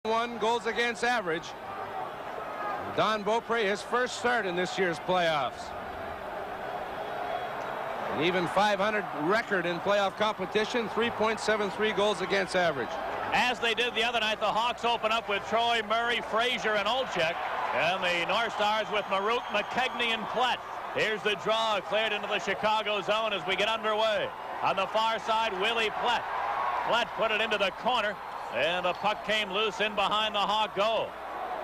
1 goals against average. Don Beaupre, his first start in this year's playoffs. An even .500 record in playoff competition, 3.73 goals against average. As they did the other night, the Hawks open up with Troy, Murray, Frazier, and Olczyk. And the North Stars with Marouk, McKegney, and Platt. Here's the draw, cleared into the Chicago zone as we get underway. On the far side, Willie Platt. Platt put it into the corner, and the puck came loose in behind the Hawk goal.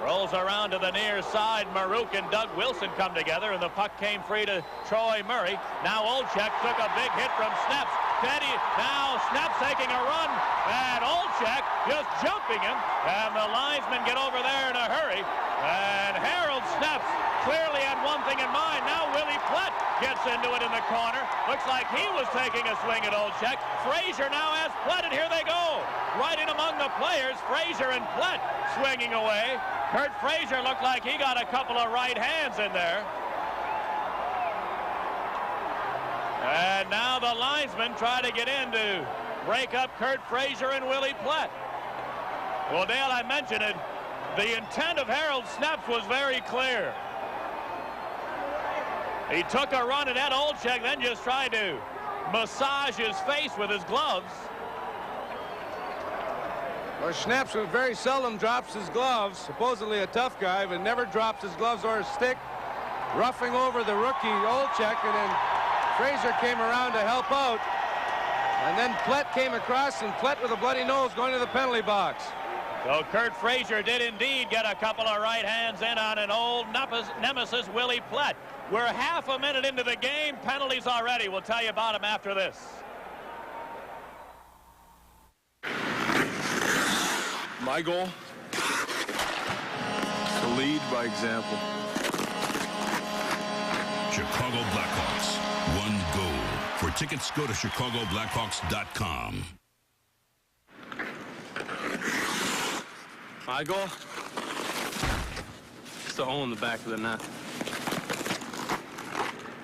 Rolls around to the near side. Marouk and Doug Wilson come together, and the puck came free to Troy Murray. Now Olczyk took a big hit from Snaps. Teddy, now Snaps taking a run, and Olczyk just jumping him, and the linesmen get over there in a hurry. And Harold Snaps clearly had one thing in mind. Now Willie Platt gets into it in the corner. Looks like he was taking a swing at Olczyk. Frazier now has Platt, and here they go. Right in among the players, Frazier and Platt swinging away. Kurt Frazier looked like he got a couple of right hands in there. And now the linesmen try to get in to break up Kurt Frazier and Willie Platt. Well, Dale, I mentioned it. The intent of Harold Snaps was very clear. He took a run at Ed Olczyk, then just tried to massage his face with his gloves. Well, Snaps very seldom drops his gloves. Supposedly a tough guy, but never drops his gloves or his stick. Roughing over the rookie Olczyk, and then Frazier came around to help out. And then Platt came across, and Platt with a bloody nose going to the penalty box. So Kurt Frazier did indeed get a couple of right hands in on an old nemesis, Willie Platt. We're half a minute into the game. Penalties already. We'll tell you about them after this. My goal? To lead by example. Chicago Blackhawks. 1 goal. For tickets, go to chicagoblackhawks.com. My goal? It's to own the back of the net.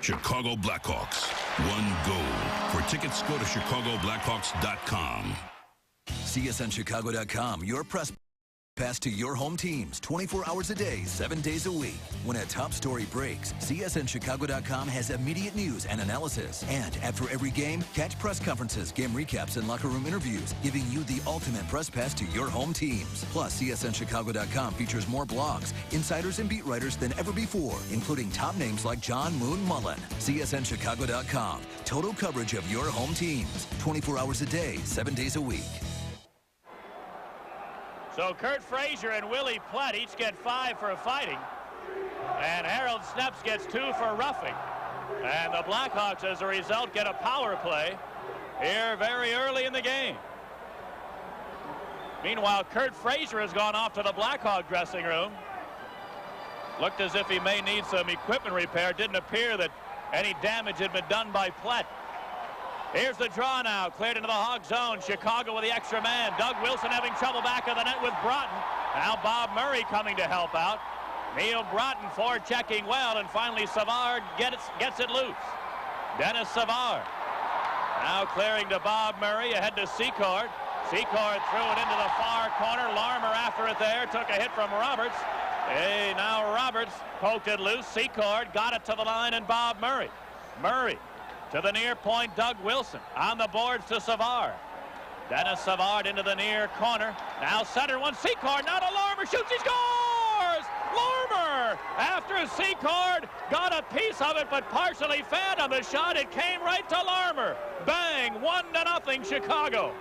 Chicago Blackhawks. 1 goal. For tickets, go to chicagoblackhawks.com. CSNChicago.com, your press pass to your home teams 24 hours a day, 7 days a week. When a top story breaks, CSNChicago.com has immediate news and analysis. And after every game, catch press conferences, game recaps, and locker room interviews, giving you the ultimate press pass to your home teams. Plus, CSNChicago.com features more blogs, insiders, and beat writers than ever before, including top names like John Moon Mullen. CSNChicago.com, total coverage of your home teams 24 hours a day, 7 days a week. So Kurt Frazier and Willie Platt each get 5 for fighting. And Harold Snaps gets 2 for roughing. And the Blackhawks, as a result, get a power play here very early in the game. Meanwhile, Kurt Frazier has gone off to the Blackhawk dressing room. Looked as if he may need some equipment repair. Didn't appear that any damage had been done by Platt. Here's the draw now, cleared into the Hawk zone. Chicago with the extra man. Doug Wilson having trouble back of the net with Broughton. Now Bob Murray coming to help out. Neil Broughton forechecking well, and finally Savard gets it loose. Dennis Savard now clearing to Bob Murray, ahead to Secord. Secord threw it into the far corner. Larmer after it there, took a hit from Roberts. Hey, now Roberts poked it loose. Secord got it to the line, and Bob Murray. Murray to the near point, Doug Wilson. On the boards to Savard. Dennis Savard into the near corner. Now center one, Secord, now to Larmer, shoots, he scores! Larmer, after Secord got a piece of it, but partially fed on the shot, it came right to Larmer. Bang, 1-0 Chicago.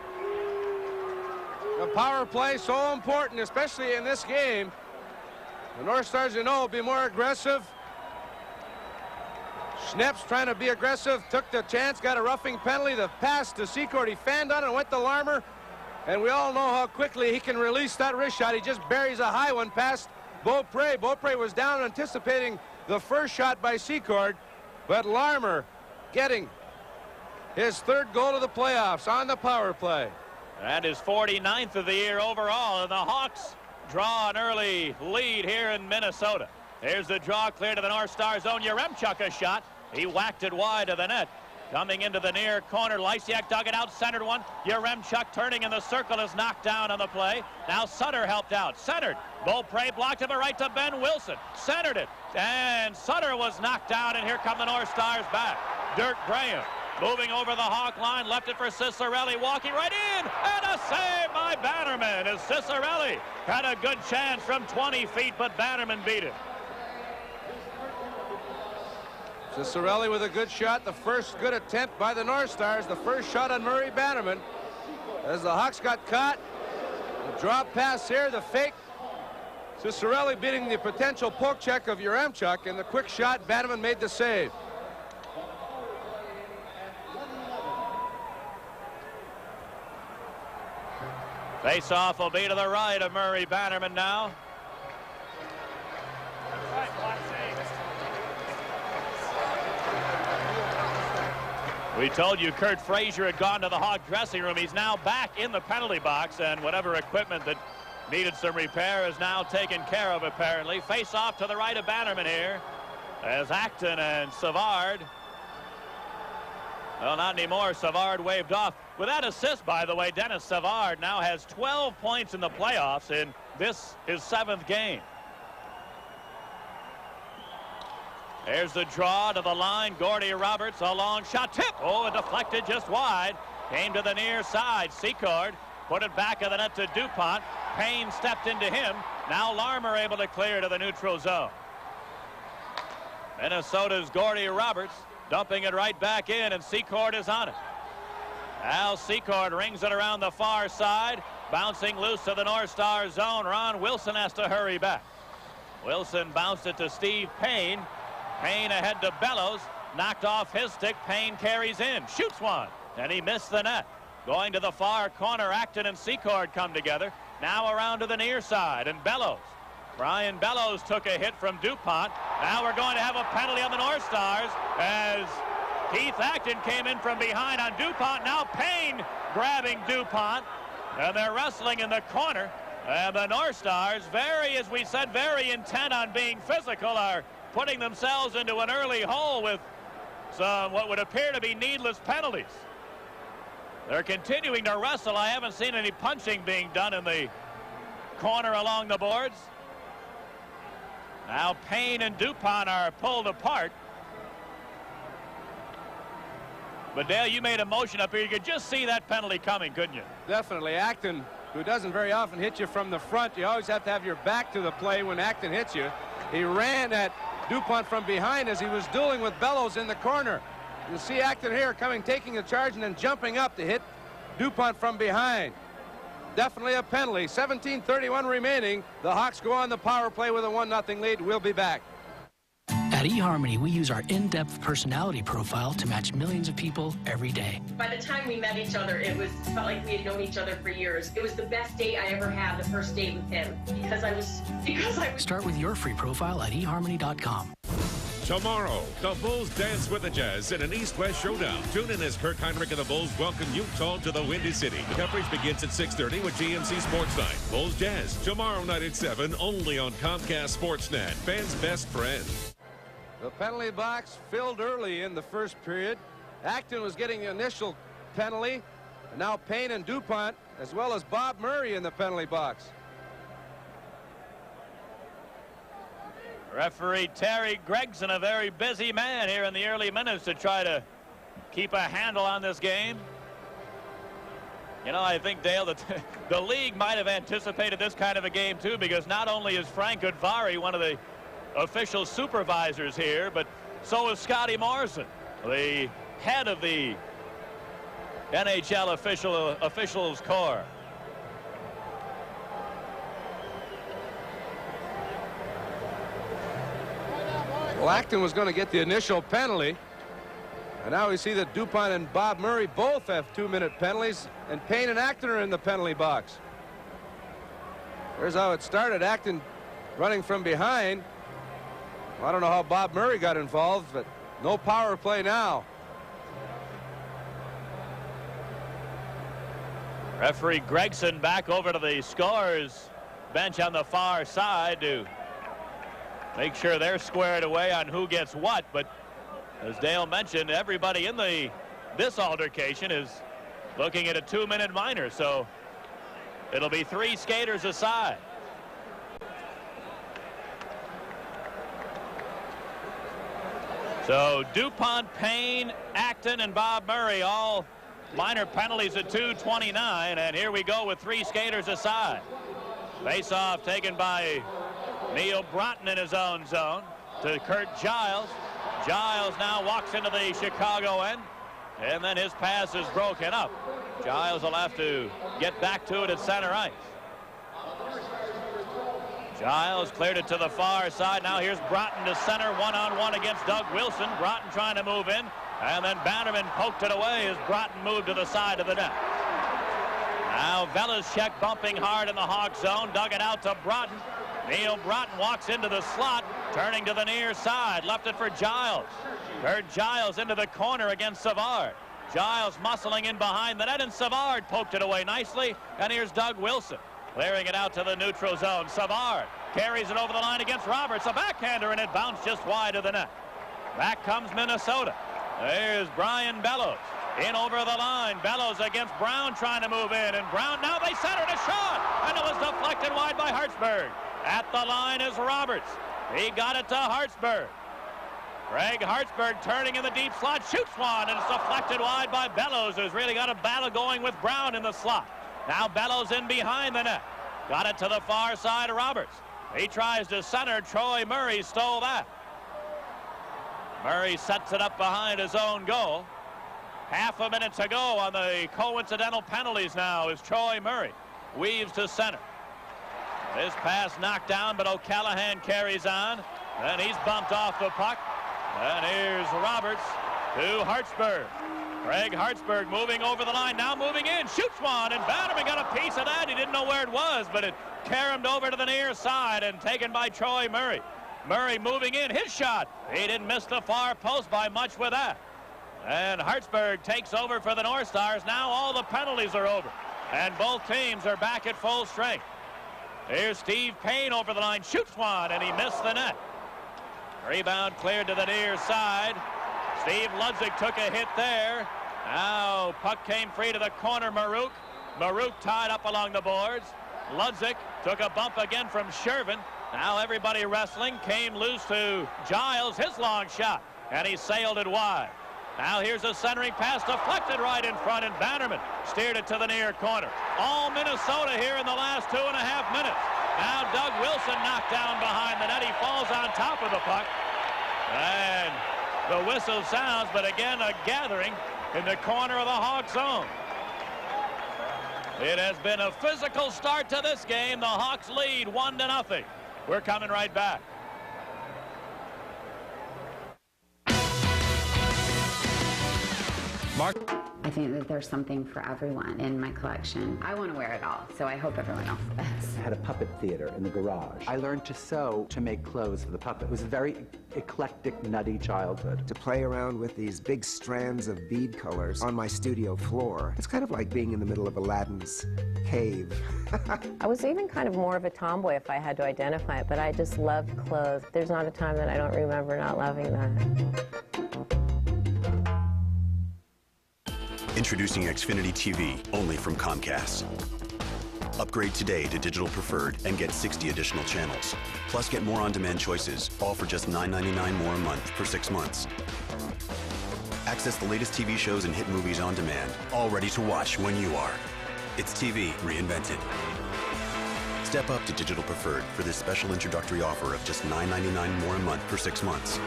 The power play so important, especially in this game. The North Stars, you know, will be more aggressive. Snaps trying to be aggressive, took the chance, got a roughing penalty. The pass to Secord, he fanned on it, went to Larmer, and we all know how quickly he can release that wrist shot. He just buries a high one past Beaupre. Beaupre was down anticipating the first shot by Secord, but Larmer getting his 3rd goal of the playoffs on the power play. And his 49th of the year overall, and the Hawks draw an early lead here in Minnesota. Here's the draw, clear to the North Star zone. Yaremchuk a shot. He whacked it wide of the net. Coming into the near corner, Lysiak dug it out, centered one. Yaremchuk turning in the circle is knocked down on the play. Now Sutter helped out, centered. Beaupre blocked it, but right to Ben Wilson. Centered it, and Sutter was knocked down, and here come the North Stars back. Dirk Graham moving over the Hawk line, left it for Cicerelli, walking right in, and a save by Bannerman as Cicerelli had a good chance from 20 feet, but Bannerman beat it. Cicerelli with a good shot, the first good attempt by the North Stars, the first shot on Murray Bannerman. As the Hawks got caught, the drop pass here, the fake. Cicerelli beating the potential poke check of Yaremchuk, and the quick shot, Bannerman made the save. Face-off will be to the right of Murray Bannerman now. We told you Kurt Frazier had gone to the Hawk dressing room. He's now back in the penalty box, and whatever equipment that needed some repair is now taken care of, apparently. Face off to the right of Bannerman here as Acton and Savard. Well, not anymore. Savard waved off. With that assist, by the way, Dennis Savard now has 12 points in the playoffs, and this is 7th game. There's the draw to the line. Gordy Roberts, a long shot. Tip. Oh, it deflected just wide. Came to the near side. Secord put it back of the net to DuPont. Payne stepped into him. Now Larmer able to clear to the neutral zone. Minnesota's Gordy Roberts dumping it right back in, and Secord is on it. Al Secord rings it around the far side. Bouncing loose to the North Star zone. Ron Wilson has to hurry back. Wilson bounced it to Steve Payne. Payne ahead to Bellows, knocked off his stick. Payne carries in, shoots one, and he missed the net. Going to the far corner, Acton and Secord come together. Now around to the near side, and Bellows. Brian Bellows took a hit from DuPont. Now we're going to have a penalty on the North Stars as Keith Acton came in from behind on DuPont. Now Payne grabbing DuPont, and they're wrestling in the corner. And the North Stars, as we said, very intent on being physical, are putting themselves into an early hole with some what would appear to be needless penalties. They're continuing to wrestle. I haven't seen any punching being done in the corner along the boards. Now Payne and DuPont are pulled apart. But Dale, you made a motion up here. You could just see that penalty coming, couldn't you? Definitely. Acton, who doesn't very often hit you from the front, you always have to have your back to the play when Acton hits you. He ran at DuPont from behind as he was dueling with Bellows in the corner. You see Acton here taking the charge and then jumping up to hit DuPont from behind. Definitely a penalty. 17:31 remaining. The Hawks go on the power play with a 1-0 lead. We'll be back. At eHarmony, we use our in-depth personality profile to match millions of people every day. By the time we met each other, it felt like we had known each other for years. It was the best date I ever had, the first date with him, because I was. Start with your free profile at eHarmony.com. Tomorrow, the Bulls dance with the Jazz in an East-West showdown. Tune in as Kirk Heinrich and the Bulls welcome Utah to the Windy City. Coverage begins at 6:30 with GMC Sports Night. Bulls Jazz, tomorrow night at 7, only on Comcast Sportsnet. Fans' best friend. The penalty box filled early in the first period. Acton was getting the initial penalty. And now Payne and DuPont, as well as Bob Murray in the penalty box. Referee Terry Gregson, a very busy man here in the early minutes to try to keep a handle on this game. You know, I think, Dale, that the league might have anticipated this kind of a game, too, because not only is Frank Goodvari one of the official supervisors here, but so is Scotty Morrison, the head of the NHL officials corps. Well, Acton was going to get the initial penalty, and now we see that DuPont and Bob Murray both have 2-minute penalties, and Payne and Acton are in the penalty box. Here's how it started. Acton running from behind. I don't know how Bob Murray got involved, but no power play now. Referee Gregson back over to the scorers bench on the far side to make sure they're squared away on who gets what. But as Dale mentioned, everybody in the this altercation is looking at a 2-minute minor, so it'll be 3 skaters aside. So DuPont, Payne, Acton, and Bob Murray, all minor penalties at 2:29, and here we go with 3 skaters aside. Face-off taken by Neil Broughton in his own zone to Kurt Giles. Giles now walks into the Chicago end, and then his pass is broken up. Giles will have to get back to it at center ice. Giles cleared it to the far side. Now here's Broughton to center, one-on-one against Doug Wilson. Broughton trying to move in, and then Bannerman poked it away as Broughton moved to the side of the net. Now Velishek bumping hard in the Hawk zone, dug it out to Broughton. Neil Broughton walks into the slot, turning to the near side, left it for Giles. Kurt Giles into the corner against Savard. Giles muscling in behind the net, and Savard poked it away nicely, and here's Doug Wilson. Clearing it out to the neutral zone. Savard carries it over the line against Roberts. A backhander, and it bounced just wide of the net. Back comes Minnesota. There's Brian Bellows. In over the line. Bellows against Brown trying to move in. And Brown, now they centered a shot. And it was deflected wide by Hartsburg. At the line is Roberts. He got it to Hartsburg. Greg Hartsburg turning in the deep slot. Shoots one, and it's deflected wide by Bellows, who's really got a battle going with Brown in the slot. Now Bellows in behind the net. Got it to the far side of Roberts. He tries to center. Troy Murray stole that. Murray sets it up behind his own goal. Half a minute to go on the coincidental penalties now is Troy Murray. Weaves to center. His pass knocked down, but O'Callahan carries on. Then he's bumped off the puck. And here's Roberts to Hartsburg. Greg Hartsburg moving over the line, now moving in, shoots one, and Bannerman got a piece of that. He didn't know where it was, but it caromed over to the near side and taken by Troy Murray. Murray moving in, his shot. He didn't miss the far post by much with that. And Hartsburg takes over for the North Stars. Now all the penalties are over, and both teams are back at full strength. Here's Steve Payne over the line, shoots one, and he missed the net. Rebound cleared to the near side. Steve Ludzik took a hit there. Now puck came free to the corner. Maruk tied up along the boards. Ludzik took a bump again from Shervin. Now everybody wrestling. Came loose to Giles, his long shot, and he sailed it wide. Now here's a centering pass deflected right in front, and Bannerman steered it to the near corner. All Minnesota here in the last 2.5 minutes. Now Doug Wilson knocked down behind the net. He falls on top of the puck. And the whistle sounds, but again, a gathering in the corner of the Hawk zone. It has been a physical start to this game. The Hawks lead 1-0. We're coming right back. Mark? I think that there's something for everyone in my collection. I want to wear it all, so I hope everyone else does. I had a puppet theater in the garage. I learned to sew to make clothes for the puppet. It was a very eclectic, nutty childhood. To play around with these big strands of bead colors on my studio floor, it's kind of like being in the middle of Aladdin's cave. I was even kind of more of a tomboy if I had to identify it, but I just loved clothes. There's not a time that I don't remember not loving that. Introducing Xfinity TV, only from Comcast. Upgrade today to Digital Preferred and get 60 additional channels. Plus get more on-demand choices, all for just $9.99 more a month for 6 months. Access the latest TV shows and hit movies on demand, all ready to watch when you are. It's TV reinvented. Step up to Digital Preferred for this special introductory offer of just $9.99 more a month for 6 months.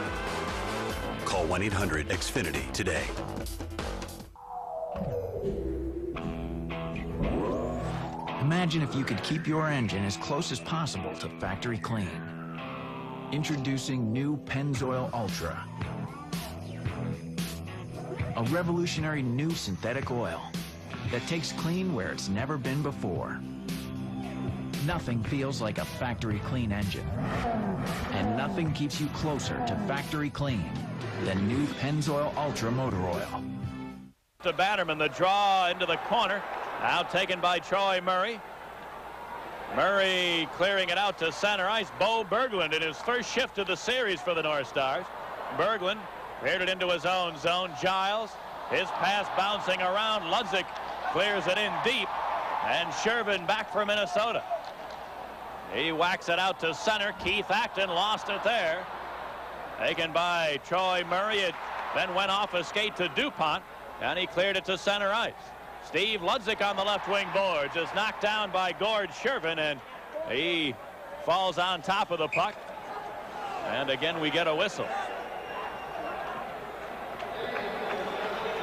Call 1-800-XFINITY today. Imagine if you could keep your engine as close as possible to factory clean. Introducing new Pennzoil Ultra. A revolutionary new synthetic oil that takes clean where it's never been before. Nothing feels like a factory clean engine. And nothing keeps you closer to factory clean than new Pennzoil Ultra motor oil. To Bannerman, the draw into the corner. Now taken by Troy Murray. Murray clearing it out to center ice. Bo Berglund in his first shift of the series for the North Stars. Berglund cleared it into his own zone. Giles His pass bouncing around. Ludzik clears it in deep. And Shervin back for Minnesota. He whacks it out to center. Keith Acton lost it there. Taken by Troy Murray. It then went off a skate to DuPont. And he cleared it to center ice. Steve Ludzik on the left wing boards is knocked down by Gord Shervin. And he falls on top of the puck. And again, we get a whistle.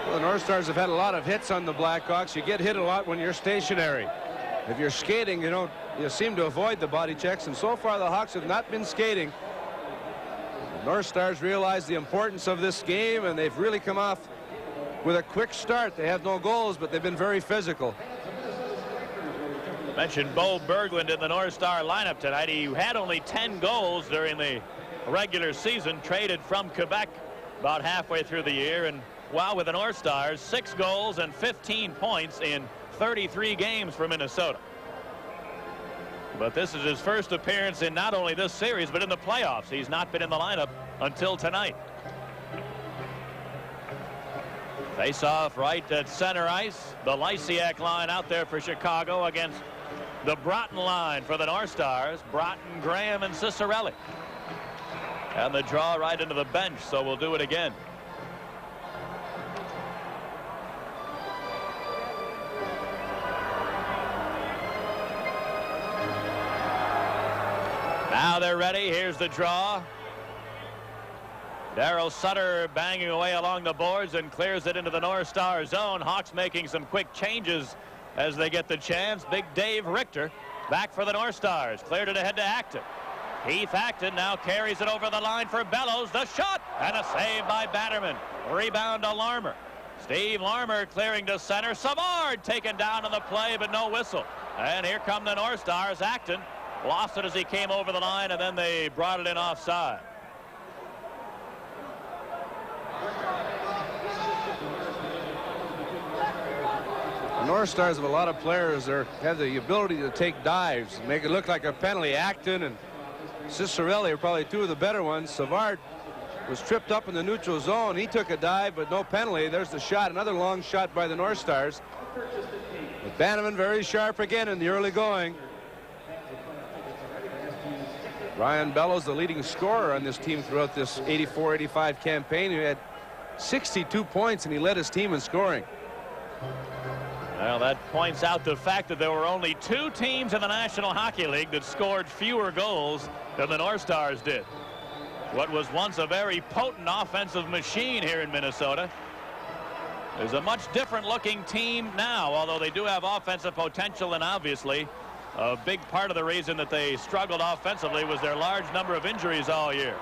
Well, the North Stars have had a lot of hits on the Blackhawks. You get hit a lot when you're stationary. If you're skating, you seem to avoid the body checks. And so far, the Hawks have not been skating. The North Stars realize the importance of this game, and they've really come off with a quick start. They have no goals, but they've been very physical. Mentioned Bo Berglund in the North Star lineup tonight. He had only 10 goals during the regular season, traded from Quebec about halfway through the year. And wow, with the North Stars, 6 goals and 15 points in 33 games for Minnesota. But this is his first appearance in not only this series, but in the playoffs. He's not been in the lineup until tonight. Face off right at center ice. The Lysiak line out there for Chicago against the Broughton line for the North Stars. Broughton, Graham, and Cicerelli. And the draw right into the bench, so we'll do it again. Now they're ready. Here's the draw. Daryl Sutter banging away along the boards and clears it into the North Star zone. Hawks making some quick changes as they get the chance. Big Dave Richter back for the North Stars. Cleared it ahead to Acton. Keith Acton now carries it over the line for Bellows. The shot and a save by Bannerman. Rebound to Larmer. Steve Larmer clearing to center. Savard taken down on the play, but no whistle. And here come the North Stars. Acton lost it as he came over the line, and then they brought it in offside. The North Stars have a lot of players that have the ability to take dives and make it look like a penalty. Acton and Cicerelli are probably two of the better ones. Savard was tripped up in the neutral zone. He took a dive, but no penalty. There's the shot. Another long shot by the North Stars. But Bannerman very sharp again in the early going. Ryan Bellows, the leading scorer on this team throughout this 84-85 campaign. He had 62 points, and he led his team in scoring. Well, that points out the fact that there were only 2 teams in the National Hockey League that scored fewer goals than the North Stars did. What was once a very potent offensive machine here in Minnesota is a much different looking team now, although they do have offensive potential, and obviously a big part of the reason that they struggled offensively was their large number of injuries all year.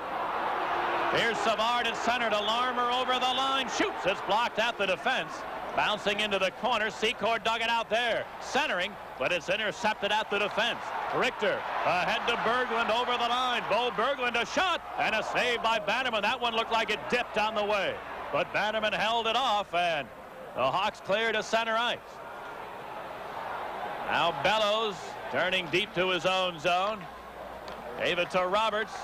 Here's Savard at center to Larmer over the line. Shoots. It's blocked at the defense. Bouncing into the corner. Secord dug it out there. Centering, but it's intercepted at the defense. Richter ahead to Berglund over the line. Bo Berglund, a shot and a save by Bannerman. That one looked like it dipped on the way, but Bannerman held it off, and the Hawks clear to center ice. Now Bellows turning deep to his own zone. Gave it to Roberts.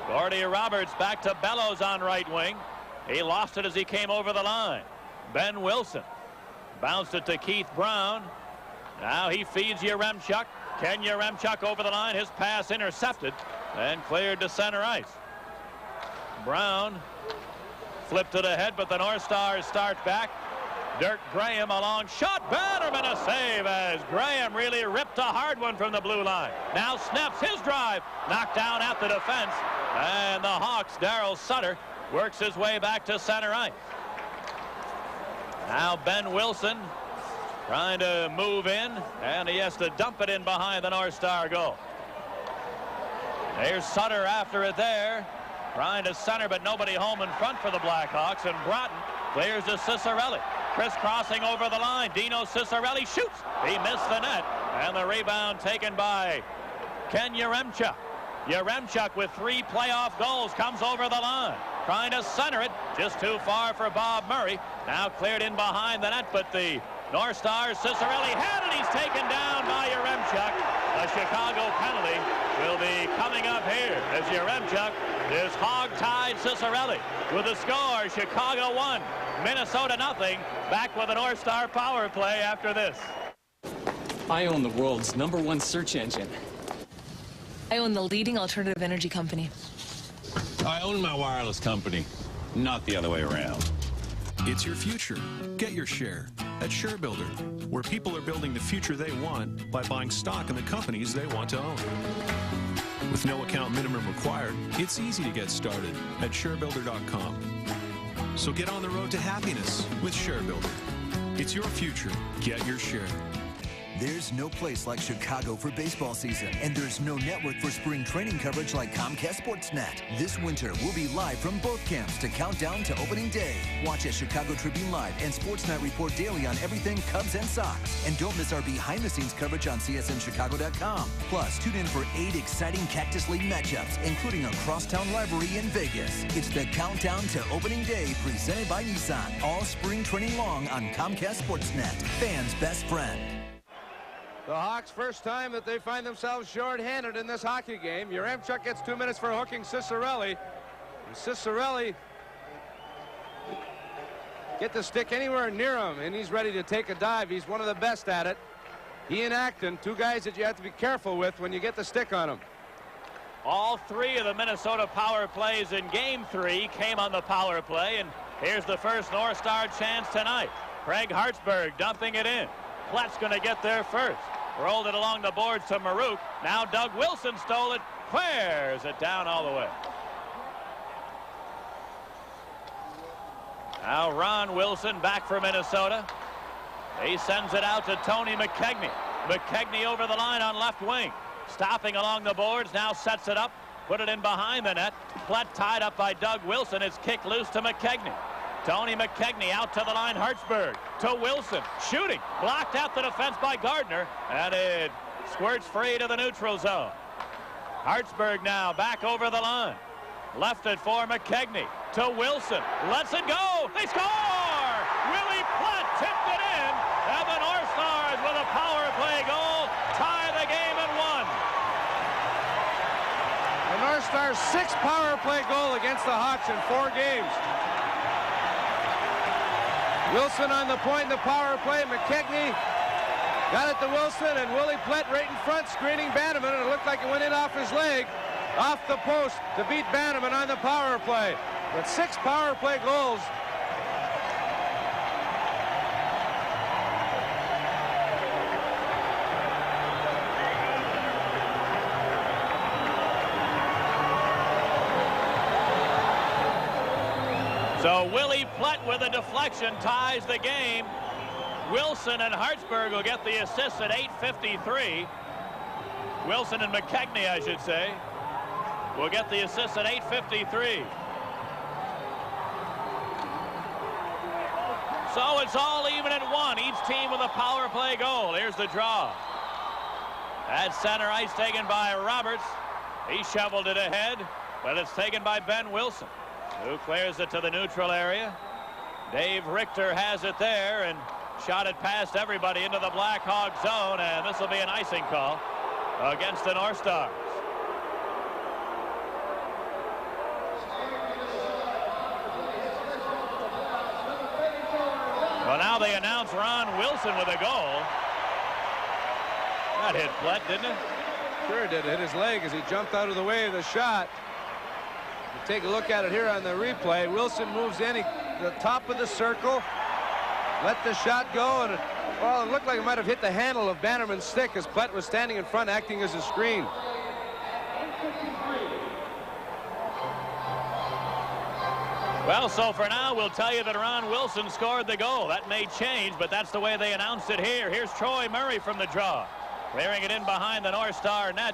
Gordy Roberts back to Bellows on right wing. He lost it as he came over the line. Ben Wilson bounced it to Keith Brown. Now he feeds Yaremchuk. Ken Yaremchuk over the line. His pass intercepted and cleared to center ice. Brown flipped it ahead, but the North Stars start back. Dirk Graham, a long shot. Bannerman, a save as Graham really ripped a hard one from the blue line. Now snaps his drive. Knocked down at the defense. And the Hawks, Daryl Sutter, works his way back to center ice. Now Ben Wilson trying to move in, and he has to dump it in behind the North Star goal. There's Sutter after it there. Trying to center, but nobody home in front for the Blackhawks, and Broughton clears to Cicerelli. Crisscrossing over the line. Dino Cicerelli shoots. He missed the net, and the rebound taken by Ken Yaremchuk. Yaremchuk with 3 playoff goals comes over the line. Trying to center it, just too far for Bob Murray. Now cleared in behind the net, but the North Stars, Cicerelli had it. He's taken down by Yaremchuk. A Chicago penalty will be coming up here as Yaremchuk is hog-tied Cicerelli with the score. Chicago 1, Minnesota 0. Back with an North Star power play after this. I own the world's #1 search engine. I own the leading alternative energy company. I own my wireless company, not the other way around. It's your future. Get your share at ShareBuilder, where people are building the future they want by buying stock in the companies they want to own. With no account minimum required, it's easy to get started at ShareBuilder.com. So get on the road to happiness with ShareBuilder. It's your future. Get your share. There's no place like Chicago for baseball season, and there's no network for spring training coverage like Comcast Sportsnet. This winter, we'll be live from both camps to count down to opening day. Watch at Chicago Tribune Live and Sportsnet report daily on everything Cubs and Sox. And don't miss our behind-the-scenes coverage on CSNChicago.com. Plus, tune in for 8 exciting Cactus League matchups, including a crosstown rivalry in Vegas. It's the countdown to opening day, presented by Nissan. All spring training long on Comcast Sportsnet. Fans' best friend. The Hawks, first time that they find themselves short-handed in this hockey game. Yaremchuk gets 2 minutes for hooking Cicerelli. And Cicerelli get the stick anywhere near him, and he's ready to take a dive. He's one of the best at it. He and Acton, two guys that you have to be careful with when you get the stick on them. All 3 of the Minnesota power plays in Game 3 came on the power play, and here's the first North Star chance tonight. Craig Hartsburg dumping it in. Platt's going to get there first. Rolled it along the boards to Marouk. Now Doug Wilson stole it. Squares it down all the way. Now Ron Wilson back for Minnesota. He sends it out to Tony McKegney. McKegney over the line on left wing. Stopping along the boards. Now sets it up. Put it in behind the net. Platt tied up by Doug Wilson. It's kicked loose to McKegney. Tony McKegney out to the line. Hartsburg to Wilson. Shooting. Blocked out the defense by Gardner. And it squirts free to the neutral zone. Hartsburg now back over the line. Left it for McKegney. To Wilson. Lets it go. They score! Willie Platt tipped it in. And the North Stars with a power play goal tie the game at 1. The North Stars' 6th power play goal against the Hawks in 4 games. Wilson on the point in the power play. McKegney got it to Wilson, and Willie Platt right in front screening Bannerman, and it looked like it went in off his leg, off the post to beat Bannerman on the power play. But 6 power play goals. So Willie Platt with a deflection ties the game. Wilson and Hartsburg will get the assist at 8:53. Wilson and McKegney, I should say, will get the assist at 8:53. So it's all even at 1. Each team with a power play goal. Here's the draw. At center ice taken by Roberts. He shoveled it ahead, but it's taken by Ben Wilson, who clears it to the neutral area. Dave Richter has it there and shot it past everybody into the Blackhawk zone, and this will be an icing call against the North Stars. Well, now they announce Ron Wilson with a goal. That hit Platt, didn't it? Sure it did. It hit his leg as he jumped out of the way of the shot. Take a look at it here on the replay. Wilson moves in, the top of the circle, let the shot go, and it looked like it might have hit the handle of Bannerman's stick as Platt was standing in front acting as a screen. Well, so for now, we'll tell you that Ron Wilson scored the goal. That may change, but that's the way they announced it here. Here's Troy Murray from the draw, clearing it in behind the North Star net.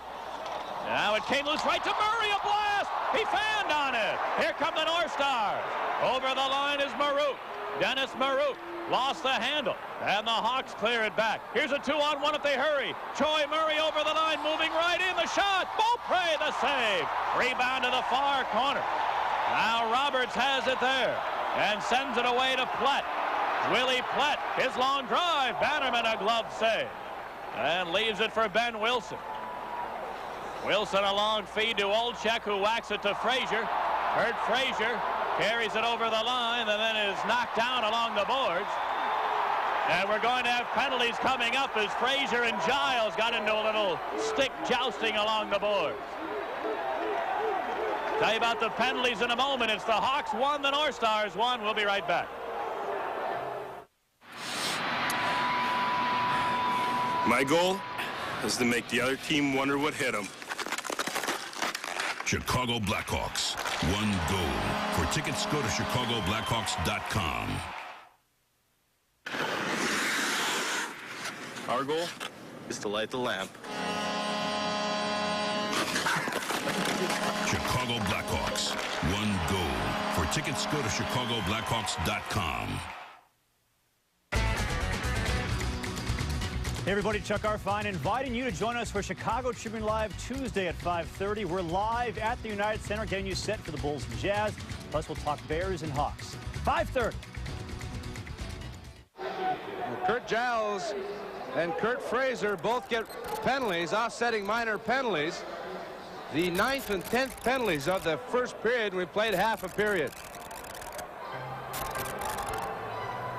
Now it came loose right to Murray, a blast! He fanned on it. Here come the North Stars. Over the line is Marouk. Dennis Marouk lost the handle, and the Hawks clear it back. Here's a 2-on-1 if they hurry. Troy Murray over the line, moving right in. The shot. Beaupre the save. Rebound to the far corner. Now Roberts has it there and sends it away to Platt. Willie Platt, his long drive. Bannerman a glove save and leaves it for Ben Wilson. Wilson a long feed to Olczyk, who whacks it to Frazier. Hurt Frazier carries it over the line and then is knocked down along the boards. And we're going to have penalties coming up as Frazier and Giles got into a little stick jousting along the boards. Tell you about the penalties in a moment. It's the Hawks 1, the North Stars 1. We'll be right back. My goal is to make the other team wonder what hit them. Chicago Blackhawks, 1 goal. For tickets, go to chicagoblackhawks.com. Our goal is to light the lamp. Chicago Blackhawks, 1 goal. For tickets, go to chicagoblackhawks.com. Hey everybody, Chuck Arfine inviting you to join us for Chicago Tribune Live Tuesday at 5:30. We're live at the United Center getting you set for the Bulls and Jazz. Plus we'll talk Bears and Hawks. 5:30. Kurt Giles and Kurt Frazier both get penalties, offsetting minor penalties. The 9th and 10th penalties of the first period. We played half a period.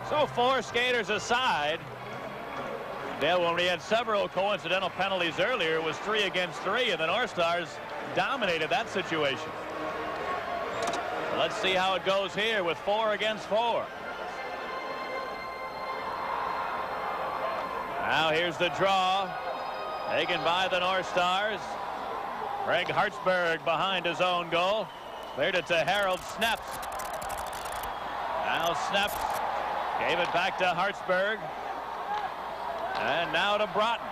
So 4 skaters aside. Yeah, when we had several coincidental penalties earlier, it was 3 against 3, and the North Stars dominated that situation. Let's see how it goes here with 4 against 4. Now here's the draw, taken by the North Stars. Greg Hartsburg behind his own goal. Cleared it to Harold Sneps. Now Sneps gave it back to Hartsburg. And now to Broughton.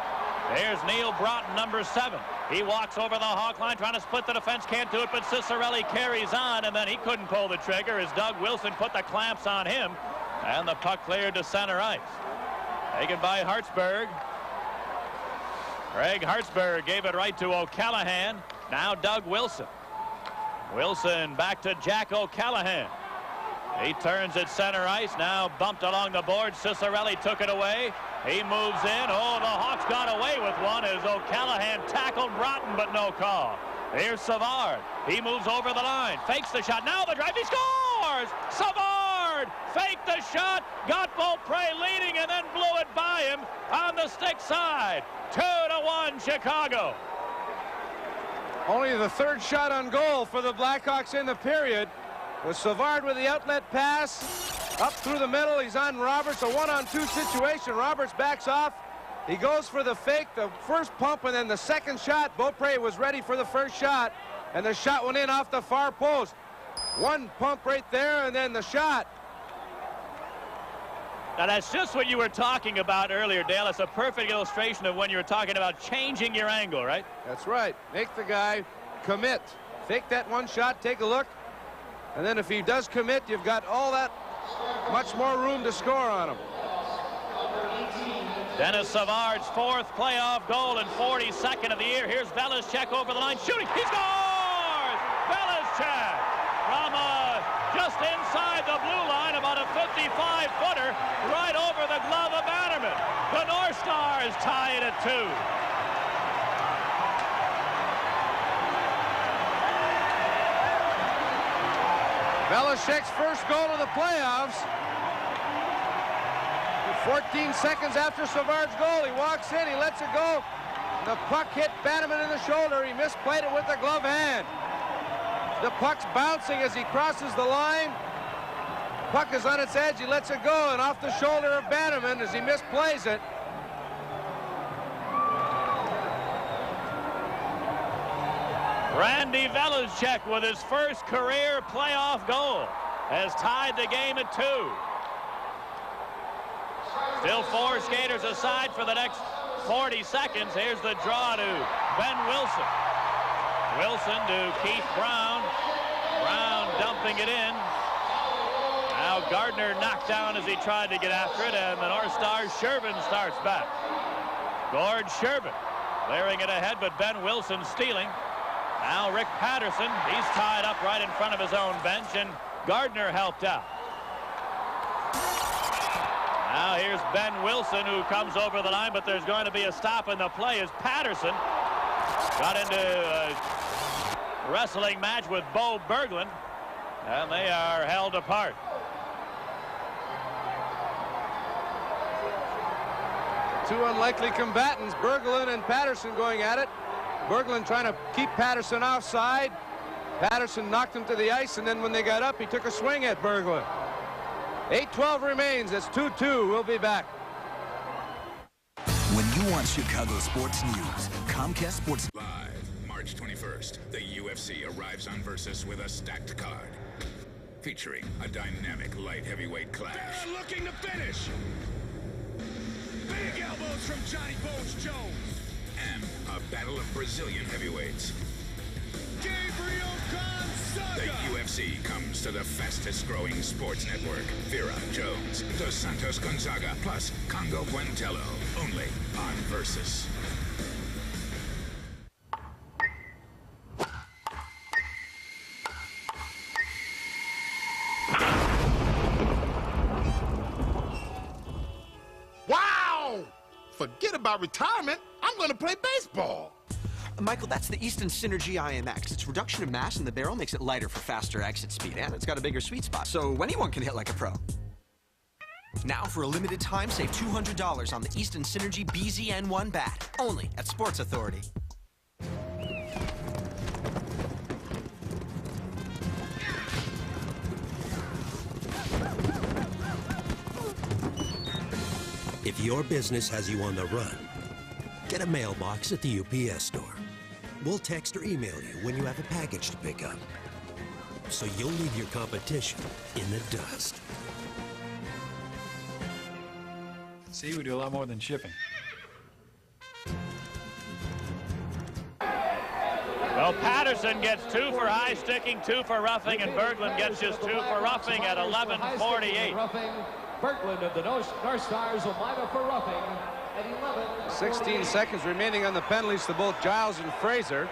There's Neil Broughton, number 7. He walks over the Hawk line, trying to split the defense. Can't do it, but Cicerelli carries on, and then he couldn't pull the trigger as Doug Wilson put the clamps on him. And the puck cleared to center ice. Taken by Hartsburg. Greg Hartsburg gave it right to O'Callahan. Now Doug Wilson. Wilson back to Jack O'Callahan. He turns at center ice, now bumped along the board. Cicerelli took it away. He moves in. Oh, the Hawks got away with one as O'Callahan tackled Broughton, but no call. Here's Savard. He moves over the line, fakes the shot. Now the drive, he scores! Savard faked the shot, got Beaupre leading, and then blew it by him on the stick side. 2-1 Chicago. Only the 3rd shot on goal for the Blackhawks in the period. Was Savard with the outlet pass. Up through the middle, he's on Roberts, a 1-on-2 situation. Roberts backs off. He goes for the fake, the first pump, and then the second shot. Beaupre was ready for the first shot, and the shot went in off the far post. One pump right there, and then the shot. Now that's just what you were talking about earlier, Dale. It's a perfect illustration of when you were talking about changing your angle, right? That's right. Make the guy commit. Fake that one shot, take a look, and then if he does commit, you've got all that much more room to score on him. Dennis Savard's 4th playoff goal and 42nd of the year. Here's Velizchek over the line, shooting. He scores! Velizchek from just inside the blue line, about a 55-footer, right over the glove of Bannerman. The North Stars tie it at 2. Velizchek's first goal of the playoffs. 14 seconds after Savard's goal, he walks in, he lets it go. The puck hit Bannerman in the shoulder. He misplayed it with the glove hand. The puck's bouncing as he crosses the line. Puck is on its edge, he lets it go, and off the shoulder of Bannerman as he misplays it. Randy Velizchek with his first career playoff goal has tied the game at 2. Still 4 skaters aside for the next 40 seconds. Here's the draw to Ben Wilson. Wilson to Keith Brown. Brown dumping it in. Now Gardner knocked down as he tried to get after it, and the North Stars, Shervin starts back. Gord Shervin clearing it ahead, but Ben Wilson stealing. Now Rick Patterson, he's tied up right in front of his own bench, and Gardner helped out. Now here's Ben Wilson, who comes over the line, but there's going to be a stop in the play as Patterson got into a wrestling match with Bo Berglund, and they are held apart. Two unlikely combatants, Berglund and Patterson, going at it. Berglund trying to keep Patterson offside. Patterson knocked him to the ice, and then when they got up, he took a swing at Berglund. 8:12 remains. It's 2-2. We'll be back. When you want Chicago sports news, Comcast Sports Live, March 21st, the UFC arrives on Versus with a stacked card. Featuring a dynamic light heavyweight clash. They're looking to finish. Big elbows from Johnny Bones Jones. And a battle of Brazilian heavyweights. Gabriel Gonzaga. The UFC comes to the fastest growing sports network. Vera Jones, Dos Santos Gonzaga, plus Congo Buentello. Only on Versus. Wow! Forget about retirement. I'm going to play baseball. Michael, that's the Easton Synergy IMX. Its reduction in mass in the barrel makes it lighter for faster exit speed, and it's got a bigger sweet spot, so anyone can hit like a pro. Now, for a limited time, save $200 on the Easton Synergy BZN1 bat, only at Sports Authority. If your business has you on the run, get a mailbox at the UPS store. We'll text or email you when you have a package to pick up, so you'll leave your competition in the dust. See, we do a lot more than shipping. Well, Patterson gets 2 for high sticking, 2 for roughing, and Berglund gets just 2 for roughing at 11:48. Berglund of the North Stars will line up for roughing at 11. 16 seconds remaining on the penalties to both Giles and Fraser.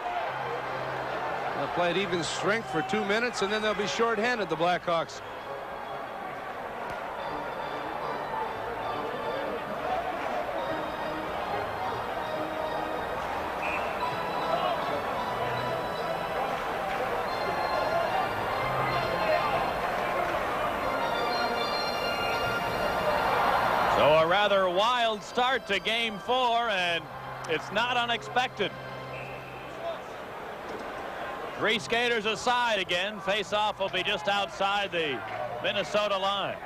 They'll play at even strength for 2 minutes, and then they'll be shorthanded, the Blackhawks. So a rather wild start to Game 4, and it's not unexpected. 3 skaters aside again. Face-off will be just outside the Minnesota line.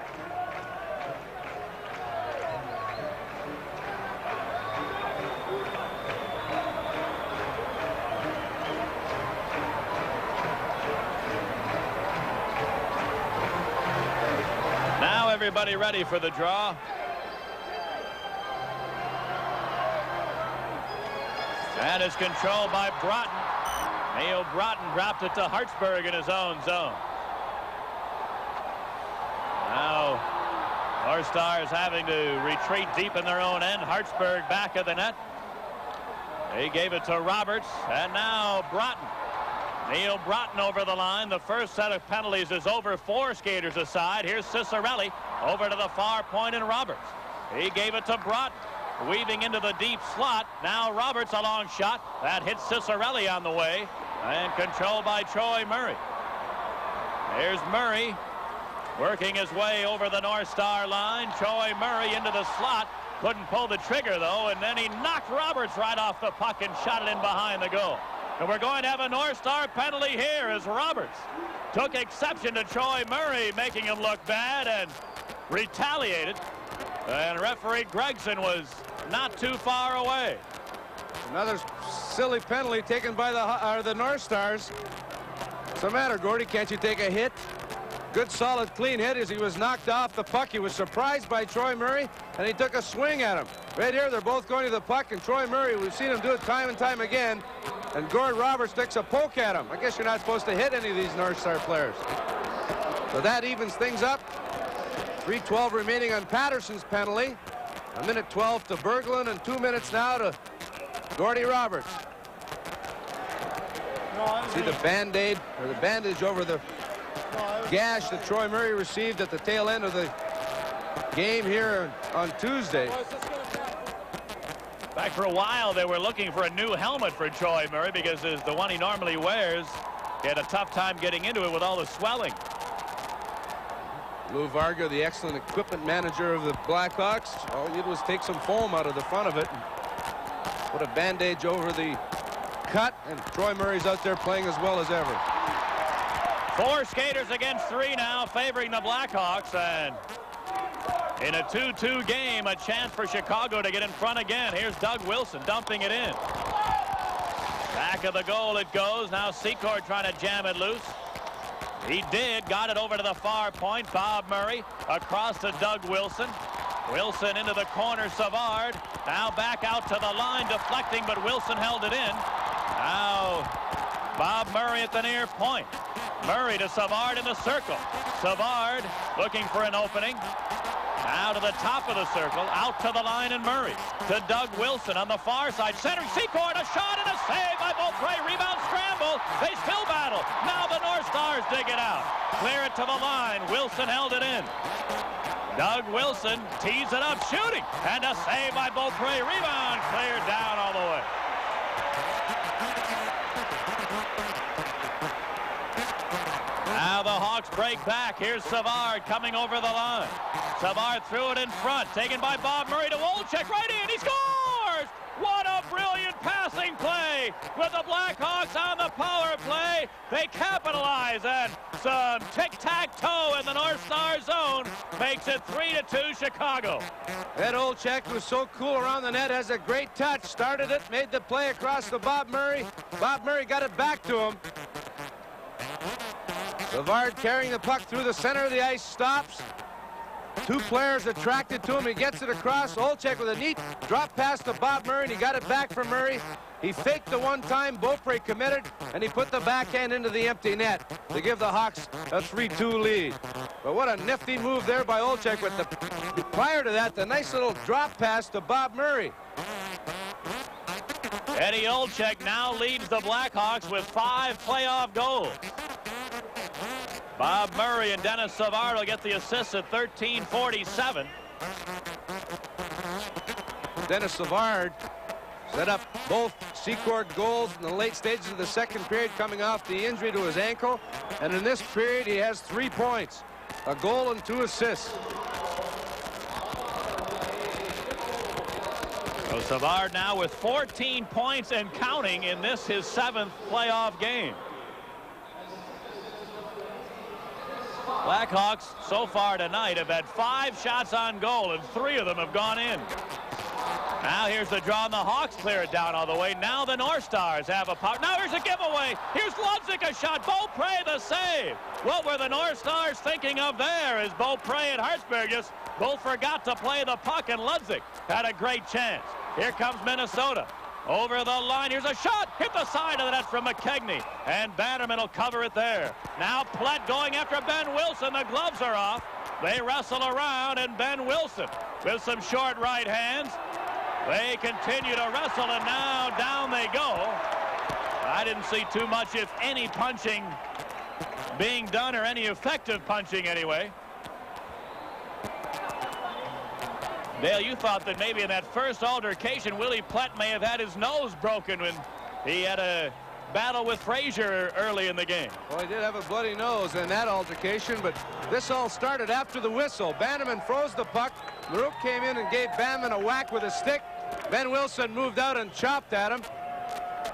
Now everybody ready for the draw. And it's controlled by Broughton. Neil Broughton dropped it to Hartsburg in his own zone. Now, our Stars having to retreat deep in their own end. Hartsburg back of the net. He gave it to Roberts, and now Broughton. Neil Broughton over the line. The first set of penalties is over, 4 skaters aside. Here's Cicerelli over to the far point, and Roberts. He gave it to Broughton. Weaving into the deep slot. Now Roberts, a long shot. That hits Cicerelli on the way. And controlled by Troy Murray. Here's Murray working his way over the North Star line. Troy Murray into the slot. Couldn't pull the trigger, though, and then he knocked Roberts right off the puck and shot it in behind the goal. And we're going to have a North Star penalty here as Roberts took exception to Troy Murray, making him look bad, and retaliated. And referee Gregson was not too far away. Another silly penalty taken by the North Stars. What's the matter, Gordy? Can't you take a hit? Good, solid, clean hit as he was knocked off the puck. He was surprised by Troy Murray, and he took a swing at him. Right here, they're both going to the puck, and Troy Murray, we've seen him do it time and time again, and Gord Roberts takes a poke at him. I guess you're not supposed to hit any of these North Star players. So that evens things up. 3:12 remaining on Patterson's penalty. 1:12 to Berglund, and 2 minutes now to Gordy Roberts. See the Band-Aid, or the bandage over the gash that Troy Murray received at the tail end of the game here on Tuesday. fact, for a while they were looking for a new helmet for Troy Murray because the one he normally wears, he had a tough time getting into it with all the swelling. Lou Varga, the excellent equipment manager of the Blackhawks, all you did was take some foam out of the front of it and put a bandage over the cut, and Troy Murray's out there playing as well as ever. 4 skaters against 3 now, favoring the Blackhawks, and in a 2-2 game, a chance for Chicago to get in front again. Here's Doug Wilson dumping it in. Back of the goal it goes. Now Secord trying to jam it loose. He did, got it over to the far point. Bob Murray across to Doug Wilson. Wilson into the corner, Savard. Now back out to the line, deflecting, but Wilson held it in. Now Bob Murray at the near point. Murray to Savard in the circle. Savard looking for an opening. Now to the top of the circle, out to the line, and Murray to Doug Wilson on the far side. Centering Secord, a shot and a save by Beaupre. Rebound scramble. They still battle. Now the North Stars dig it out. Clear it to the line. Wilson held it in. Doug Wilson tees it up, shooting, and a save by Beaupre. Rebound cleared down all the way. Now the Hawks break back. Here's Savard coming over the line. Savard threw it in front, taken by Bob Murray to Wolchek, right in. He scores! What a brilliant passing play with the Blackhawks on the power play. They capitalize, and some tic-tac-toe in the North Star zone makes it 3-2 Chicago. Ed Olczyk, who's so cool around the net, has a great touch. Started it, made the play across to Bob Murray. Bob Murray got it back to him. Savard carrying the puck through the center of the ice, stops. 2 players attracted to him. He gets it across. Olczyk with a neat drop pass to Bob Murray, and he got it back from Murray. He faked the one time. Beaupre committed, and he put the backhand into the empty net to give the Hawks a 3-2 lead. But what a nifty move there by Olczyk with the, prior to that, the nice little drop pass to Bob Murray. Eddie Olczyk now leads the Blackhawks with 5 playoff goals. Bob Murray and Dennis Savard will get the assists at 13:47. Dennis Savard set up both Secord goals in the late stages of the second period, coming off the injury to his ankle. And in this period, he has 3 points, a goal and 2 assists. So Savard now with 14 points and counting in this, his 7th playoff game. Blackhawks so far tonight have had 5 shots on goal, and 3 of them have gone in. Now here's the draw, and the Hawks clear it down all the way. Now the North Stars have a power. Now here's a giveaway. Here's Ludzik, a shot. Beaupre the save. What were the North Stars thinking of there as Beaupre and Hartsburg just both forgot to play the puck, and Ludzik had a great chance. Here comes Minnesota. Over the line, here's a shot, hit the side of the net from McKegney, and Bannerman will cover it there. Now Plett going after Ben Wilson, the gloves are off. They wrestle around, and Ben Wilson with some short right hands. They continue to wrestle, and now down they go. I didn't see too much, if any, punching being done, or any effective punching anyway. Dale, you thought that maybe in that first altercation, Willie Plett may have had his nose broken when he had a battle with Frazier early in the game. Well, he did have a bloody nose in that altercation, but this all started after the whistle. Bannerman froze the puck. Marouk came in and gave Bannerman a whack with a stick. Ben Wilson moved out and chopped at him.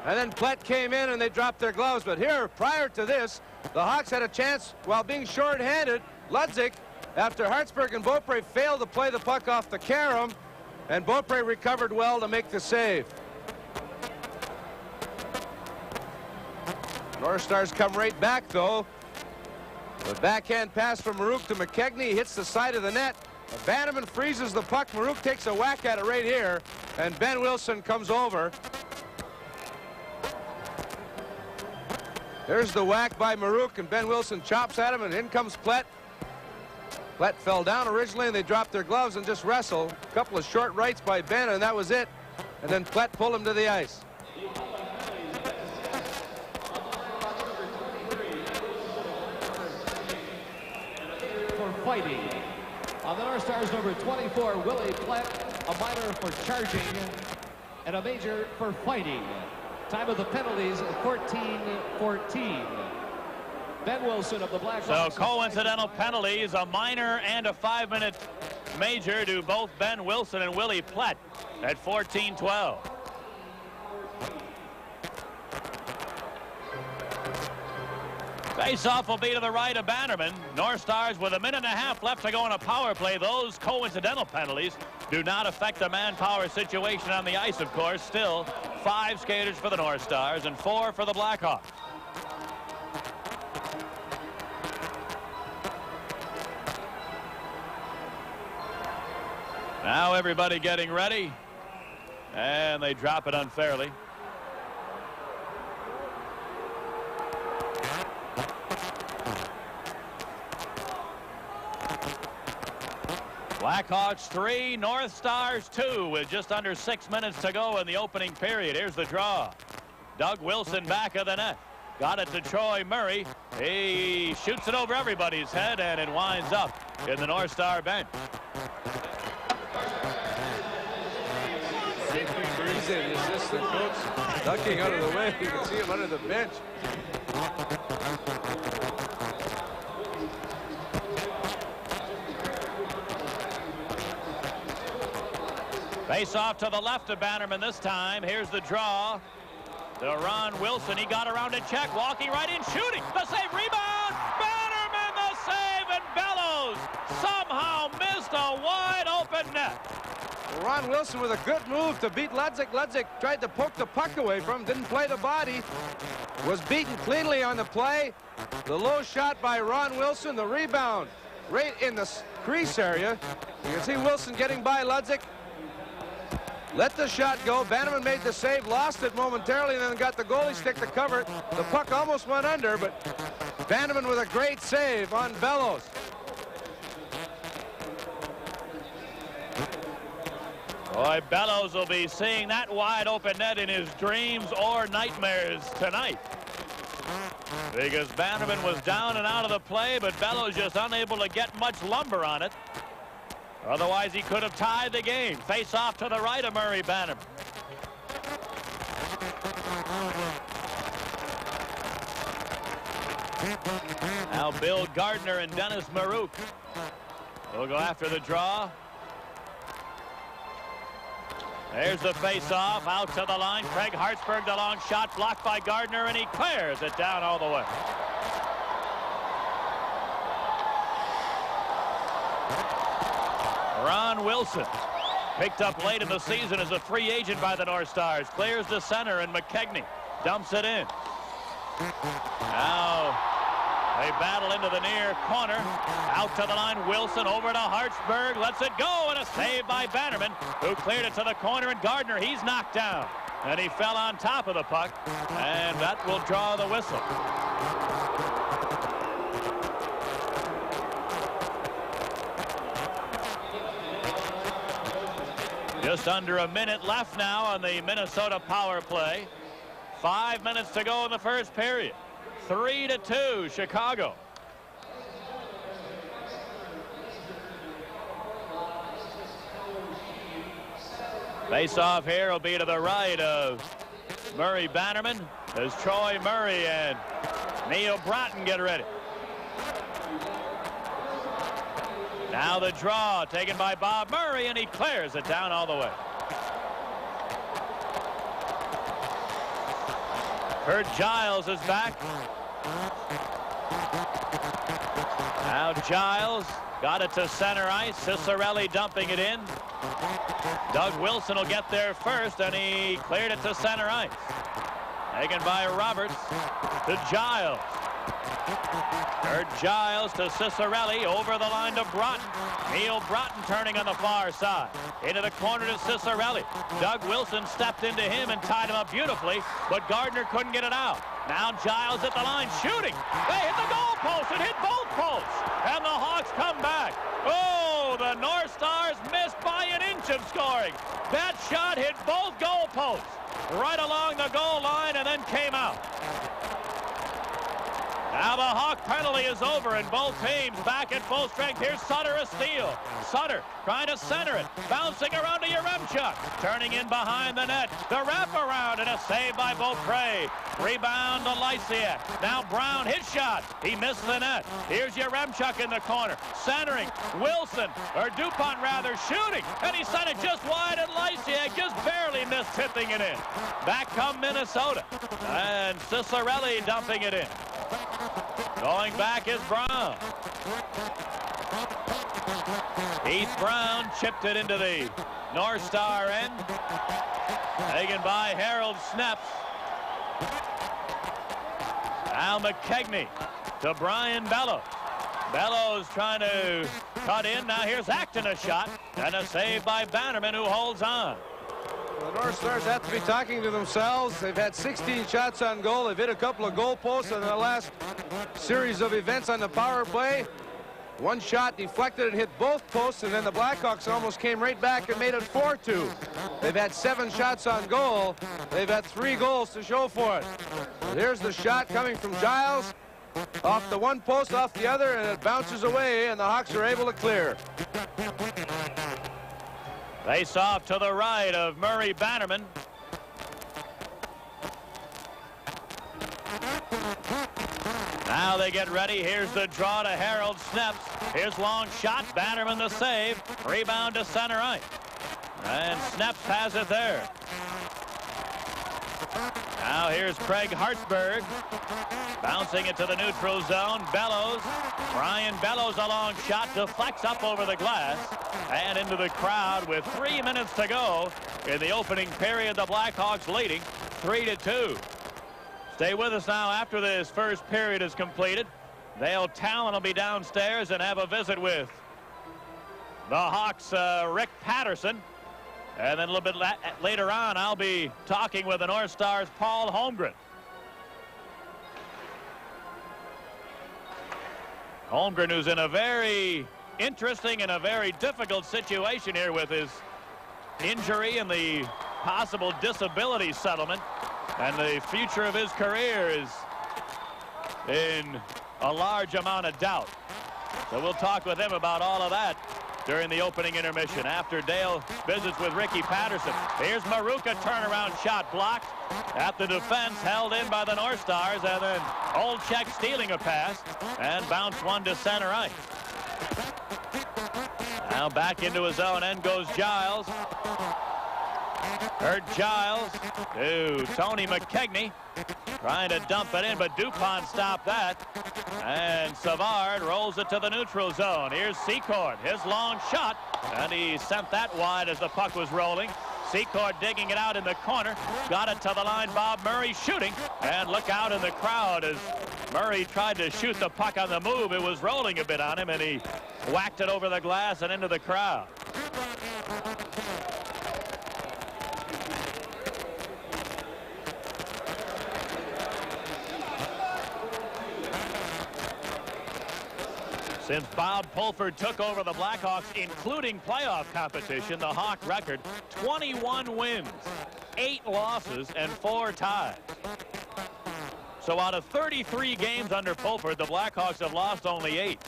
And then Plett came in and they dropped their gloves. But here, prior to this, the Hawks had a chance while being short-handed. Ludzik, after Hartsburg and Beaupre failed to play the puck off the carom, and Beaupre recovered well to make the save. North Stars come right back, though. The backhand pass from Marouk to McKegney hits the side of the net. Bannerman freezes the puck. Marouk takes a whack at it right here, and Ben Wilson comes over. There's the whack by Marouk, and Ben Wilson chops at him, and in comes Plett. Plett fell down originally, and they dropped their gloves and just wrestled. A couple of short rights by Ben, and that was it. And then Plett pulled him to the ice. For fighting on the North Stars, number 24, Willie Plett, a minor for charging, and a major for fighting. Time of the penalties, 14-14. Ben Wilson of the Blackhawks. So coincidental penalties, a minor and a 5-minute major to both Ben Wilson and Willie Platt at 14-12. Face-off will be to the right of Bannerman. North Stars with a minute and a half left to go on a power play. Those coincidental penalties do not affect the manpower situation on the ice, of course. Still, 5 skaters for the North Stars and 4 for the Blackhawks. Now everybody getting ready, and they drop it unfairly. Blackhawks 3, North Stars 2 with just under 6 minutes to go in the opening period. Here's the draw. Doug Wilson back of the net. Got it to Troy Murray. He shoots it over everybody's head, and it winds up in the North Star bench. The assistant coach ducking out of the way. You can see him under the bench. Face off to the left of Bannerman this time. Here's the draw. To Ron Wilson. He got around in check, walking right in, shooting. The save, rebound. Bannerman the save, and Bellows somehow missed a wide open net. Ron Wilson with a good move to beat Ludzik. Ludzik tried to poke the puck away from him, didn't play the body. Was beaten cleanly on the play. The low shot by Ron Wilson, the rebound right in the crease area. You can see Wilson getting by Ludzik. Let the shot go. Bannerman made the save, lost it momentarily, and then got the goalie stick to cover it. The puck almost went under, but Bannerman with a great save on Bellows. Boy, Bellows will be seeing that wide open net in his dreams or nightmares tonight. Because Bannerman was down and out of the play, but Bellows just unable to get much lumber on it. Otherwise, he could have tied the game. Face off to the right of Murray Bannerman. Now Bill Gardner and Dennis Marouk will go after the draw. There's the face-off, out to the line. Craig Hartsburg, the long shot, blocked by Gardner, and he clears it down all the way. Ron Wilson, picked up late in the season as a free agent by the North Stars, clears the center, and McKegney dumps it in. Now they battle into the near corner. Out to the line, Wilson over to Hartsburg, lets it go, and a save by Bannerman, who cleared it to the corner, and Gardner, he's knocked down. And he fell on top of the puck, and that will draw the whistle. Just under a minute left now on the Minnesota power play. 5 minutes to go in the first period. 3-2 Chicago. Face off here will be to the right of Murray Bannerman as Troy Murray and Neil Broughton get ready. Now the draw taken by Bob Murray, and he clears it down all the way. Kurt Giles is back. Now Giles got it to center ice. Cicerelli dumping it in. Doug Wilson will get there first, and he cleared it to center ice. Taken by Roberts to Giles. Kurt Giles to Cicerelli, over the line to Broughton. Neil Broughton turning on the far side. Into the corner to Cicerelli. Doug Wilson stepped into him and tied him up beautifully, but Gardner couldn't get it out. Now Giles at the line, shooting. They hit the goal post. It hit both posts. And the Hawks come back. Oh, the North Stars missed by an inch of scoring. That shot hit both goal posts right along the goal line and then came out. Now the Hawk penalty is over, and both teams back at full strength. Here's Sutter a steal. Sutter trying to center it, bouncing around to Yaremchuk, turning in behind the net. The wraparound and a save by Beaupre. Rebound to Lysiak. Now Brown, his shot. He missed the net. Here's Yaremchuk in the corner, centering. Wilson, or DuPont rather, shooting, and he sent it just wide, and Lysiak just barely missed tipping it in. Back come Minnesota, and Cicerelli dumping it in. Going back is Brown. Keith Brown chipped it into the North Star end. Taken by Harold Snaps. Now McKegney to Brian Bellows. Bellows trying to cut in. Now here's Acton, a shot, and a save by Bannerman, who holds on. The North Stars have to be talking to themselves. They've had 16 shots on goal. They've hit a couple of goal posts in the last series of events on the power play. One shot deflected and hit both posts, and then the Blackhawks almost came right back and made it 4-2. They've had 7 shots on goal. They've had 3 goals to show for it. Here's the shot coming from Giles. Off the one post, off the other, and it bounces away, and the Hawks are able to clear. Face off to the right of Murray Bannerman. Now they get ready. Here's the draw to Harold Snaps. Here's long shot. Bannerman the save. Rebound to center ice. And Snaps has it there. Now here's Craig Hartsburg. Bouncing it to the neutral zone. Bellows. Brian Bellows, a long shot, deflects up over the glass and into the crowd with 3 minutes to go in the opening period. The Blackhawks leading 3-2. Stay with us now after this first period is completed. Dale Talon will be downstairs and have a visit with the Hawks' Rick Patterson. And then a little bit later on, I'll be talking with the North Stars' Paul Holmgren. Holmgren, who's in a very interesting and a very difficult situation here with his injury and the possible disability settlement. And the future of his career is in a large amount of doubt. So we'll talk with him about all of that during the opening intermission after Dale visits with Ricky Patterson. Here's Maruka, turnaround shot blocked at the defense, held in by the North Stars, and then Olczyk stealing a pass and bounced one to center ice. Now back into his own end goes Giles. Hurt Giles to Tony McKegney, trying to dump it in, but DuPont stopped that. And Savard rolls it to the neutral zone. Here's Secord, his long shot, and he sent that wide as the puck was rolling. Secord digging it out in the corner, got it to the line. Bob Murray shooting, and look out in the crowd as Murray tried to shoot the puck on the move. It was rolling a bit on him, and he whacked it over the glass and into the crowd. Since Bob Pulford took over the Blackhawks, including playoff competition, the Hawk record, 21 wins, 8 losses, and 4 ties. So out of 33 games under Pulford, the Blackhawks have lost only 8.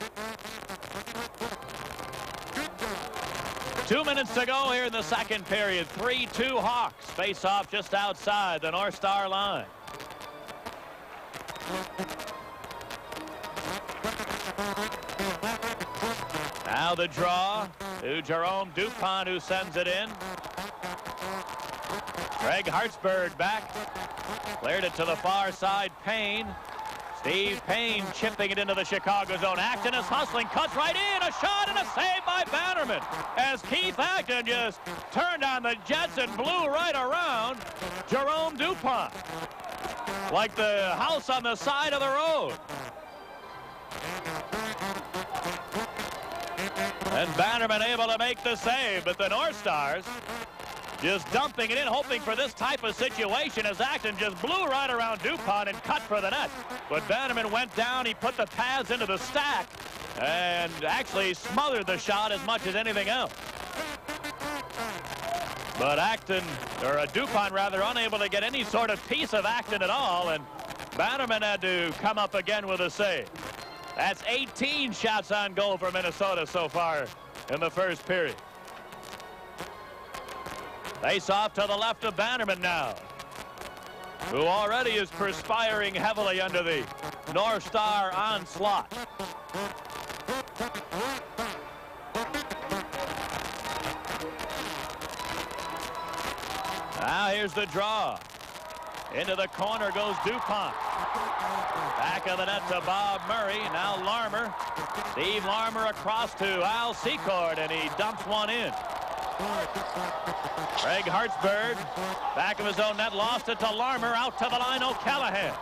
2 minutes to go here in the second period. 3-2 Hawks face off just outside the North Star line. Now the draw to Jerome DuPont, who sends it in. Craig Hartsburg back. Cleared it to the far side. Payne. Steve Payne chipping it into the Chicago zone. Acton is hustling, cuts right in. A shot and a save by Bannerman as Keith Acton just turned on the Jets and blew right around Jerome DuPont like the house on the side of the road. And Bannerman able to make the save, but the North Stars just dumping it in, hoping for this type of situation as Acton just blew right around DuPont and cut for the net. But Bannerman went down, he put the pads into the stack, and actually smothered the shot as much as anything else. But Acton, or DuPont rather, unable to get any sort of piece of Acton at all, and Bannerman had to come up again with a save. That's 18 shots on goal for Minnesota so far in the first period. Face off to the left of Bannerman now, who already is perspiring heavily under the North Star onslaught. Now here's the draw. Into the corner goes DuPont. Back of the net to Bob Murray. Now Larmer. Steve Larmer across to Al Secord, and he dumps one in. Craig Hartsburg, back of his own net, lost it to Larmer. Out to the line, O'Callahan,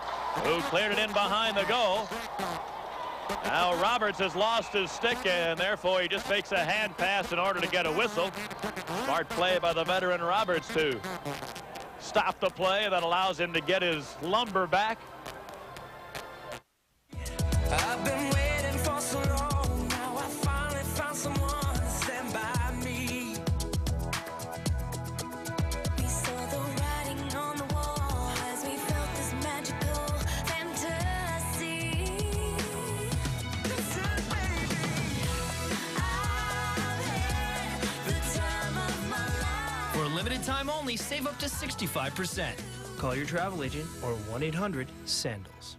who cleared it in behind the goal. Now Roberts has lost his stick, and therefore he just makes a hand pass in order to get a whistle. Smart play by the veteran Roberts to stop the play that allows him to get his lumber back. I've been waiting for so long. Now I finally found someone to stand by me. We saw the writing on the wall as we felt this magical fantasy. Listen, baby, I've had the time of my life. For a limited time only, save up to 65%. Call your travel agent or 1-800-SANDALS.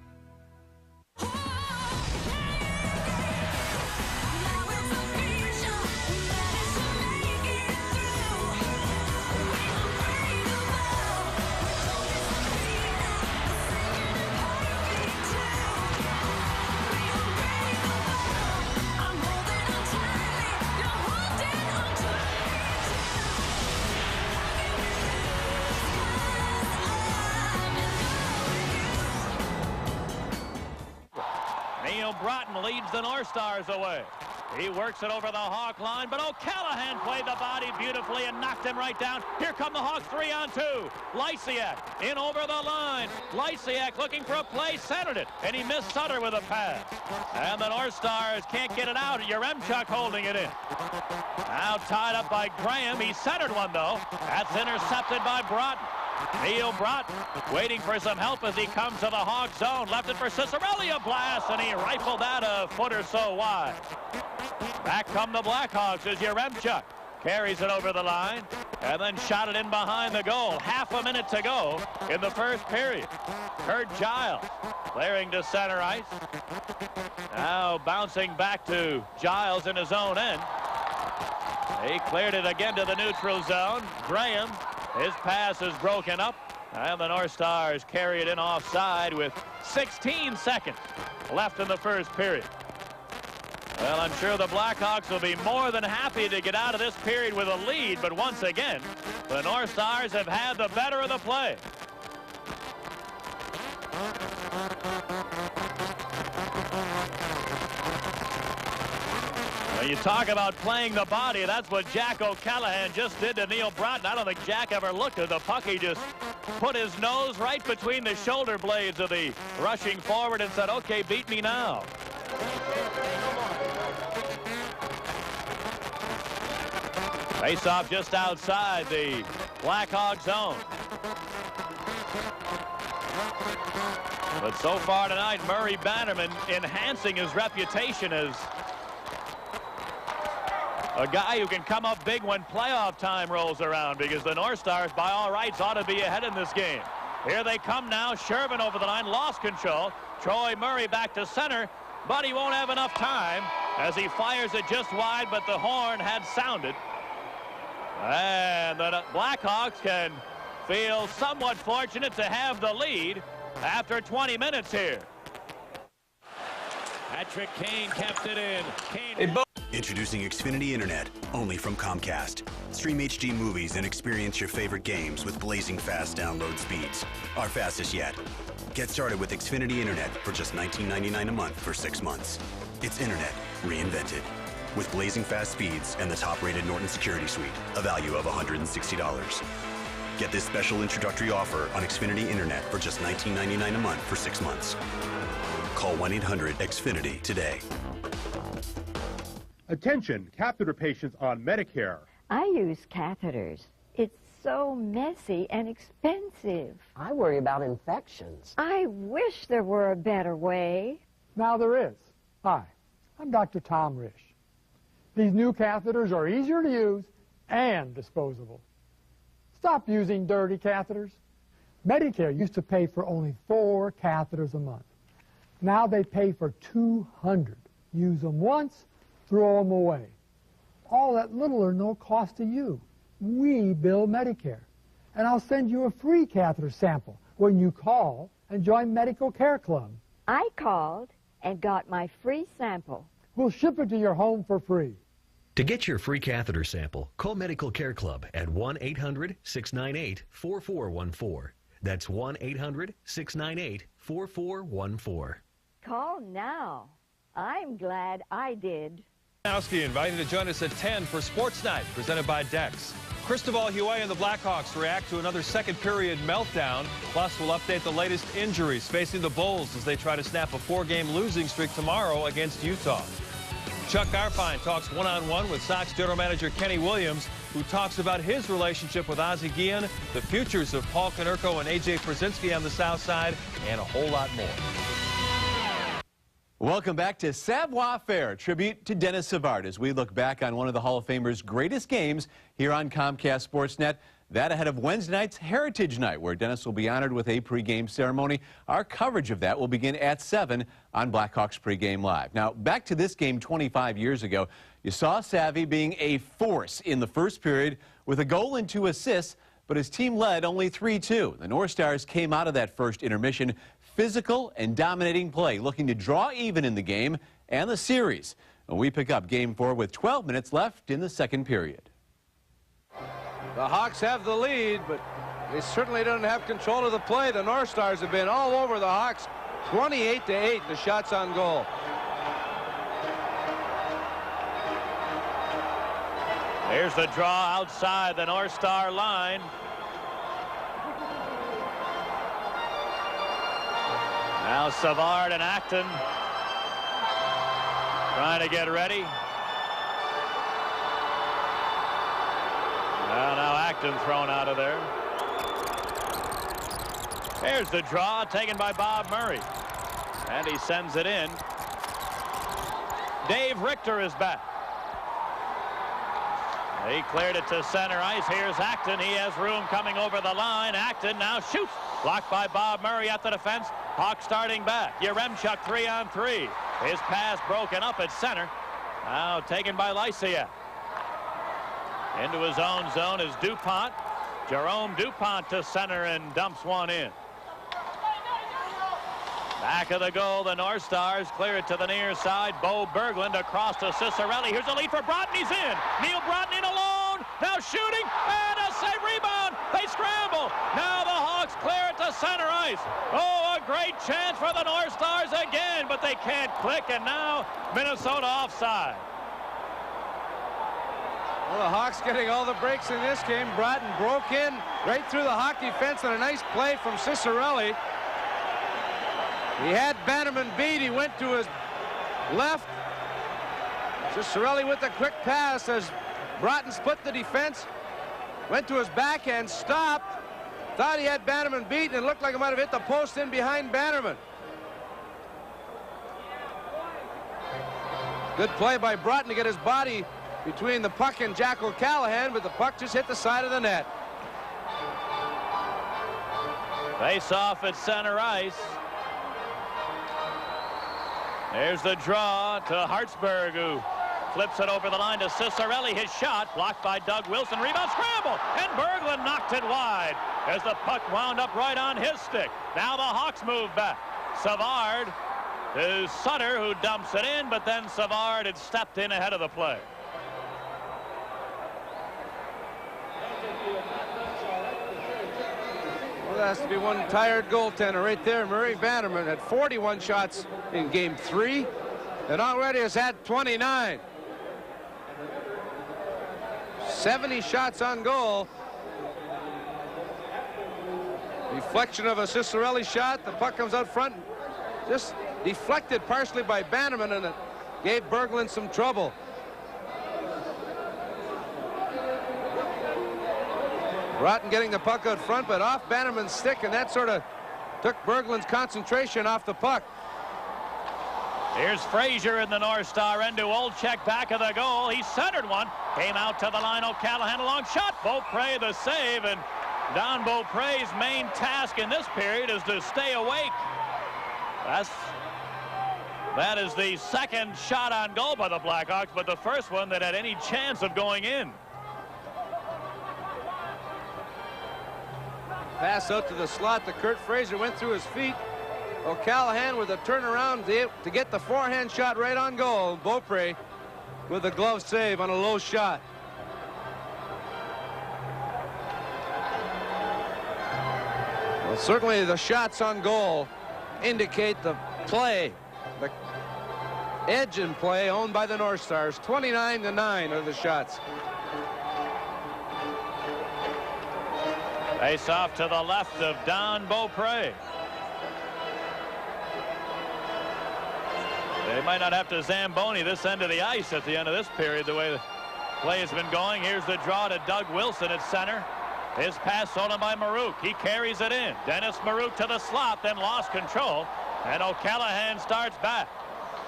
Broughton leads the North Stars away. He works it over the Hawk line, but O'Callahan played the body beautifully and knocked him right down. Here come the Hawks 3-on-2. Lysiak in over the line. Lysiak looking for a play, centered it, and he missed Sutter with a pass. And the North Stars can't get it out. Yaremchuk holding it in. Now tied up by Graham. He centered one, though. That's intercepted by Broughton. Neil Broughton waiting for some help as he comes to the Hawk zone. Left it for Cicerelli, a blast, and he rifled that a foot or so wide. Back come the Blackhawks as Yaremchuk carries it over the line and then shot it in behind the goal. Half a minute to go in the first period. Kurt Giles clearing to center ice. Now bouncing back to Giles in his own end. He cleared it again to the neutral zone. Graham, his pass is broken up, and the North Stars carry it in offside with 16 seconds left in the first period. Well, I'm sure the Blackhawks will be more than happy to get out of this period with a lead, but once again, the North Stars have had the better of the play. When you talk about playing the body, that's what Jack O'Callahan just did to Neil Broughton. I don't think Jack ever looked at the puck. He just put his nose right between the shoulder blades of the rushing forward and said, okay, beat me now. Face-off just outside the Blackhawk zone. But so far tonight, Murray Bannerman enhancing his reputation as a guy who can come up big when playoff time rolls around, because the North Stars, by all rights, ought to be ahead in this game. Here they come now. Shervin over the line, lost control. Troy Murray back to center, but he won't have enough time as he fires it just wide, but the horn had sounded. And the Blackhawks can feel somewhat fortunate to have the lead after 20 minutes here. Patrick Kane kept it in. Introducing Xfinity Internet, only from Comcast. Stream HD movies and experience your favorite games with blazing fast download speeds. Our fastest yet. Get started with Xfinity Internet for just $19.99 a month for 6 months. It's Internet reinvented. With blazing fast speeds and the top-rated Norton Security Suite, a value of $160. Get this special introductory offer on Xfinity Internet for just $19.99 a month for 6 months. Call 1-800-XFINITY today. Attention, catheter patients on Medicare. I use catheters. It's so messy and expensive. I worry about infections. I wish there were a better way. Now there is. Hi, I'm Dr. Tom Risch. These new catheters are easier to use and disposable. Stop using dirty catheters. Medicare used to pay for only 4 catheters a month. Now they pay for 200. Use them once, throw them away. All at little or no cost to you. We bill Medicare. And I'll send you a free catheter sample when you call and join Medical Care Club. I called and got my free sample. We'll ship it to your home for free. To get your free catheter sample, call Medical Care Club at 1-800-698-4414. That's 1-800-698-4414. Call now. I'm glad I did. Inviting to join us at 10 for Sports Night, presented by Dex. Cristobal Huey and the Blackhawks react to another second-period meltdown. Plus, we'll update the latest injuries facing the Bulls as they try to snap a 4-game losing streak tomorrow against Utah. Chuck Garfien talks one-on-one with Sox general manager Kenny Williams, who talks about his relationship with Ozzie Guillen, the futures of Paul Konerko and A.J. Przinsky on the South Side, and a whole lot more. Welcome back to Savoir Faire, tribute to Dennis Savard, as we look back on one of the Hall of Famer's greatest games here on Comcast Sportsnet. That ahead of Wednesday night's Heritage Night, where Dennis will be honored with a pregame ceremony. Our coverage of that will begin at 7 on Blackhawks Pregame Live. Now, back to this game 25 years ago, you saw Savvy being a force in the first period with a goal and 2 assists, but his team led only 3-2. The North Stars came out of that first intermission physical and dominating play, looking to draw even in the game and the series. And we pick up Game 4 with 12 minutes left in the second period. The Hawks have the lead, but they certainly don't have control of the play. The North Stars have been all over the Hawks. 28-8, the shots on goal. Here's the draw outside the North Star line. Now Savard and Acton trying to get ready. Well, now Acton thrown out of there. Here's the draw taken by Bob Murray. And he sends it in. Dave Richter is back. He cleared it to center ice. Here's Acton. He has room coming over the line. Acton now shoots. Blocked by Bob Murray at the defense. Hawks starting back. Yaremchuk 3-on-3. His pass broken up at center. Now taken by Lysia. Into his own zone is DuPont. Jerome DuPont to center and dumps one in. Back of the goal, the North Stars clear it to the near side. Bo Berglund across to Cicerelli. Here's a lead for Broughton. He's in. Neil Broughton in alone. Now shooting and a save rebound. They scramble. Now the Hawks clear it to center ice. Oh, a great chance for the North Stars again, but they can't click, and now Minnesota offside. Well, the Hawks getting all the breaks in this game. Broughton broke in right through the Hawk defense, and a nice play from Cicerelli. He had Bannerman beat. He went to his left. Cicerelli with a quick pass as Broughton split the defense. Went to his backhand, stopped. Thought he had Bannerman beat, and it looked like he might have hit the post in behind Bannerman. Good play by Broughton to get his body between the puck and Jack O'Callahan, but the puck just hit the side of the net. Face off at center ice. There's the draw to Hartsburg, who flips it over the line to Cicerelli. His shot blocked by Doug Wilson. Rebound scramble, and Berglund knocked it wide as the puck wound up right on his stick. Now the Hawks move back. Savard to Sutter, who dumps it in, but then Savard had stepped in ahead of the play. Well, that has to be one tired goaltender right there. Murray Bannerman had 41 shots in Game 3 and already has had 29. 70 shots on goal. Deflection of a Cicerelli shot. The puck comes out front. Just deflected partially by Bannerman, and it gave Berglund some trouble. Broughton getting the puck out front, but off Bannerman's stick, and that sort of took Berglund's concentration off the puck. Here's Frazier in the North Star end to Olczyk, back of the goal. He centered one, came out to the line. O'Callahan, a long shot. Beaupre the save, and Don Beaupre's main task in this period is to stay awake. That is the second shot on goal by the Blackhawks, but the first one that had any chance of going in. Pass out to the slot to Kurt Frazier, went through his feet. O'Callahan with a turnaround to get the forehand shot right on goal. Beaupre with a glove save on a low shot. Well, certainly the shots on goal indicate the play, the edge in play owned by the North Stars. 29-9 are the shots. Face off to the left of Don Beaupre. They might not have to Zamboni this end of the ice at the end of this period, the way the play has been going. Here's the draw to Doug Wilson at center. His pass stolen by Marouk. He carries it in. Dennis Marouk to the slot, then lost control. And O'Callahan starts back.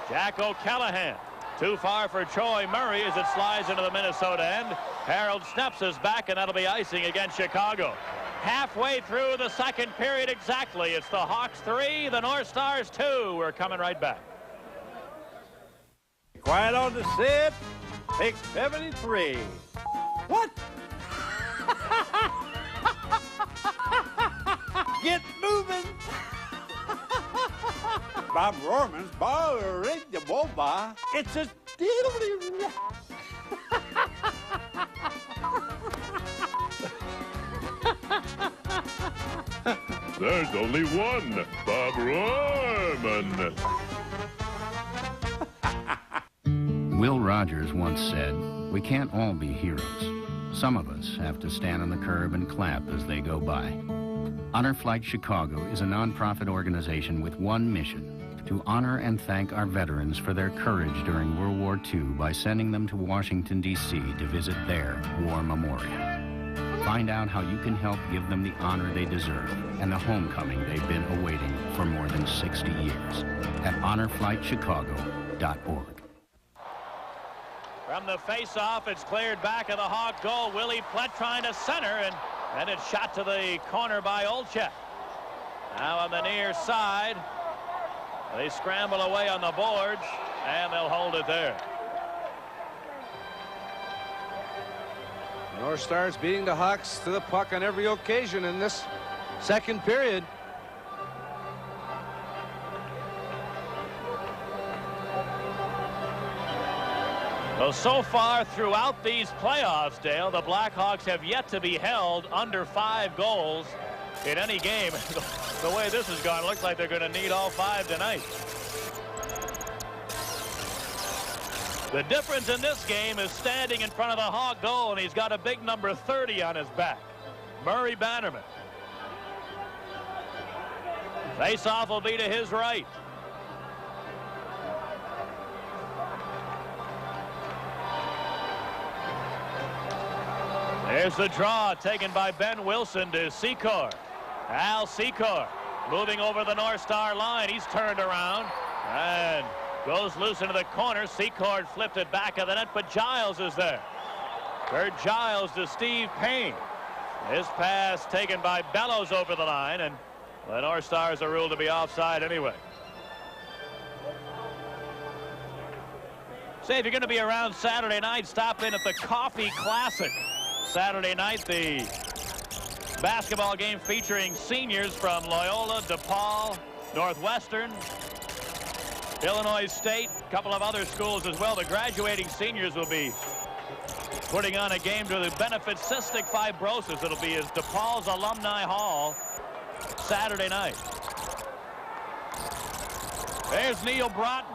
Jack O'Callahan. Too far for Troy Murray as it slides into the Minnesota end. Harold Snepps is back, and that'll be icing against Chicago. Halfway through the second period exactly. It's the Hawks 3, the North Stars 2. We're coming right back. Quiet on the set. Pick 73. What? Get moving. Bob Rohrman's ball ring the boba. It's a diddly. There's only one Bob Rohrman. Will Rogers once said, "We can't all be heroes. Some of us have to stand on the curb and clap as they go by." Honor Flight Chicago is a nonprofit organization with one mission: to honor and thank our veterans for their courage during World War II by sending them to Washington, D.C. to visit their war memorial. Find out how you can help give them the honor they deserve and the homecoming they've been awaiting for more than 60 years at honorflightchicago.org. From the face-off, it's cleared back of the Hawk goal. Willie Plett trying to center, and then it's shot to the corner by Olczyk. Now on the near side, they scramble away on the boards, and they'll hold it there. North Stars beating the Hawks to the puck on every occasion in this second period. So far throughout these playoffs, Dale, the Blackhawks have yet to be held under 5 goals in any game. The way this has gone, it looks like they're going to need all 5 tonight. The difference in this game is standing in front of the Hawk goal, and he's got a big number 30 on his back. Murray Bannerman. Face-off will be to his right. There's the draw taken by Ben Wilson to Secor. Al Secor moving over the North Star line. He's turned around and goes loose into the corner. Secor flipped it back of the net, but Giles is there. Kurt Giles to Steve Payne. His pass taken by Bellows over the line, and the North Stars are ruled to be offside anyway. Say, if you're going to be around Saturday night, stop in at the Coffee Classic. Saturday night, the basketball game featuring seniors from Loyola, DePaul, Northwestern, Illinois State, a couple of other schools as well. The graduating seniors will be putting on a game to benefit cystic fibrosis. It'll be at DePaul's Alumni Hall Saturday night. There's Neil Broughton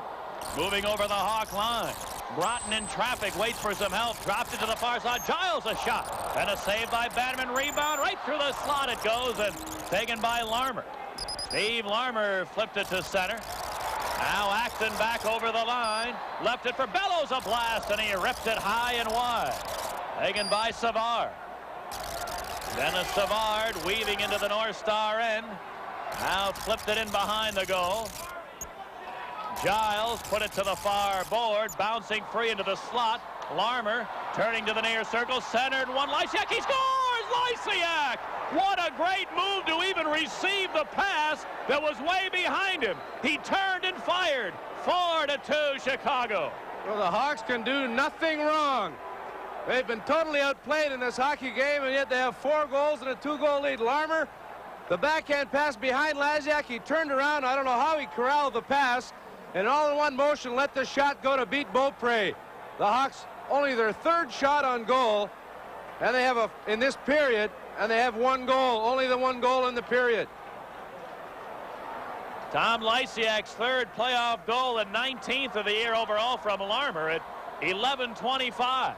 moving over the Hawk line. Broughton in traffic, waits for some help, dropped it to the far side. Giles a shot, and a save by Bannerman. Rebound right through the slot it goes, and taken by Larmer. Steve Larmer flipped it to center. Now Acton back over the line, left it for Bellows, a blast, and he ripped it high and wide. Taken by Savard. Dennis Savard weaving into the North Star end. Now flipped it in behind the goal. Giles put it to the far board, bouncing free into the slot. Larmer turning to the near circle, centered one. Lysiak, he scores! Lysiak! What a great move to even receive the pass that was way behind him. He turned and fired. 4-2 Chicago. Well, the Hawks can do nothing wrong. They've been totally outplayed in this hockey game, and yet they have 4 goals and a 2-goal lead. Larmer, the backhand pass behind Lysiak. He turned around. I don't know how he corralled the pass, and all in one motion let the shot go to beat Beaupre. The Hawks only their 3rd shot on goal, and they have in this period, and they have 1 goal. Only the 1 goal in the period. Tom Lysiak's 3rd playoff goal and 19th of the year overall from Larmer at 11:25.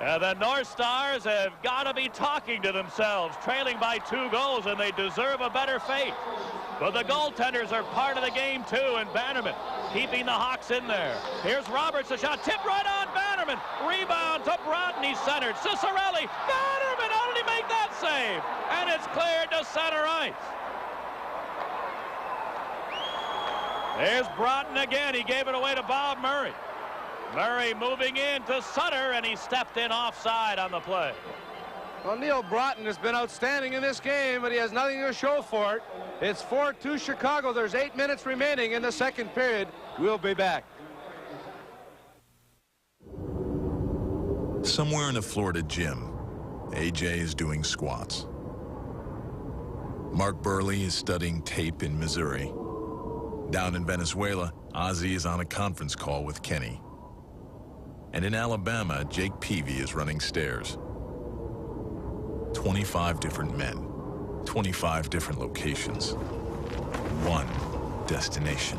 The North Stars have got to be talking to themselves, trailing by 2 goals, and they deserve a better fate. But the goaltenders are part of the game, too, and Bannerman keeping the Hawks in there. Here's Roberts, a shot tipped right on Bannerman. Rebound to Broughton, he's centered. Cicerelli, Bannerman, how did he make that save? And it's cleared to center ice. There's Broughton again. He gave it away to Bob Murray. Murray moving in to Sutter, and he stepped in offside on the play. Well, Neil Broughton has been outstanding in this game, but he has nothing to show for it. It's 4-2 Chicago. There's 8 minutes remaining in the 2nd period. We'll be back. Somewhere in a Florida gym, AJ is doing squats. Mark Burley is studying tape in Missouri. Down in Venezuela, Ozzy is on a conference call with Kenny. And in Alabama, Jake Peavy is running stairs. 25 different men, 25 different locations, 1 destination.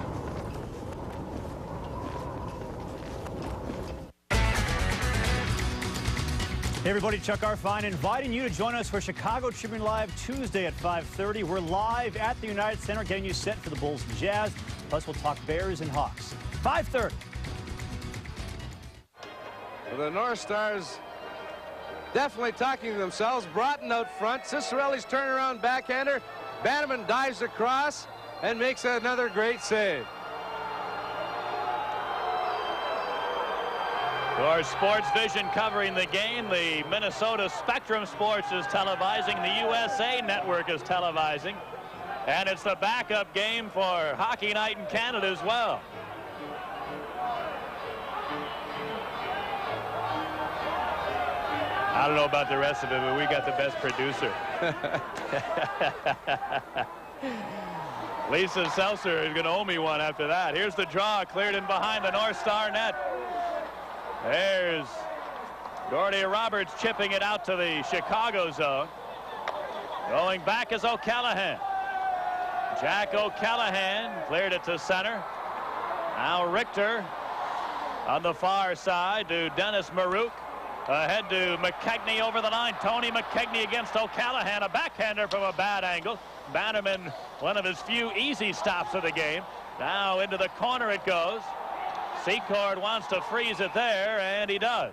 Hey everybody, Chuck Arfine inviting you to join us for Chicago Tribune Live Tuesday at 5:30. We're live at the United Center getting you set for the Bulls and Jazz. Plus we'll talk Bears and Hawks. 5:30. The North Stars definitely talking to themselves. Broughton out front. Cicerelli's turnaround backhander. Bannerman dives across and makes another great save. For Sports Vision covering the game, the Minnesota Spectrum Sports is televising. The USA Network is televising. And it's the backup game for Hockey Night in Canada as well. I don't know about the rest of it, but we got the best producer. Lisa Seltzer is going to owe me one after that. Here's the draw, cleared in behind the North Star net. There's Gordy Roberts chipping it out to the Chicago zone. Going back is O'Callahan. Jack O'Callahan cleared it to center. Now Richter on the far side to Dennis Marouk. Ahead to McKegney over the line. Tony McKegney against O'Callahan, a backhander from a bad angle. Bannerman, one of his few easy stops of the game. Now into the corner it goes. Secord wants to freeze it there, and he does.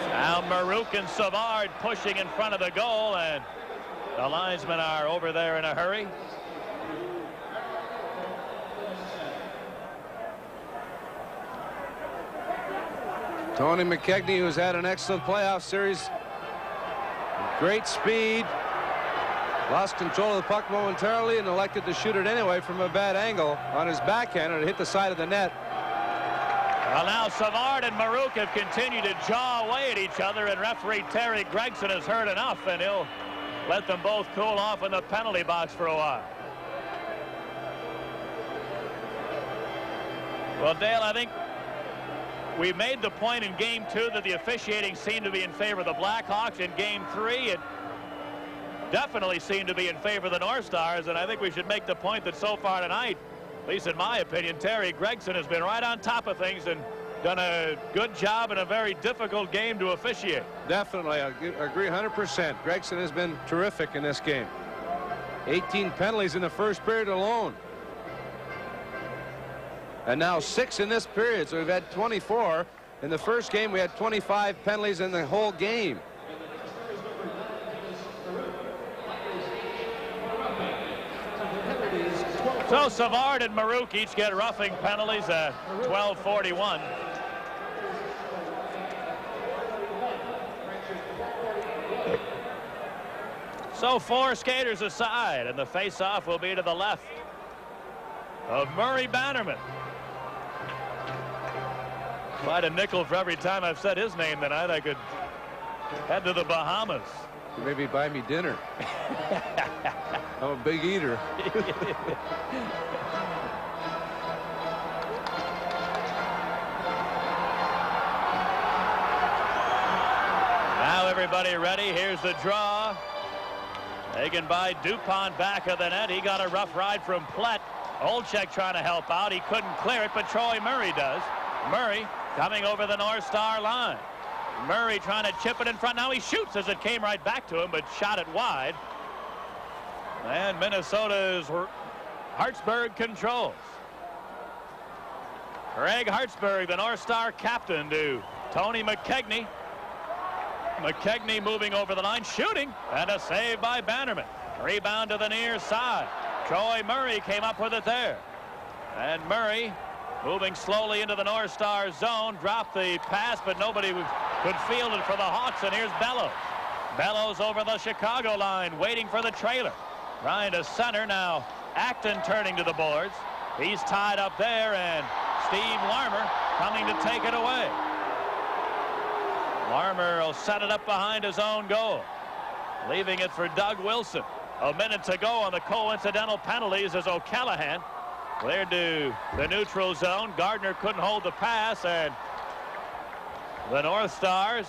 Now Marouk and Savard pushing in front of the goal, and the linesmen are over there in a hurry. Tony McKegney, who's had an excellent playoff series. Great speed. Lost control of the puck momentarily and elected to shoot it anyway from a bad angle on his backhand, and it hit the side of the net. Well, now Savard and Marouk have continued to jaw away at each other, and referee Terry Gregson has heard enough, and he'll let them both cool off in the penalty box for a while. Well, Dale, I think we made the point in Game 2 that the officiating seemed to be in favor of the Blackhawks. In Game 3, it definitely seemed to be in favor of the North Stars, and I think we should make the point that so far tonight, at least in my opinion, Terry Gregson has been right on top of things and done a good job in a very difficult game to officiate. Definitely, I agree 100%. Gregson has been terrific in this game. 18 penalties in the first period alone. and now 6 in this period. So we've had 24. In the first game, we had 25 penalties in the whole game. So Savard and Maruk each get roughing penalties at 12:41. So 4 skaters aside, and the face-off will be to the left of Murray Bannerman. Quite a nickel for every time I've said his name tonight. I could head to the Bahamas. Maybe buy me dinner. I'm a big eater. Now everybody ready. Here's the draw. Taken by Dupont back of the net. He got a rough ride from Plett. Olczyk trying to help out. He couldn't clear it, but Troy Murray does. Murray coming over the North Star line. Murray trying to chip it in front. Now he shoots as it came right back to him, but shot it wide. And Minnesota's Hartsburg controls. Greg Hartsburg, the North Star captain, to Tony McKegney. McKegney moving over the line, shooting, and a save by Bannerman. Rebound to the near side. Troy Murray came up with it there. And Murray moving slowly into the North Star zone, dropped the pass, but nobody could field it for the Hawks, and here's Bellows. Bellows over the Chicago line, waiting for the trailer. Trying to center now. Acton turning to the boards. He's tied up there, and Steve Larmer coming to take it away. Larmer will set it up behind his own goal, leaving it for Doug Wilson. A minute to go on the coincidental penalties as O'Callahan cleared to the neutral zone. Gardner couldn't hold the pass, and the North Stars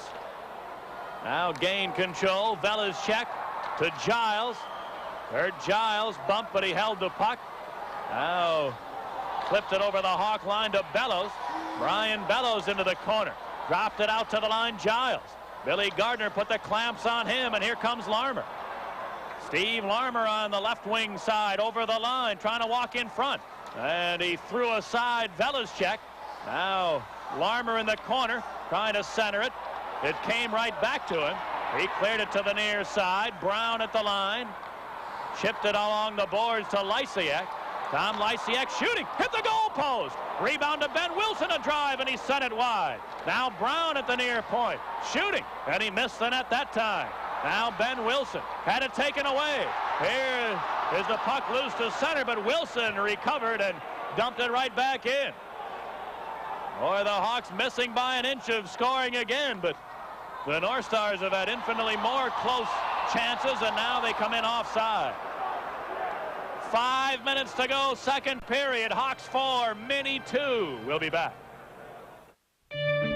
now gain control. Velizchek to Giles. Heard Giles bump, but he held the puck. Now flipped it over the Hawk line to Bellows. Brian Bellows into the corner. Dropped it out to the line, Giles. Billy Gardner put the clamps on him, and here comes Larmer. Steve Larmer on the left wing side over the line, trying to walk in front. And he threw aside Velizchek. Now Larmer in the corner, trying to center it. It came right back to him. He cleared it to the near side. Brown at the line. Chipped it along the boards to Lysiak. Tom Lysiak shooting, hit the goal post. Rebound to Ben Wilson, a drive, and he sent it wide. Now Brown at the near point, shooting, and he missed the net that time. Now Ben Wilson had it taken away. Here is the puck loose to center, but Wilson recovered and dumped it right back in. Boy, the Hawks missing by an inch of scoring again, but the North Stars have had infinitely more close chances, and now they come in offside. 5 minutes to go, second period. Hawks 4, Mini 2. We'll be back.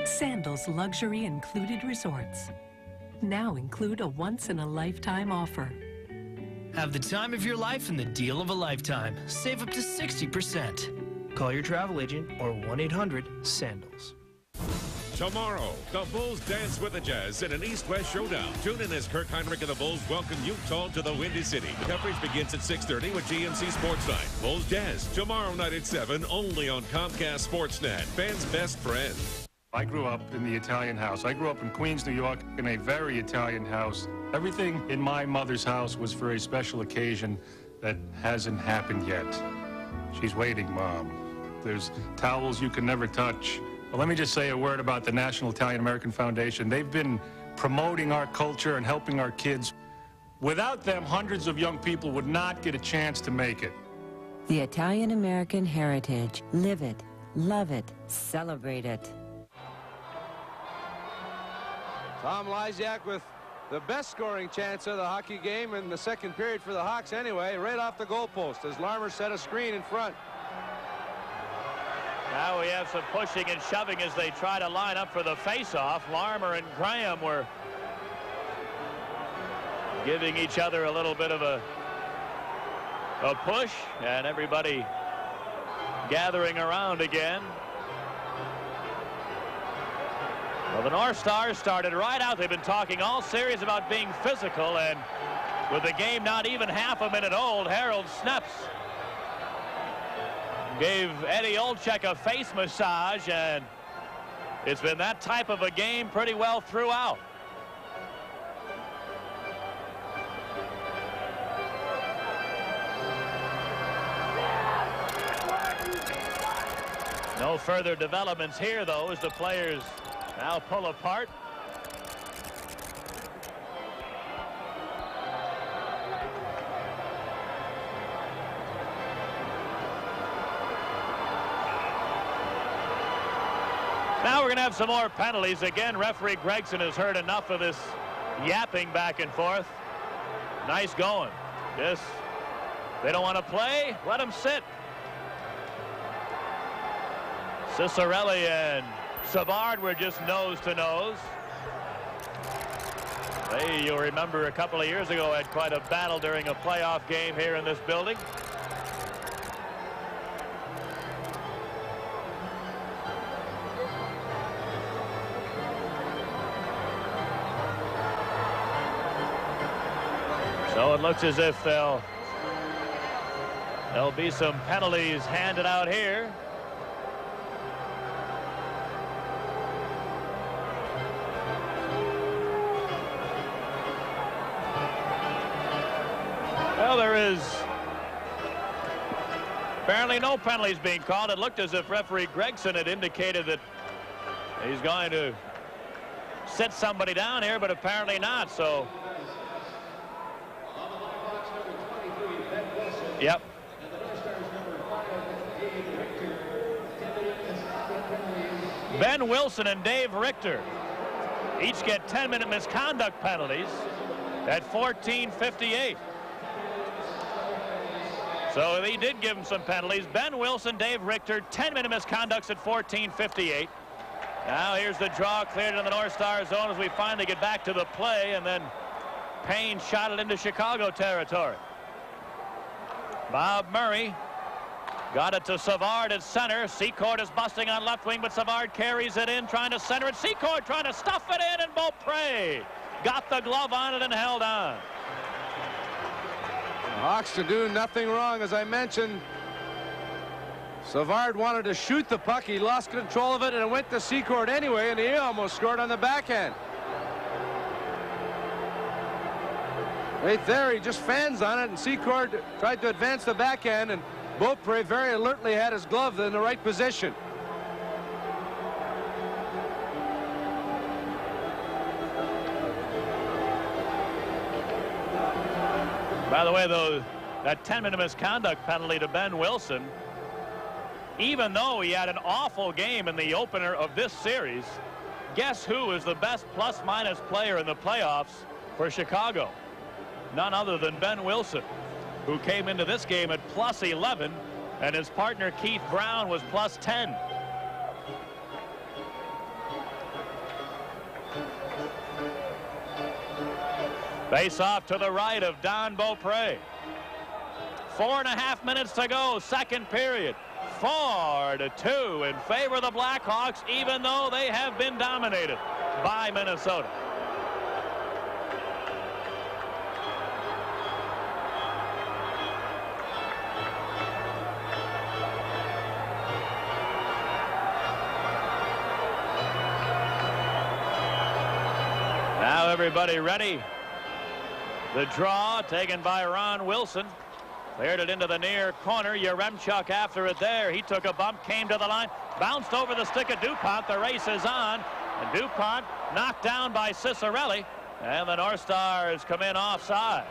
Sandals Luxury Included Resorts now include a once-in-a-lifetime offer. Have the time of your life and the deal of a lifetime. Save up to 60%. Call your travel agent or 1-800-SANDALS. Tomorrow, the Bulls dance with the Jazz in an East-West showdown. Tune in as Kirk Heinrich and the Bulls welcome Utah to the Windy City. Coverage begins at 6:30 with GMC Sports Night. Bulls Jazz, tomorrow night at 7, only on Comcast Sportsnet. Fans' best friend. I grew up in the Italian house. I grew up in Queens, New York, in a very Italian house. Everything in my mother's house was for a special occasion that hasn't happened yet. She's waiting, Mom. There's towels you can never touch. Well, let me just say a word about the National Italian American Foundation. They've been promoting our culture and helping our kids. Without them, hundreds of young people would not get a chance to make it. The Italian American heritage. Live it, love it, celebrate it. Tom Lysiak with the best scoring chance of the hockey game in the second period for the Hawks anyway, right off the goalpost as Larmer set a screen in front. Now we have some pushing and shoving as they try to line up for the face-off. Larmer and Graham were giving each other a little bit of a push, and everybody gathering around again. Well, the North Stars started right out. They've been talking all series about being physical, and with the game not even half a minute old, Harold Snepps gave Eddie Olczyk a face massage, and it's been that type of a game pretty well throughout. No further developments here, though, as the players now pull apart. Now we're going to have some more penalties. Again, referee Gregson has heard enough of this yapping back and forth. Nice going. Yes, they don't want to play. Let them sit. Cicerelli and Savard were just nose to nose. They, you'll remember, a couple of years ago had quite a battle during a playoff game here in this building. So it looks as if there'll be some penalties handed out here. Well, there is apparently no penalties being called. It looked as if referee Gregson had indicated that he's going to sit somebody down here, but apparently not. So, yep. Ben Wilson and Dave Richter each get 10-minute misconduct penalties at 14:58. So he did give him some penalties. Ben Wilson, Dave Richter, 10-minute misconducts at 14:58. Now here's the draw cleared in the North Star zone as we finally get back to the play, and then Payne shot it into Chicago territory. Bob Murray got it to Savard at center. Secord is busting on left wing, but Savard carries it in, trying to center it. Secord trying to stuff it in, and Beaupre got the glove on it and held on. The Hawks to do nothing wrong, as I mentioned. Savard wanted to shoot the puck. He lost control of it, and it went to Secord anyway, and he almost scored on the backhand. Right there, he just fans on it, and Secord tried to advance the backhand, and Beaupre very alertly had his glove in the right position. By the way, though, that 10-minute misconduct penalty to Ben Wilson, even though he had an awful game in the opener of this series, guess who is the best plus-minus player in the playoffs for Chicago? None other than Ben Wilson, who came into this game at +11, and his partner Keith Brown was +10. Face off to the right of Don Beaupre. 4.5 minutes to go, second period. 4-2 in favor of the Blackhawks, even though they have been dominated by Minnesota. Now everybody ready. The draw taken by Ron Wilson. Cleared it into the near corner. Yaremchuk after it there. He took a bump, came to the line, bounced over the stick of DuPont. The race is on. And DuPont knocked down by Cicerelli. And the North Stars come in offside.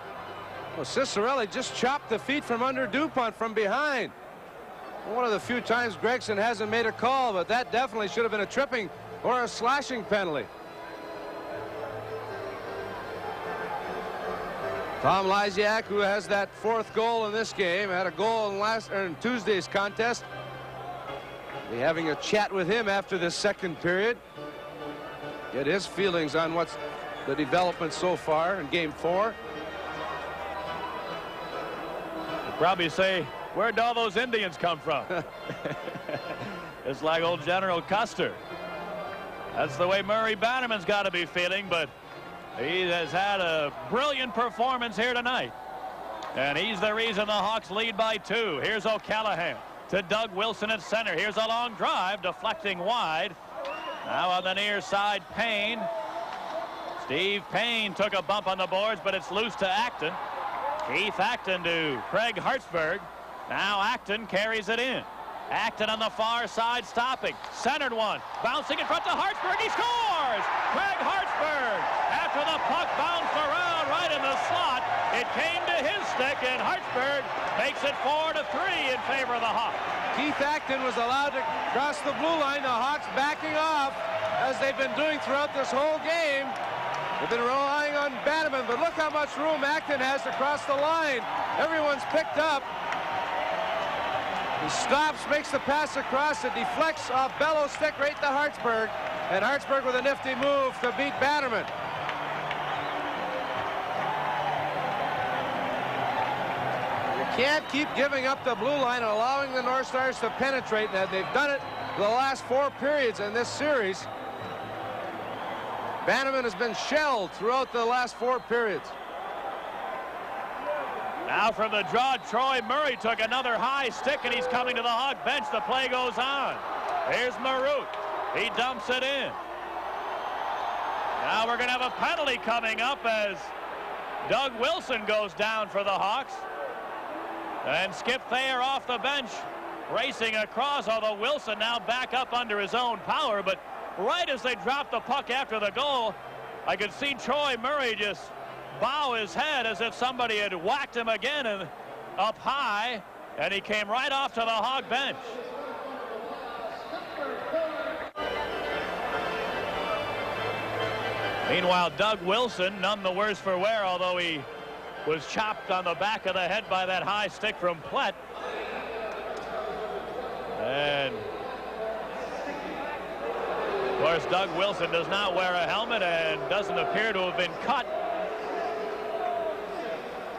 Well, Cicerelli just chopped the feet from under DuPont from behind. One of the few times Gregson hasn't made a call, but that definitely should have been a tripping or a slashing penalty. Tom Lysiak, who has that 4th goal in this game, had a goal in Tuesday's contest. Be having a chat with him after this second period. Get his feelings on what's the development so far in Game 4. You'll probably say, where'd all those Indians come from? It's like old General Custer. That's the way Murray Bannerman's got to be feeling, but he has had a brilliant performance here tonight. And he's the reason the Hawks lead by 2. Here's O'Callahan. to Doug Wilson at center. Here's a long drive, deflecting wide. Now on the near side, Payne. Steve Payne took a bump on the boards, but it's loose to Acton. Keith Acton to Craig Hartsburg. Now Acton carries it in. Acton on the far side, stopping. Centered one. Bouncing in front to Hartsburg. He scores! Craig Hartsburg. After the puck bounced around right in the slot, it came to his stick, and Hartsburg makes it 4-3 in favor of the Hawks. Keith Acton was allowed to cross the blue line. The Hawks backing off, as they've been doing throughout this whole game. They've been relying on Bannerman, but look how much room Acton has to cross the line. Everyone's picked up. He stops, makes the pass across, it deflects off Bellows' stick right to Hartsburg, and Hartsburg with a nifty move to beat Bannerman. You can't keep giving up the blue line and allowing the North Stars to penetrate. Now, they've done it the last 4 periods in this series. Bannerman has been shelled throughout the last 4 periods. Now from the draw, Troy Murray took another high stick, and he's coming to the Hawk bench. The play goes on. Here's Marut. He dumps it in. Now we're going to have a penalty coming up as Doug Wilson goes down for the Hawks. And Skip Thayer off the bench, racing across, although Wilson now back up under his own power. But right as they dropped the puck after the goal, I could see Troy Murray just bow his head as if somebody had whacked him again and up high, and he came right off to the Hawk bench. Meanwhile, Doug Wilson, none the worse for wear, although he was chopped on the back of the head by that high stick from Plett. And of course, Doug Wilson does not wear a helmet and doesn't appear to have been cut.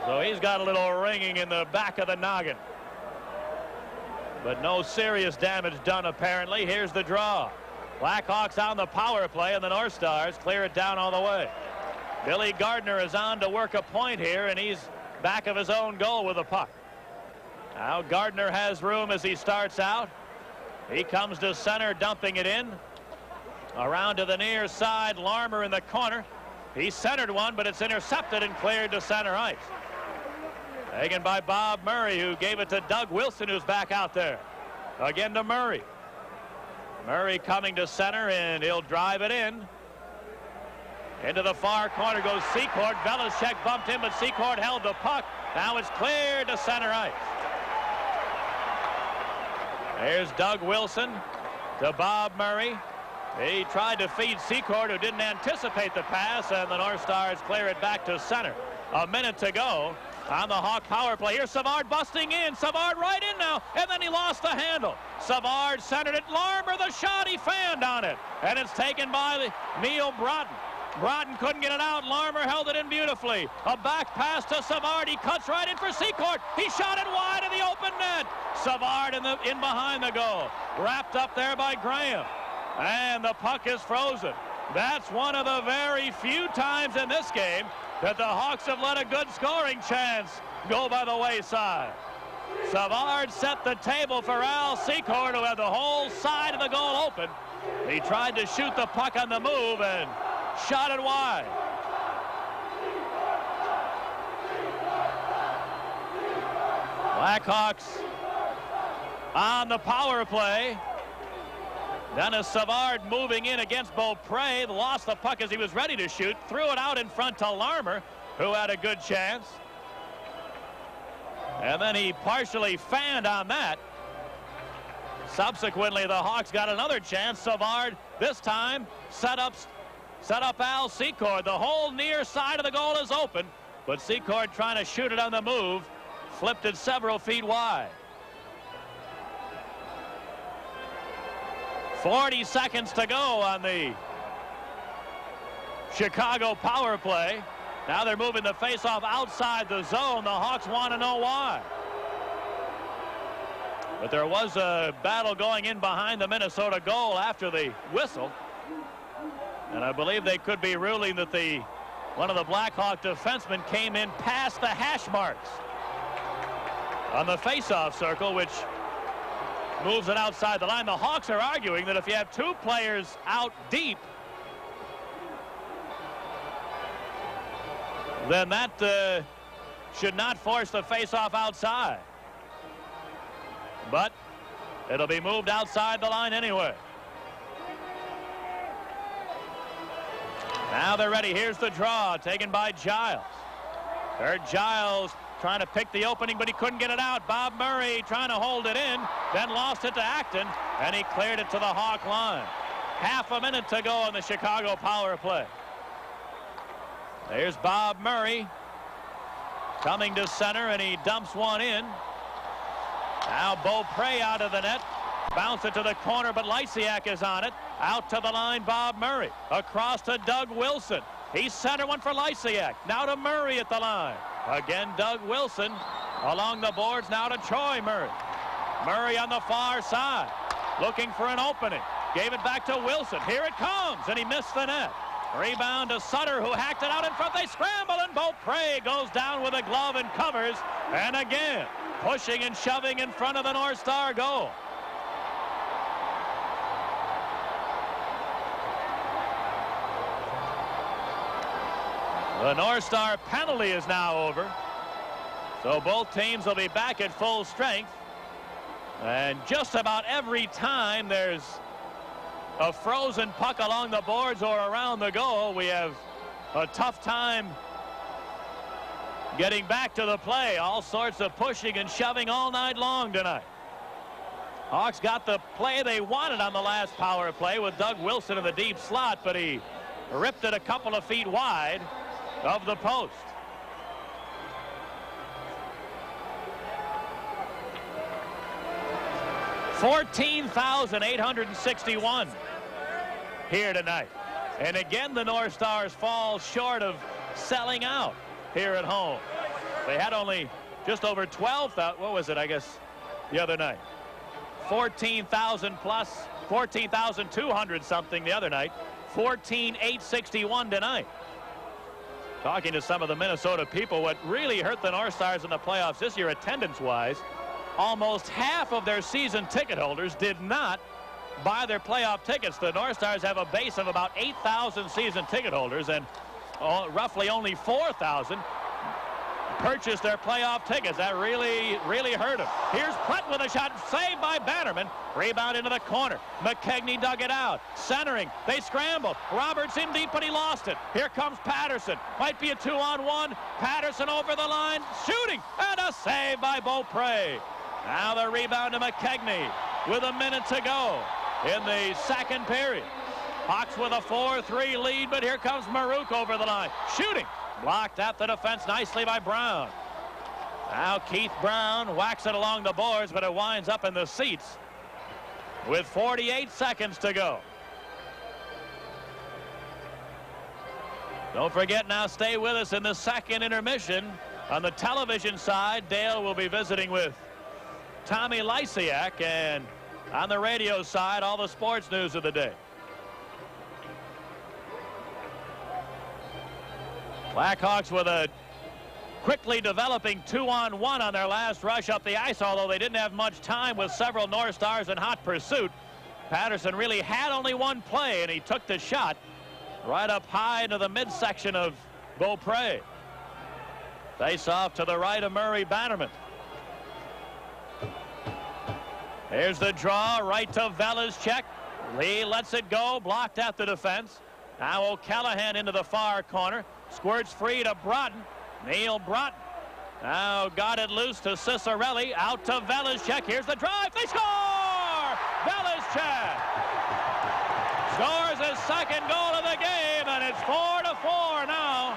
So he's got a little ringing in the back of the noggin. But no serious damage done, apparently. Here's the draw. Blackhawks on the power play, and the North Stars clear it down all the way. Billy Gardner is on to work a point here, and he's back of his own goal with a puck. Now Gardner has room as he starts out. He comes to center, dumping it in. Around to the near side, Larmer in the corner. He centered one, but it's intercepted and cleared to center ice. Taken by Bob Murray, who gave it to Doug Wilson, who's back out there. Again to Murray. Murray coming to center, and he'll drive it in. Into the far corner goes Secord. Velishek bumped him, but Secord held the puck. Now it's cleared to center ice. There's Doug Wilson to Bob Murray. He tried to feed Secord, who didn't anticipate the pass, and the North Stars clear it back to center. A minute to go on the Hawk power play. Here's Savard busting in. Savard right in now, and then he lost the handle. Savard centered it. Larmer, the shot, he fanned on it, and it's taken by Neil Broughton. Broughton couldn't get it out. Larmer held it in beautifully. A back pass to Savard. He cuts right in for Secord. He shot it wide of the open net. Savard in behind the goal. Wrapped up there by Graham. And the puck is frozen. That's one of the very few times in this game that the Hawks have let a good scoring chance go by the wayside. Savard set the table for Al Secord, who had the whole side of the goal open. He tried to shoot the puck on the move and shot it wide. Blackhawks on the power play. Dennis Savard moving in against Beaupre, lost the puck as he was ready to shoot, threw it out in front to Larmer, who had a good chance. And then he partially fanned on that. Subsequently, the Hawks got another chance. Savard, this time, set up Al Secord. The whole near side of the goal is open, but Secord trying to shoot it on the move, flipped it several feet wide. 40 seconds to go on the Chicago power play. Now they're moving the faceoff outside the zone. The Hawks want to know why. But there was a battle going in behind the Minnesota goal after the whistle. And I believe they could be ruling that one of the Blackhawk defensemen came in past the hash marks on the faceoff circle, which moves it outside the line. The Hawks are arguing that if you have 2 players out deep, then that should not force the face-off outside. But it'll be moved outside the line anyway. Now they're ready. Here's the draw taken by Giles. Kurt Giles trying to pick the opening, but he couldn't get it out. Bob Murray trying to hold it in, then lost it to Acton, and he cleared it to the Hawk line. Half a minute to go on the Chicago power play. There's Bob Murray coming to center, and he dumps one in. Now Beaupre out of the net. Bounce it to the corner, but Lysiak is on it. Out to the line, Bob Murray. Across to Doug Wilson. He's center one for Lysiak. Now to Murray at the line. Again, Doug Wilson along the boards. Now to Troy Murray. Murray on the far side, looking for an opening. Gave it back to Wilson. Here it comes, and he missed the net. Rebound to Sutter, who hacked it out in front. They scramble, and Beaupre goes down with a glove and covers. And again, pushing and shoving in front of the North Star goal. The North Star penalty is now over. So both teams will be back at full strength. And just about every time there's a frozen puck along the boards or around the goal, we have a tough time getting back to the play. All sorts of pushing and shoving all night long tonight. Hawks got the play they wanted on the last power play with Doug Wilson in the deep slot, but he ripped it a couple of feet wide of the post. $14,861 here tonight. And again, the North Stars fall short of selling out here at home. They had only just over 12,000, what was it, I guess, the other night. 14,000 plus, 14,200 something the other night. 14,861 tonight. Talking to some of the Minnesota people, what really hurt the North Stars in the playoffs this year attendance-wise, almost half of their season ticket holders did not buy their playoff tickets. The North Stars have a base of about 8,000 season ticket holders, and roughly only 4,000 purchased their playoff tickets. That really hurt them. Here's Platt with a shot, saved by Bannerman. Rebound into the corner. McKegney dug it out. Centering. They scramble. Roberts in deep, but he lost it. Here comes Patterson. Might be a 2-on-1. Patterson over the line. Shooting. And a save by Beaupre. Now the rebound to McKegney with a minute to go in the second period. Hawks with a 4-3 lead, but here comes Maruk over the line. Shooting. Blocked at the defense nicely by Brown. Now Keith Brown whacks it along the boards, but it winds up in the seats with 48 seconds to go. Don't forget, now stay with us in the second intermission. On the television side, Dale will be visiting with Tommy Lysiak, and on the radio side, all the sports news of the day. Blackhawks with a quickly developing 2-on-1 on their last rush up the ice, although they didn't have much time with several North Stars in hot pursuit. Patterson really had only one play, and he took the shot right up high into the midsection of Beaupre. Face off to the right of Murray Bannerman. Here's the draw right to Velizchek. Lee lets it go, blocked at the defense. Now O'Callahan into the far corner. Squirts free to Broughton. Neil Broughton now got it loose to Cicerelli. Out to Velizchek. Here's the drive. They score! Velizchek scores his second goal of the game, and it's 4-4 now.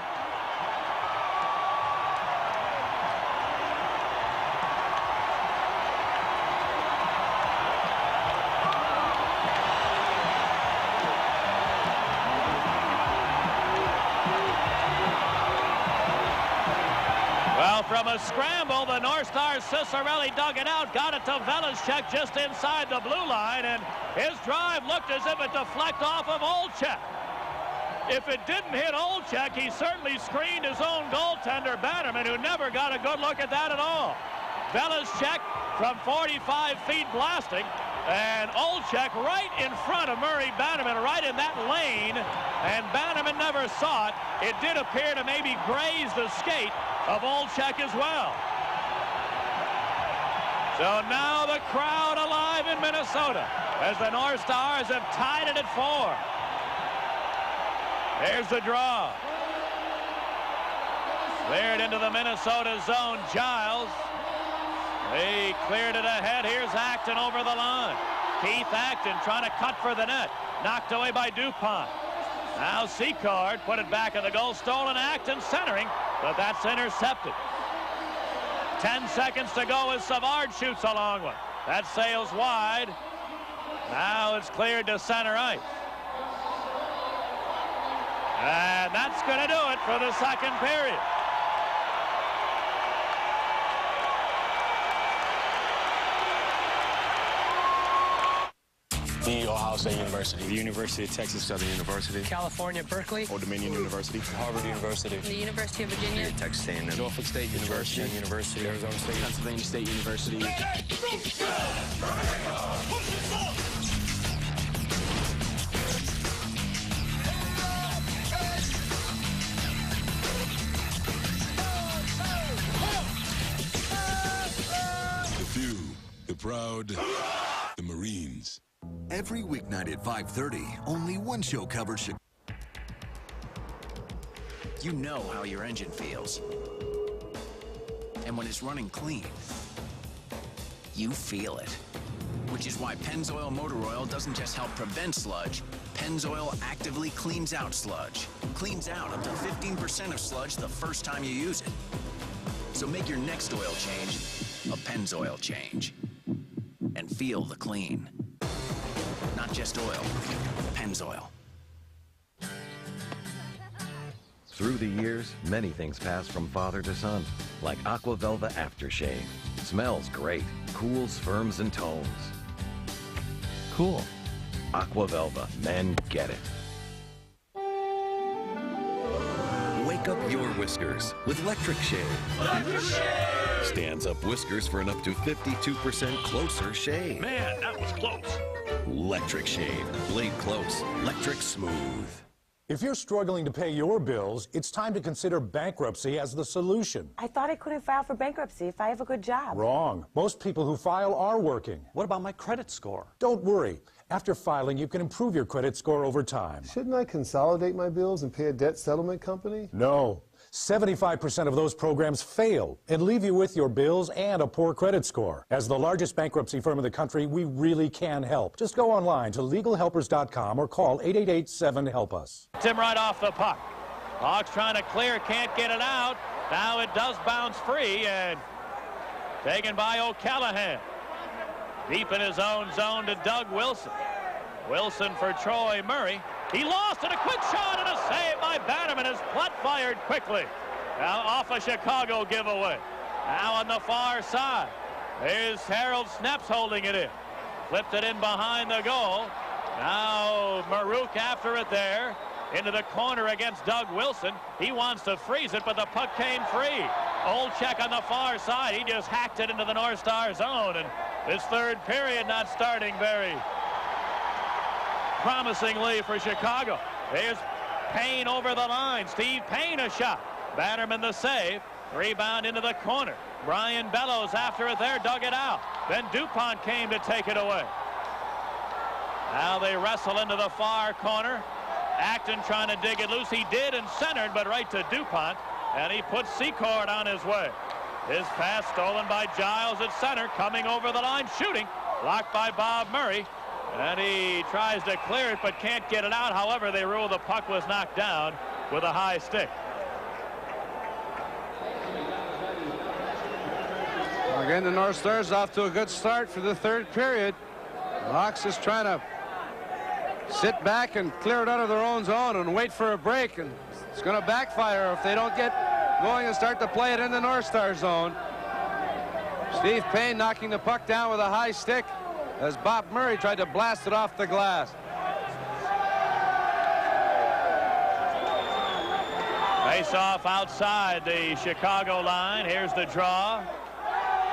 From a scramble, the North Stars Cicerelli dug it out, got it to Velizchek just inside the blue line, and his drive looked as if it deflected off of Olchek. If it didn't hit Olchek, he certainly screened his own goaltender, Bannerman, who never got a good look at that at all. Velishek from 45 feet blasting. And Olczyk right in front of Murray Bannerman, right in that lane. And Bannerman never saw it. It did appear to maybe graze the skate of Olczyk as well. So now the crowd alive in Minnesota as the North Stars have tied it at 4. There's the draw. Cleared into the Minnesota zone. Giles. They cleared it ahead. Here's Acton over the line. Keith Acton trying to cut for the net. Knocked away by DuPont. Now Secord put it back in the goal. Stolen. Acton centering, but that's intercepted. 10 seconds to go as Savard shoots a long one. That sails wide. Now it's cleared to center ice. And that's going to do it for the second period. The Ohio State University. The University of Texas Southern University. California, Berkeley. Old Dominion University. Harvard University. The University of Virginia. Texas A&M. Norfolk State University. University. Arizona State. Pennsylvania State University. The few, the proud, the Marines. Every weeknight at 5:30, only one show covers Chicago. You know how your engine feels. And when it's running clean, you feel it. Which is why Pennzoil Motor Oil doesn't just help prevent sludge. Pennzoil actively cleans out sludge. Cleans out up to 15% of sludge the first time you use it. So make your next oil change a Pennzoil change. And feel the clean. Not just oil, Pennzoil. Through the years, many things pass from father to son, like Aqua Velva Aftershave. Smells great, cools, firms, and tones. Cool. Aqua Velva, men get it. Wake up your whiskers with Electric Shave. Electric Shave! Stands up whiskers for an up to 52% closer shave. Man, that was close. Electric Shave. Blade close. Electric smooth. If you're struggling to pay your bills, it's time to consider bankruptcy as the solution. I thought I couldn't file for bankruptcy if I have a good job. Wrong. Most people who file are working. What about my credit score? Don't worry. After filing, you can improve your credit score over time. Shouldn't I consolidate my bills and pay a debt settlement company? No. 75% of those programs fail and leave you with your bills and a poor credit score. As the largest bankruptcy firm in the country, we really can help. Just go online to LegalHelpers.com or call 888-7-HELP-US. Tim right off the puck. Hawks trying to clear, can't get it out. Now it does bounce free and taken by O'Callahan. Deep in his own zone to Doug Wilson. Wilson for Troy Murray. He lost, and a quick shot and a save by Bannerman as Platt fired quickly. Now off a Chicago giveaway. Now on the far side. There's Harold Snaps holding it in. Flipped it in behind the goal. Now Maruk after it there. Into the corner against Doug Wilson. He wants to freeze it, but the puck came free. Olczyk on the far side. He just hacked it into the North Star zone. And this third period not starting very promisingly for Chicago. There's Payne over the line. Steve Payne a shot. Bannerman the save. Rebound into the corner. Brian Bellows after it there, dug it out. Then DuPont came to take it away. Now they wrestle into the far corner. Acton trying to dig it loose. He did and centered, but right to DuPont. And he puts Secord on his way. His pass stolen by Giles at center. Coming over the line, shooting. Blocked by Bob Murray. And he tries to clear it, but can't get it out. However, they rule the puck was knocked down with a high stick. Again, the North Stars off to a good start for the third period. The Hawks is trying to sit back and clear it out of their own zone and wait for a break. And it's going to backfire if they don't get going and start to play it in the North Star zone. Steve Payne knocking the puck down with a high stick as Bob Murray tried to blast it off the glass. Face off outside the Chicago line. Here's the draw.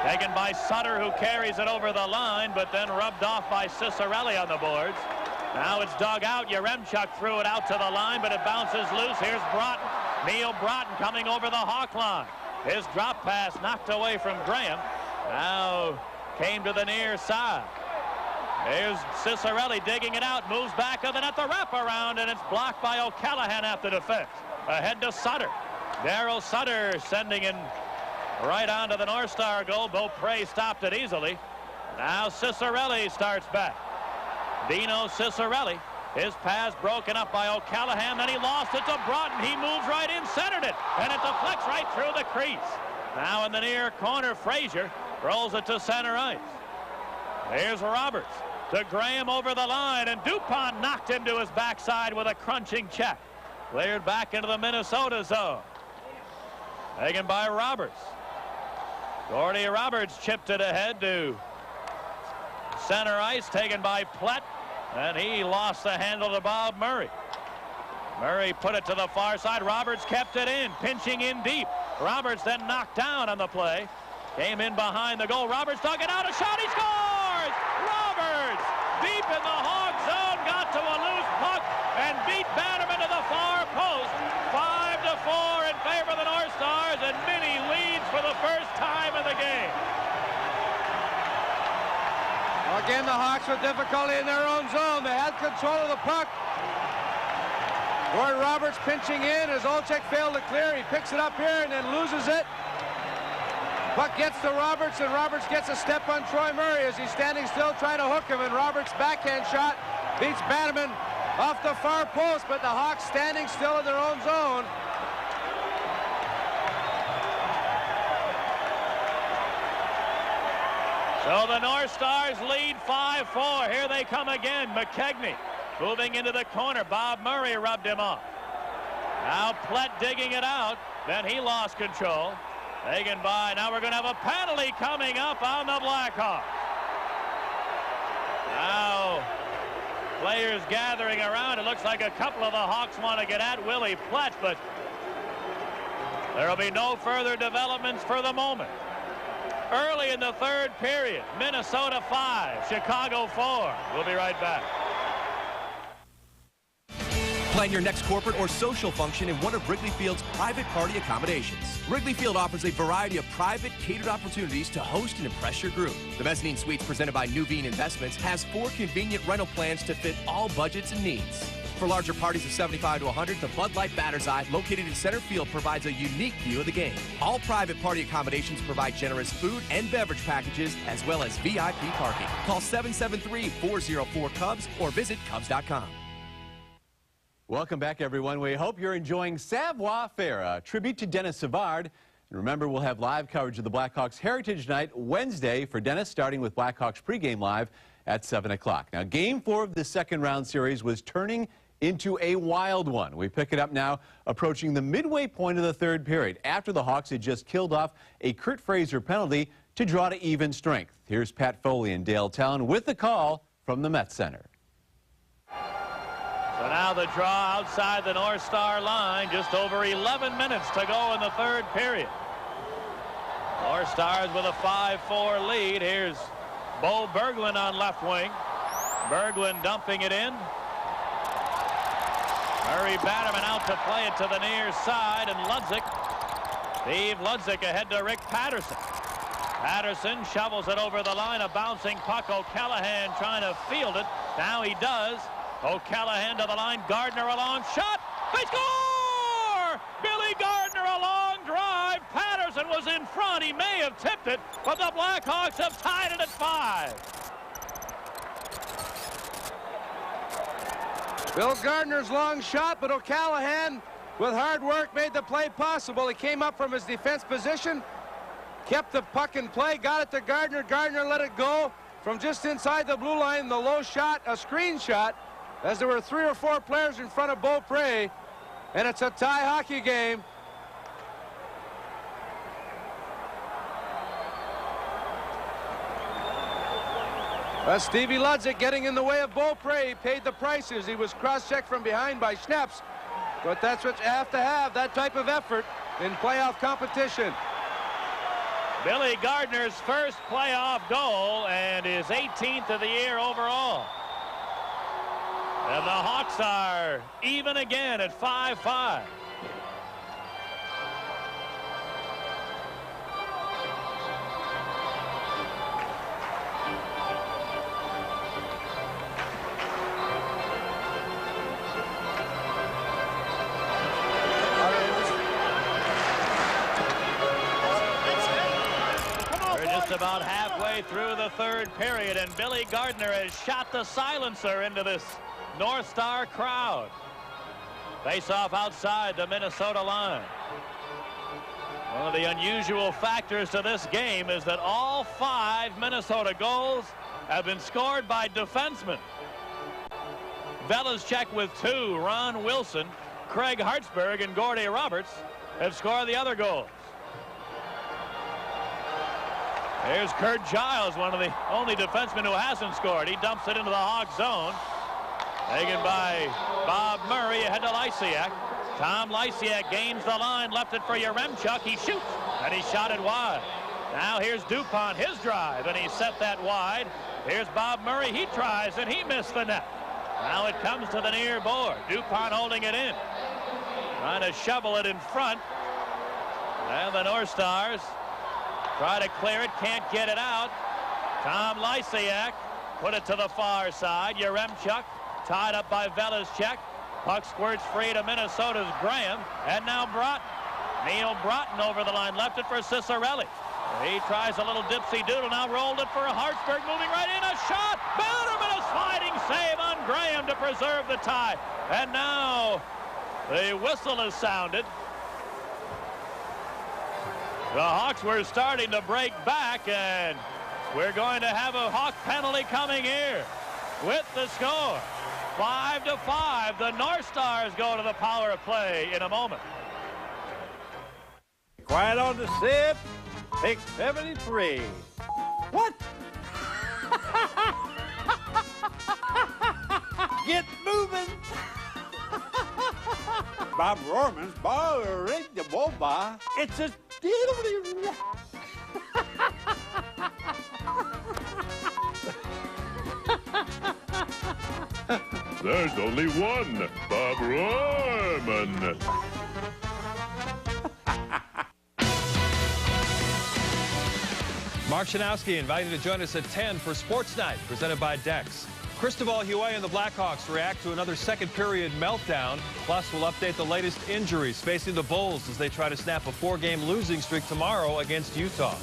Taken by Sutter, who carries it over the line, but then rubbed off by Cicerelli on the boards. Now it's dug out. Yaremchuk threw it out to the line, but it bounces loose. Here's Broughton. Neil Broughton coming over the Hawk line. His drop pass knocked away from Graham. Now came to the near side. Here's Cicerelli digging it out, moves back of the net, the wraparound, and it's blocked by O'Callahan at the defense. Ahead to Sutter. Daryl Sutter sending in right onto the North Star goal. Beaupre stopped it easily. Now Cicerelli starts back. Dino Cicerelli. His pass broken up by O'Callahan. Then he lost it to Broughton. He moves right in, centered it, and it deflects right through the crease. Now in the near corner, Frazier rolls it to center ice. Here's Roberts to Graham over the line, and DuPont knocked him to his backside with a crunching check. Cleared back into the Minnesota zone. Taken by Roberts. Gordy Roberts chipped it ahead to center ice, taken by Plett, and he lost the handle to Bob Murray. Murray put it to the far side. Roberts kept it in, pinching in deep. Roberts then knocked down on the play. Came in behind the goal. Roberts dug it out. A shot. He scores! Roberts, deep in the Hawk zone, got to a loose puck and beat Bannerman to the far post. 5-4 in favor of the North Stars, and Minnie leads for the first time in the game. Again, the Hawks with difficulty in their own zone. They had control of the puck. Gord Roberts pinching in as Olczyk failed to clear. He picks it up here and then loses it. Puck gets to Roberts, and Roberts gets a step on Troy Murray as he's standing still trying to hook him, and Roberts' backhand shot beats Bannerman off the far post, but the Hawks standing still in their own zone. So the North Stars lead 5-4. Here they come again. McKegney moving into the corner. Bob Murray rubbed him off. Now Plett digging it out. Then he lost control. Taken by. Now we're going to have a penalty coming up on the Blackhawks. Now players gathering around. It looks like a couple of the Hawks want to get at Willie Plett, but there will be no further developments for the moment. Early in the third period, Minnesota 5, Chicago 4. We'll be right back. Plan your next corporate or social function in one of Wrigley Field's private party accommodations. Wrigley Field offers a variety of private catered opportunities to host and impress your group. The Mezzanine Suites presented by Nuveen Investments has 4 convenient rental plans to fit all budgets and needs. For larger parties of 75 to 100, the Bud Light Batter's Eye, located in center field, provides a unique view of the game. All private party accommodations provide generous food and beverage packages, as well as VIP parking. Call 773-404-CUBS or visit Cubs.com. Welcome back, everyone. We hope you're enjoying Savoir Faire, a tribute to Dennis Savard. And remember, we'll have live coverage of the Blackhawks Heritage Night Wednesday for Dennis, starting with Blackhawks pregame live at 7 o'clock. Now, Game 4 of the second round series was turning into a wild one. We pick it up now, approaching the midway point of the third period, after the Hawks had just killed off a Kurt Fraser penalty to draw to even strength. Here's Pat Foley and Dale Talon with the call from the Met Center. So now the draw outside the North Star line, just over 11 minutes to go in the third period. North Stars with a 5-4 lead. Here's Bo Berglund on left wing. Berglund dumping it in. Murray Bannerman out to play it to the near side, and Ludzik. Steve Ludzik ahead to Rick Patterson. Patterson shovels it over the line, a bouncing puck. O'Callahan trying to field it. Now he does. O'Callahan to the line. Gardner a long shot. They score! Billy Gardner a long drive. Patterson was in front. He may have tipped it, but the Blackhawks have tied it at 5. Bill Gardner's long shot, but O'Callahan, with hard work, made the play possible. He came up from his defense position, kept the puck in play, got it to Gardner. Gardner let it go from just inside the blue line. The low shot, a screen shot, as there were 3 or 4 players in front of Beaupre, and it's a tie hockey game. Stevie Ludzik getting in the way of Beaupre. He paid the prices. He was cross-checked from behind by Schneps. But that's what you have to have, that type of effort in playoff competition. Billy Gardner's first playoff goal and his 18th of the year overall. And the Hawks are even again at 5-5. About halfway through the third period, and Billy Gardner has shot the silencer into this North Star crowd. Face-off outside the Minnesota line. One of the unusual factors to this game is that all 5 Minnesota goals have been scored by defensemen. Velazquez with 2, Ron Wilson, Craig Hartsburg, and Gordy Roberts have scored the other goals. Here's Kurt Giles, one of the only defensemen who hasn't scored. He dumps it into the Hawk zone. Taken by Bob Murray ahead to Lysiak. Tom Lysiak gains the line, left it for Yaremchuk. He shoots, and he shot it wide. Now here's Dupont, his drive, and he set that wide. Here's Bob Murray. He tries, and he missed the net. Now it comes to the near board. Dupont holding it in. Trying to shovel it in front. And the North Stars try to clear it, can't get it out. Tom Lysiak put it to the far side. Yaremchuk tied up by Velazquez. Puck squirts free to Minnesota's Graham. And now Broughton. Neil Broughton over the line, left it for Cicerelli. He tries a little dipsy-doodle, now rolled it for Hartsburg, moving right in, a shot! Bannerman, a sliding save on Graham to preserve the tie. And now the whistle is sounded. The Hawks were starting to break back, and we're going to have a Hawk penalty coming here with the score. 5-5. The North Stars go to the power play in a moment. Quiet on the sip. Pick 73. What? Get moving. Bob Rohrman's ball rigged the boba. It's a There's only one Bob Rohrman. Mark Shanowski invited to join us at 10 for Sports Night, presented by Dex. Cristobal Huey and the Blackhawks react to another second-period meltdown. Plus, we'll update the latest injuries facing the Bulls as they try to snap a 4-game losing streak tomorrow against Utah.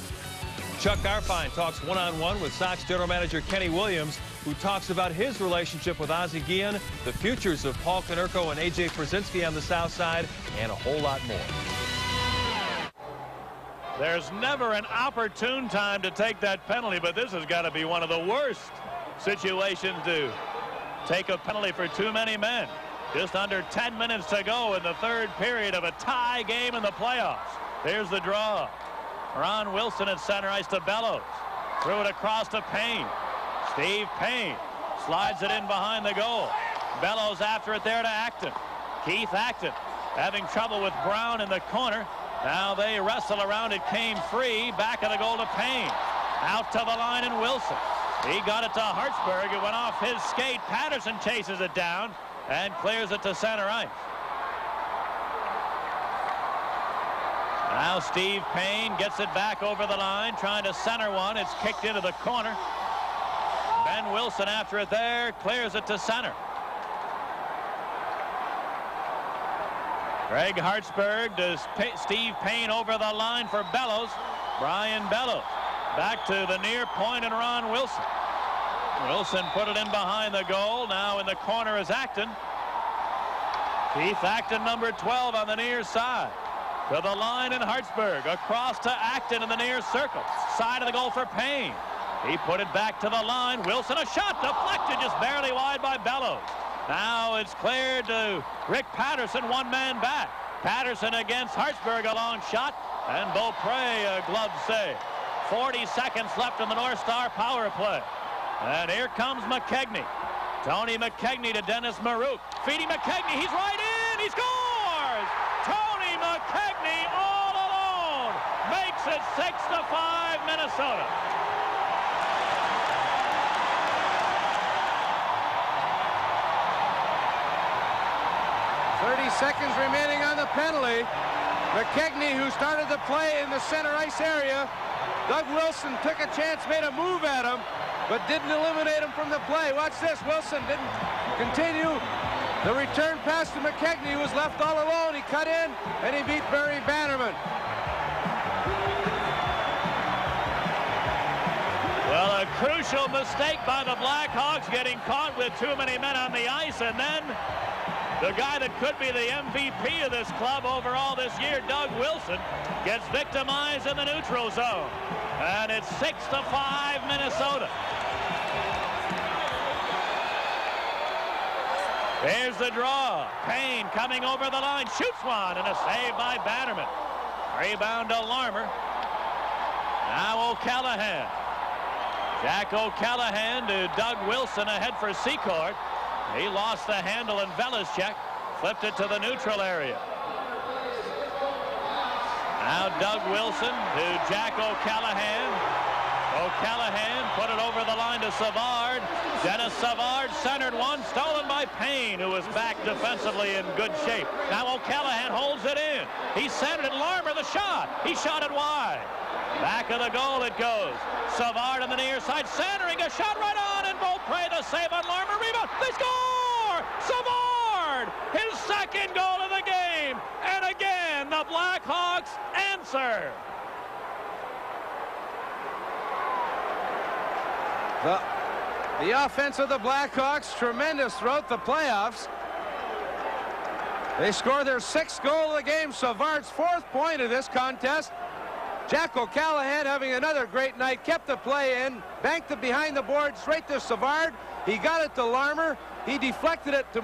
Chuck Garfien talks one-on-one with Sox general manager Kenny Williams, who talks about his relationship with Ozzie Guillen, the futures of Paul Konerko and A.J. Przinsky on the South Side, and a whole lot more. There's never an opportune time to take that penalty, but this has got to be one of the worst situations to take a penalty for too many men. Just under 10 minutes to go in the third period of a tie game in the playoffs. Here's the draw. Ron Wilson at center ice to Bellows. Threw it across to Payne. Steve Payne slides it in behind the goal. Bellows after it there to Acton. Keith Acton having trouble with Brown in the corner. Now they wrestle around. It came free. Back of the goal to Payne. Out to the line and Wilson. He got it to Hartsburg. It went off his skate. Patterson chases it down and clears it to center ice. Now Steve Payne gets it back over the line, trying to center one. It's kicked into the corner. Ben Wilson after it there, clears it to center. Craig Hartsburg to Steve Payne over the line for Bellows. Brian Bellows back to the near point and Ron Wilson. Wilson put it in behind the goal. Now in the corner is Acton. Keith Acton, number 12 on the near side. To the line in Hartsburg. Across to Acton in the near circle. Side of the goal for Payne. He put it back to the line. Wilson, a shot deflected just barely wide by Bellows. Now it's cleared to Rick Patterson, one man back. Patterson against Hartsburg, a long shot. And Beaupre, a glove save. 40 seconds left in the North Star power play. And here comes McKegney. Tony McKegney to Dennis Marouk. Feeding McKegney, he's right in, he scores! Tony McKegney all alone makes it 6-5 Minnesota. Seconds remaining on the penalty. McKegney, who started the play in the center ice area, Doug Wilson took a chance, made a move at him, but didn't eliminate him from the play. Watch this. Wilson didn't continue. The return pass to McKegney, who was left all alone. He cut in, and he beat Barry Bannerman. Well, a crucial mistake by the Blackhawks, getting caught with too many men on the ice, and then the guy that could be the MVP of this club overall this year, Doug Wilson, gets victimized in the neutral zone. And it's 6-5 Minnesota. Here's the draw. Payne coming over the line, shoots one, and a save by Bannerman. Rebound to Larmer. Now O'Callahan. Jack O'Callahan to Doug Wilson ahead for Secord. He lost the handle, and Velishek flipped it to the neutral area. Now Doug Wilson to Jack O'Callahan. O'Callahan put it over the line to Savard. Dennis Savard centered one, stolen by Payne, who was back defensively in good shape. Now O'Callahan holds it in. He centered it. Larmer the shot. He shot it wide. Back of the goal it goes. Savard on the near side, centering a shot right on, and Beaupre the save on Larmer. Rebound. They score! Savard! His second goal of the game. And again, the Blackhawks answer. The offense of the Blackhawks, tremendous throughout the playoffs. They score their 6th goal of the game, Savard's 4th point of this contest. Jack O'Callahan having another great night, kept the play in, banked it behind the boards straight to Savard. He got it to Larmer. He deflected it to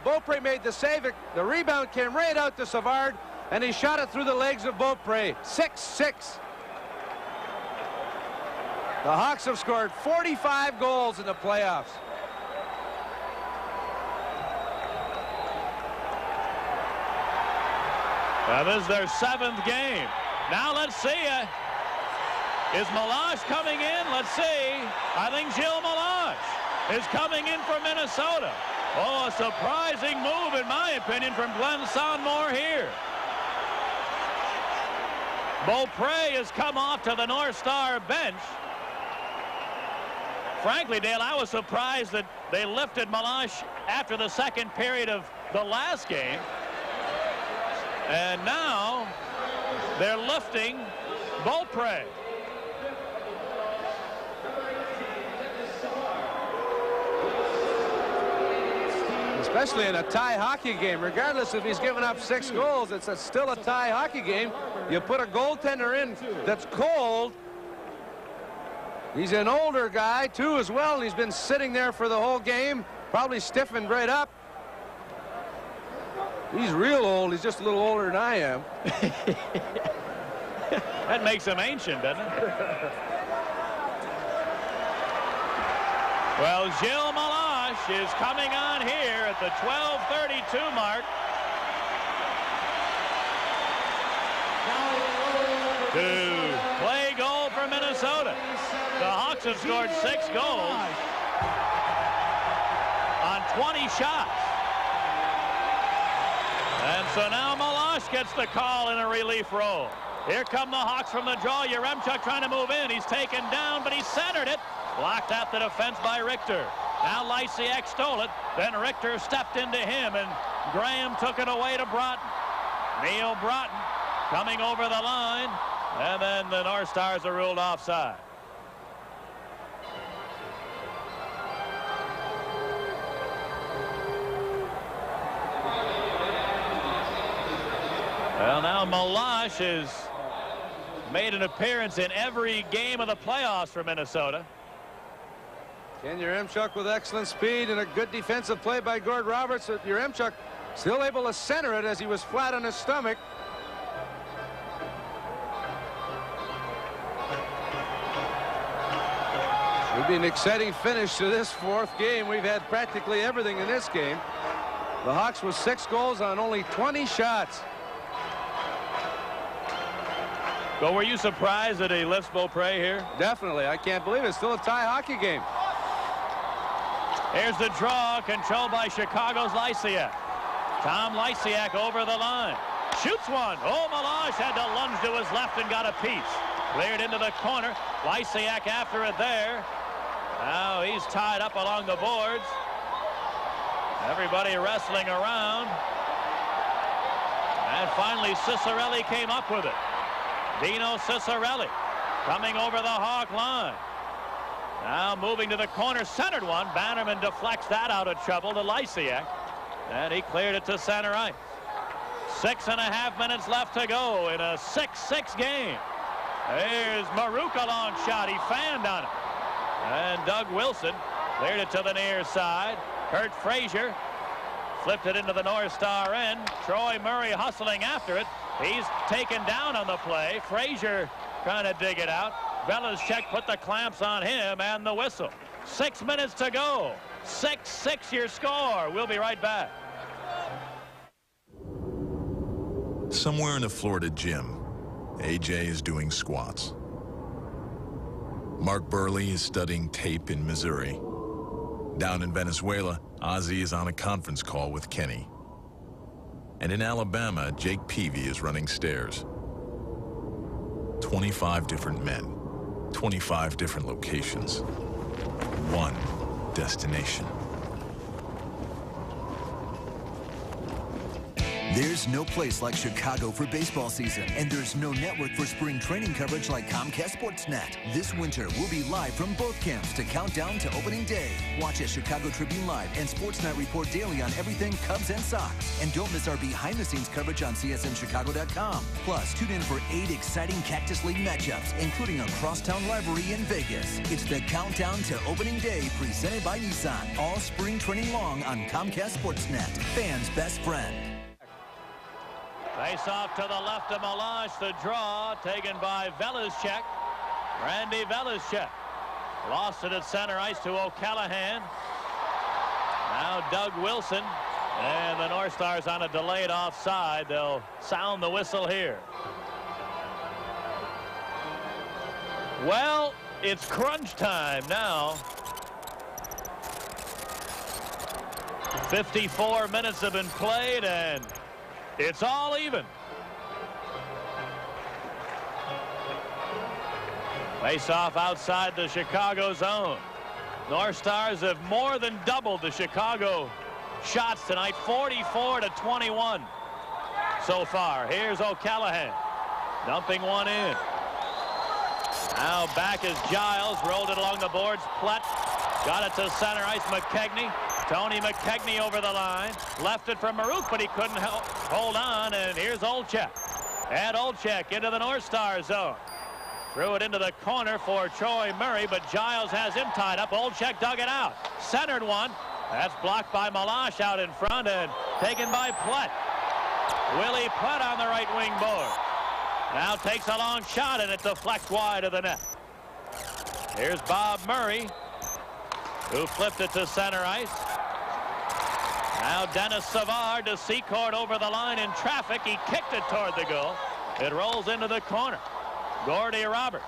Beaupre, made the save. The rebound came right out to Savard, and he shot it through the legs of Beaupre. 6-6. The Hawks have scored 45 goals in the playoffs. This is their 7th game. Now let's see. Is Melange coming in? Let's see. I think Gilles Melange is coming in for Minnesota. Oh, a surprising move, in my opinion, from Glenn Sonmore here. Beaupre has come off to the North Star bench. Frankly, Dale, I was surprised that they lifted Melange after the 2nd period of the last game. And now they're lifting Beaupre. Especially in a tie hockey game, regardless if he's given up 6 goals, it's still a tie hockey game. You put a goaltender in that's cold. He's an older guy, too, as well, and he's been sitting there for the whole game, probably stiffened right up. He's real old. He's just a little older than I am. That makes him ancient, doesn't it? Well, Gilles Melange is coming on here at the 12:32 mark. To play goal for Minnesota. The Hawks have scored 6 goals on 20 shots. And so now Melange gets the call in a relief role. Here come the Hawks from the draw. Yaremchuk trying to move in. He's taken down, but he centered it. Blocked at the defense by Richter. Now Lysiak stole it. Then Richter stepped into him, and Graham took it away to Broughton. Neil Broughton coming over the line, and then the North Stars are ruled offside. Well, now Melange has made an appearance in every game of the playoffs for Minnesota. Ken Yaremchuk with excellent speed and a good defensive play by Gord Roberts. Yaremchuk still able to center it as he was flat on his stomach. Should be an exciting finish to this 4th game. We've had practically everything in this game. The Hawks with 6 goals on only 20 shots. So were you surprised that he lifts Beaupre here? Definitely. I can't believe it. It's still a tie hockey game. Here's the draw, controlled by Chicago's Lysiak. Tom Lysiak over the line. Shoots one. Oh, Melange had to lunge to his left and got a piece. Cleared into the corner. Lysiak after it there. Now he's tied up along the boards. Everybody wrestling around. And finally, Ciccarelli came up with it. Dino Ciccarelli coming over the Hawk line. Now moving to the corner, centered one. Bannerman deflects that out of trouble to Lysiak. And he cleared it to center ice. 6.5 minutes left to go in a 6-6 game. There's Maruk, a long shot. He fanned on it. And Doug Wilson cleared it to the near side. Kurt Frazier flipped it into the North Star end. Troy Murray hustling after it. He's taken down on the play. Frazier trying to dig it out. Velizchek put the clamps on him and the whistle. 6 minutes to go. 6-6 your score. We'll be right back. Somewhere in a Florida gym, AJ is doing squats. Mark Burley is studying tape in Missouri. Down in Venezuela, Ozzy is on a conference call with Kenny. And in Alabama, Jake Peavy is running stairs. 25 different men, 25 different locations, one destination. There's no place like Chicago for baseball season, and there's no network for spring training coverage like Comcast Sportsnet. This winter, we'll be live from both camps to count down to opening day. Watch us Chicago Tribune Live and Sportsnet report daily on everything Cubs and Sox. And don't miss our behind-the-scenes coverage on CSNChicago.com. Plus, tune in for 8 exciting Cactus League matchups, including a crosstown rivalry in Vegas. It's the countdown to opening day, presented by Nissan. All spring training long on Comcast Sportsnet. Fans' best friend. Face off to the left of Melange. The draw taken by Velizchek. Randy Velizchek lost it at center ice to O'Callahan. Now Doug Wilson. And the North Stars on a delayed offside. They'll sound the whistle here. Well, it's crunch time now. 54 minutes have been played, and it's all even. Face off outside the Chicago zone. North Stars have more than doubled the Chicago shots tonight, 44-21 so far. Here's O'Callahan dumping one in. Now back is Giles, rolled it along the boards. Plett got it to center ice. McKegney. Tony McKegney over the line. Left it for Maruk, but he couldn't hold on. And here's Olczyk. And Olczyk into the North Star zone. Threw it into the corner for Troy Murray, but Giles has him tied up. Olczyk dug it out. Centered one. That's blocked by Melange out in front and taken by Plett. Willie Plett on the right wing board. Now takes a long shot, and it deflects wide of the net. Here's Bob Murray, who flipped it to center ice. Now Dennis Savard to Secord over the line in traffic. He kicked it toward the goal. It rolls into the corner. Gordy Roberts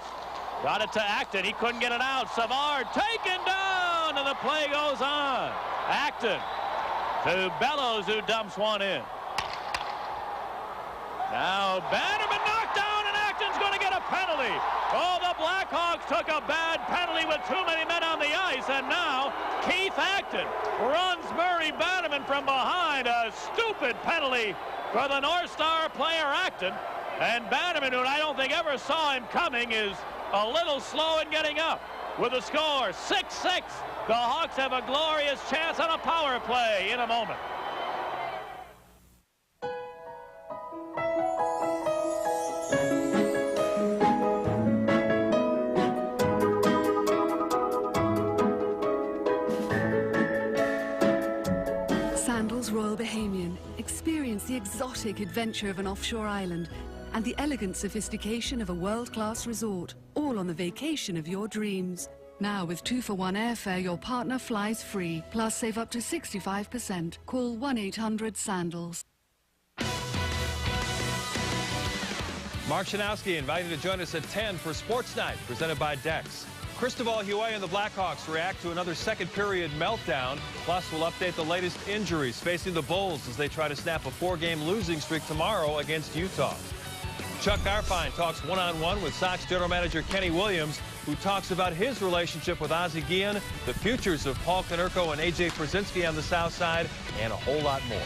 got it to Acton. He couldn't get it out. Savard taken down, and the play goes on. Acton to Bellows, who dumps one in. Now Bannerman knocked down, and Acton's going to get a penalty. Oh, the Blackhawks took a bad penalty with too many men on the ice, and now Keith Acton runs Murray Bannerman from behind. A stupid penalty for the North Star player Acton. And Bannerman, who I don't think ever saw him coming, is a little slow in getting up. With the score 6-6, the Hawks have a glorious chance on a power play in a moment. Sandals Royal Bahamian. Experience the exotic adventure of an offshore island and the elegant sophistication of a world-class resort, all on the vacation of your dreams. Now with 2-for-1 airfare, your partner flies free, plus save up to 65%. Call 1-800-SANDALS. Mark Shanowski inviting you to join us at 10 for Sports Night, presented by Dex. Cristobal Huey and the Blackhawks react to another second-period meltdown. Plus, we'll update the latest injuries facing the Bulls as they try to snap a 4-game losing streak tomorrow against Utah. Chuck Garfien talks one-on-one with Sox general manager Kenny Williams, who talks about his relationship with Ozzie Guillen, the futures of Paul Konerko and A.J. Przinsky on the south side, and a whole lot more.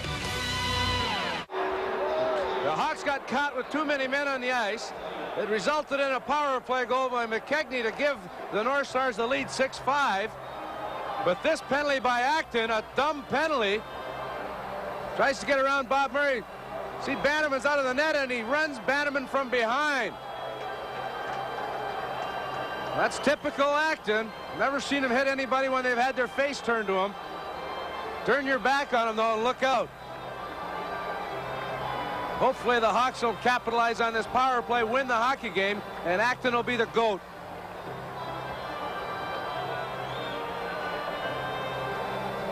The Hawks got caught with too many men on the ice. It resulted in a power play goal by McKegney to give the North Stars the lead 6-5. But this penalty by Acton, a dumb penalty, tries to get around Bob Murray. See, Bannerman's out of the net, and he runs Bannerman from behind. That's typical Acton. Never seen him hit anybody when they've had their face turned to him. Turn your back on him, though, and look out. Hopefully the Hawks will capitalize on this power play, win the hockey game, and Acton will be the GOAT.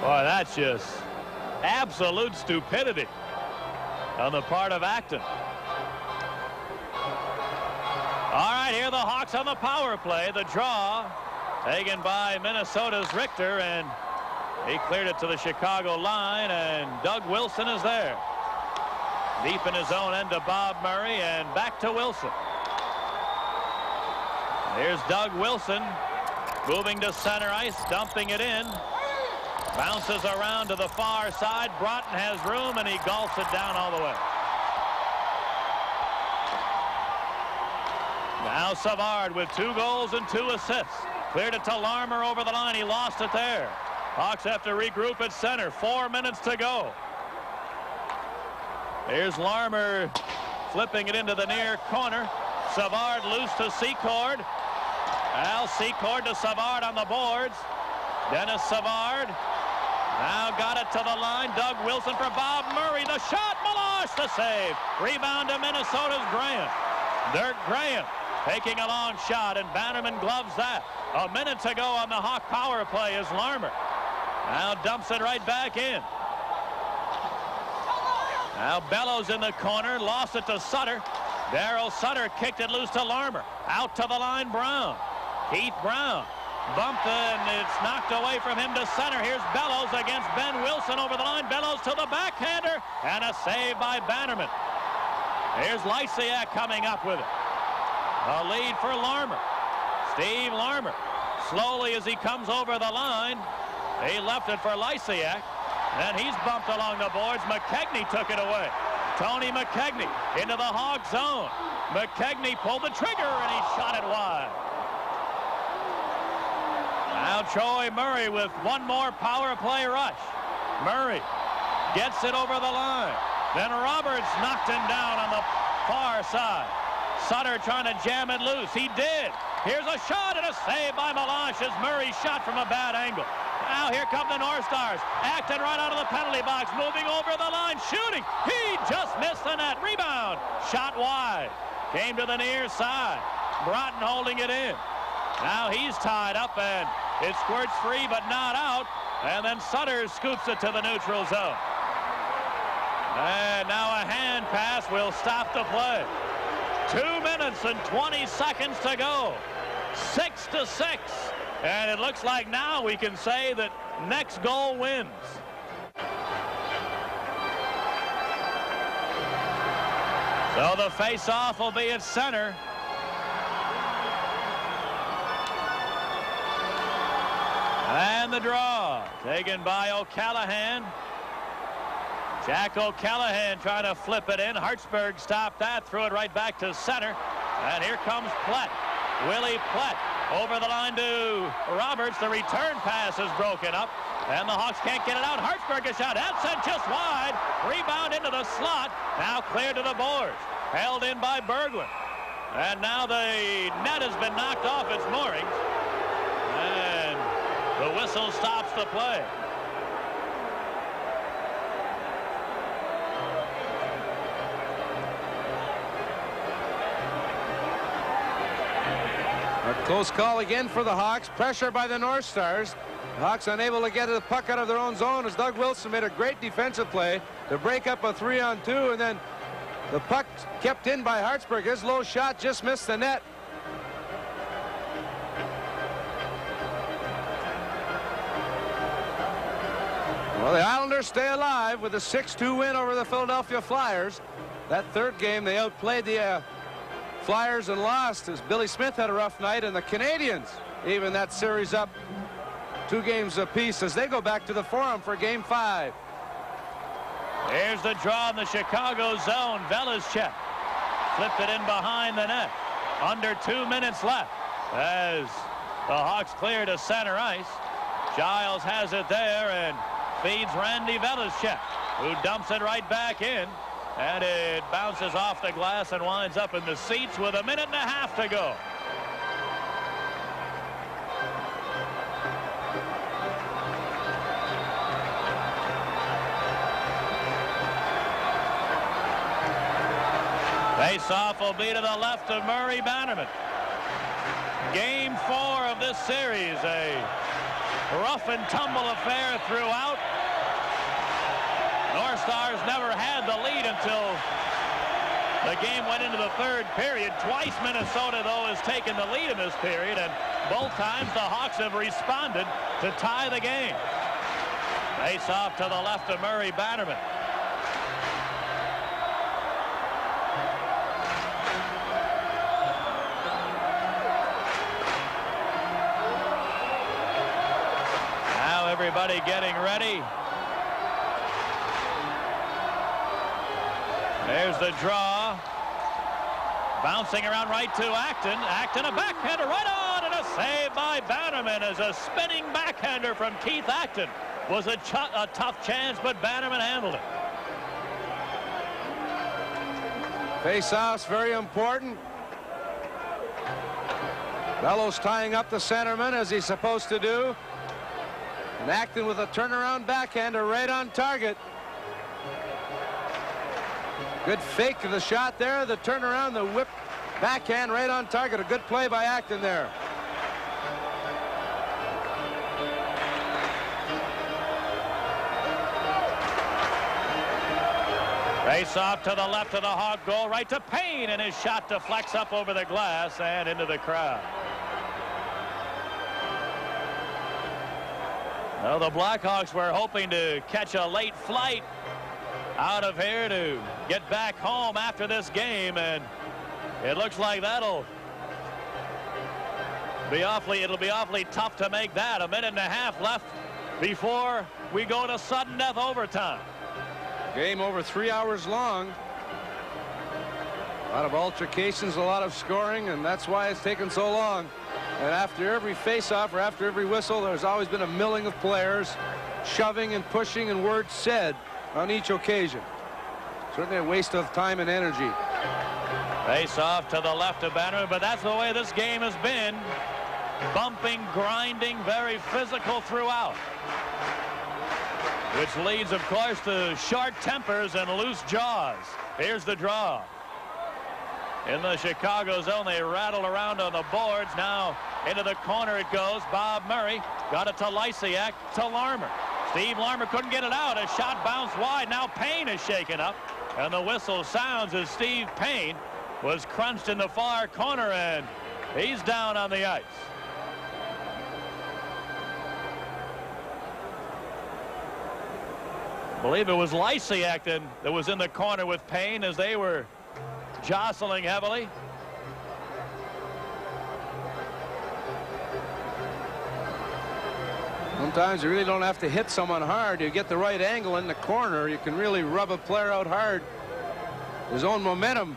Boy, that's just absolute stupidity on the part of Acton. All right, here the Hawks on the power play. The draw taken by Minnesota's Richter, and he cleared it to the Chicago line, and Doug Wilson is there. Deep in his own end to Bob Murray, and back to Wilson. Here's Doug Wilson moving to center ice, dumping it in. Bounces around to the far side. Broughton has room, and he golfs it down all the way. Now Savard with 2 goals and 2 assists. Cleared it to Larmer over the line. He lost it there. Hawks have to regroup at center. 4 minutes to go. Here's Larmer flipping it into the near corner. Savard loose to Secord. Al Secord to Savard on the boards. Dennis Savard now got it to the line. Doug Wilson for Bob Murray. The shot, Meloche, the save. Rebound to Minnesota's Graham. Dirk Graham taking a long shot, and Bannerman gloves that. A minute to go on the Hawk power play is Larmer. Now dumps it right back in. Now Bellows in the corner, lost it to Sutter. Darryl Sutter kicked it loose to Larmer. Out to the line, Brown. Heath Brown bumped, and it's knocked away from him to center. Here's Bellows against Ben Wilson over the line. Bellows to the backhander, and a save by Bannerman. Here's Lysiak coming up with it. A lead for Larmer. Steve Larmer, slowly as he comes over the line. He left it for Lysiak. Then he's bumped along the boards. McKegney took it away. Tony McKegney into the Hawk zone. McKegney pulled the trigger, and he shot it wide. Now Troy Murray with one more power play rush. Murray gets it over the line. Then Roberts knocked him down on the far side. Sutter trying to jam it loose. He did. Here's a shot and a save by Meloche as Murray shot from a bad angle. Now here come the North Stars. Acton right out of the penalty box, moving over the line, shooting. He just missed the net. Rebound. Shot wide. Came to the near side. Broughton holding it in. Now he's tied up, and it squirts free but not out. And then Sutter scoops it to the neutral zone. And now a hand pass will stop the play. 2 minutes and 20 seconds to go. 6-6. And it looks like now we can say that next goal wins. So the face-off will be at center. And the draw taken by O'Callahan. Jack O'Callahan trying to flip it in. Hartsburg stopped that, threw it right back to center. And here comes Plett. Willie Plett over the line to Roberts. The return pass is broken up, and the Hawks can't get it out. Hartsburg is shot. That's sent just wide. Rebound into the slot. Now cleared to the boards. Held in by Berglund. And now the net has been knocked off its moorings. And the whistle stops the play. A close call again for the Hawks. Pressure by the North Stars. The Hawks unable to get the puck out of their own zone as Doug Wilson made a great defensive play to break up a 3-on-2, and then The puck kept in by Hartsburg. His low shot just missed the net. Well, the Islanders stay alive with a 6-2 win over the Philadelphia Flyers. That third game, they outplayed the Flyers and lost as Billy Smith had a rough night, and the Canadians even that series up 2 games apiece as they go back to the Forum for Game 5. Here's the draw in the Chicago zone. Velizchev flipped it in behind the net. Under 2 minutes left as the Hawks clear to center ice. Giles has it there and feeds Randy Velizchev, who dumps it right back in. And it bounces off the glass and winds up in the seats with 1.5 minutes to go. Face-off will be to the left of Murray Bannerman. Game 4 of this series, a rough and tumble affair throughout. North Stars never had the lead until the game went into the third period. Twice Minnesota, though, has taken the lead in this period, and both times the Hawks have responded to tie the game. Face-off to the left of Murray Bannerman. Everybody getting ready. There's the draw. Bouncing around right to Acton. Acton a backhander right on, and a save by Bannerman as a spinning backhander from Keith Acton. Was a tough chance, but Bannerman handled it. Face-off's very important. Bellows tying up the centerman as he's supposed to do. And Acton with a turnaround backhander right on target. Good fake of the shot there. The turnaround, the whip backhand right on target. A good play by Acton there. Face off to the left of the Hawk goal, right to Payne, and his shot deflects up over the glass and into the crowd. Well, the Blackhawks were hoping to catch a late flight out of here to get back home after this game, and it looks like it'll be awfully tough to make that. 1.5 minutes left before we go to sudden death overtime. Game over 3 hours long. A lot of altercations, a lot of scoring, and that's why it's taken so long. And after every face-off or after every whistle, there's always been a milling of players, shoving and pushing and words said on each occasion. Certainly a waste of time and energy. Face-off to the left of Bannerman, but that's the way this game has been. Bumping, grinding, very physical throughout. Which leads, of course, to short tempers and loose jaws. Here's the draw. In the Chicago zone, they rattle around on the boards. Now into the corner it goes. Bob Murray got it to Lysiak, to Larmer. Steve Larmer couldn't get it out. A shot bounced wide. Now Payne is shaken up. And the whistle sounds as Steve Payne was crunched in the far corner, and he's down on the ice. I believe it was Lysiak that was in the corner with Payne as they were jostling heavily. Sometimes you really don't have to hit someone hard. You get the right angle in the corner. You can really rub a player out hard. His own momentum.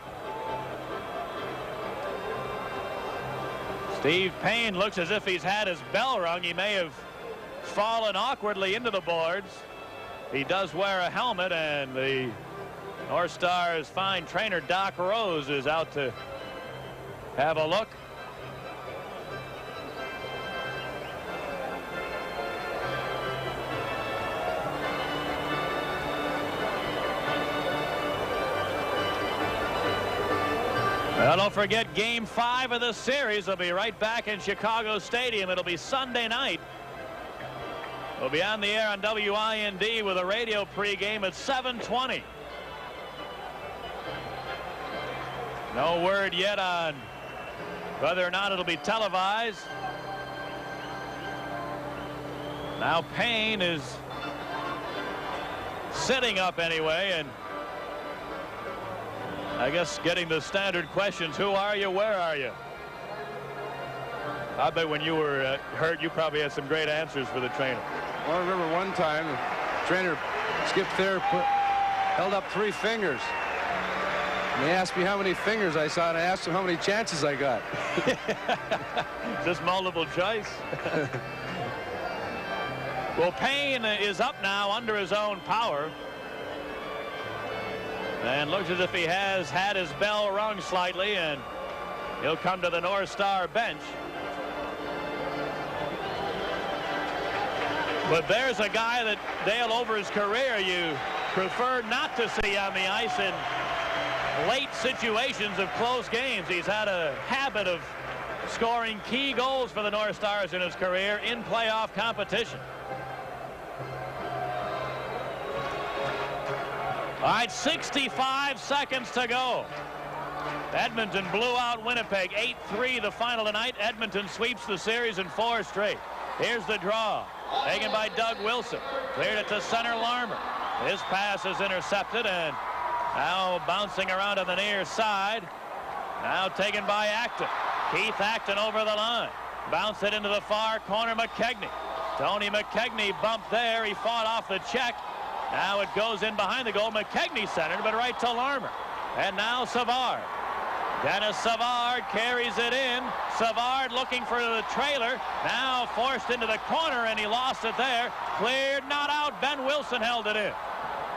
Steve Payne looks as if he's had his bell rung. He may have fallen awkwardly into the boards. He does wear a helmet, and the North Stars' fine trainer Doc Rose is out to have a look. Well, don't forget Game 5 of this series will be right back in Chicago Stadium. It'll be Sunday night. We'll be on the air on WIND with a radio pregame at 7:20. No word yet on whether or not it'll be televised. Now Payne is sitting up anyway, and I guess getting the standard questions. Who are you? Where are you? I bet when you were hurt, you probably had some great answers for the trainer. Well, I remember one time the trainer skipped there, held up 3 fingers. And he asked me how many fingers I saw, and I asked him how many chances I got. Is this multiple choice? Well, Payne is up now under his own power. And looks as if he has had his bell rung slightly, and he'll come to the North Star bench. But there's a guy that, Dale, over his career, you prefer not to see on the ice in late situations of close games. He's had a habit of scoring key goals for the North Stars in his career in playoff competition. All right, 65 seconds to go. Edmonton blew out Winnipeg 8-3 the final tonight. Edmonton sweeps the series in 4 straight. Here's the draw. Taken by Doug Wilson. Cleared it to center Larmer. His pass is intercepted, and now bouncing around on the near side. Now taken by Acton. Keith Acton over the line. Bounce it into the far corner, McKegney. Tony McKegney bumped there. He fought off the check. Now it goes in behind the goal. McKegney centered, but right to Larmer. And now Savard. Dennis Savard carries it in. Savard looking for the trailer. Now forced into the corner, and he lost it there. Cleared, not out. Ben Wilson held it in.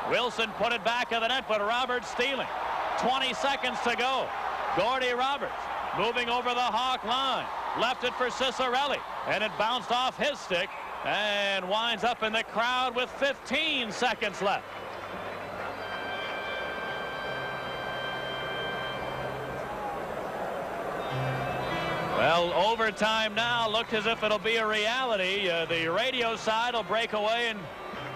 Wilson put it back of the net, but Roberts stealing. 20 seconds to go. Gordy Roberts moving over the Hawk line. Left it for Cicerelli, and it bounced off his stick and winds up in the crowd with 15 seconds left. Well, overtime now looks as if it'll be a reality. The radio side will break away and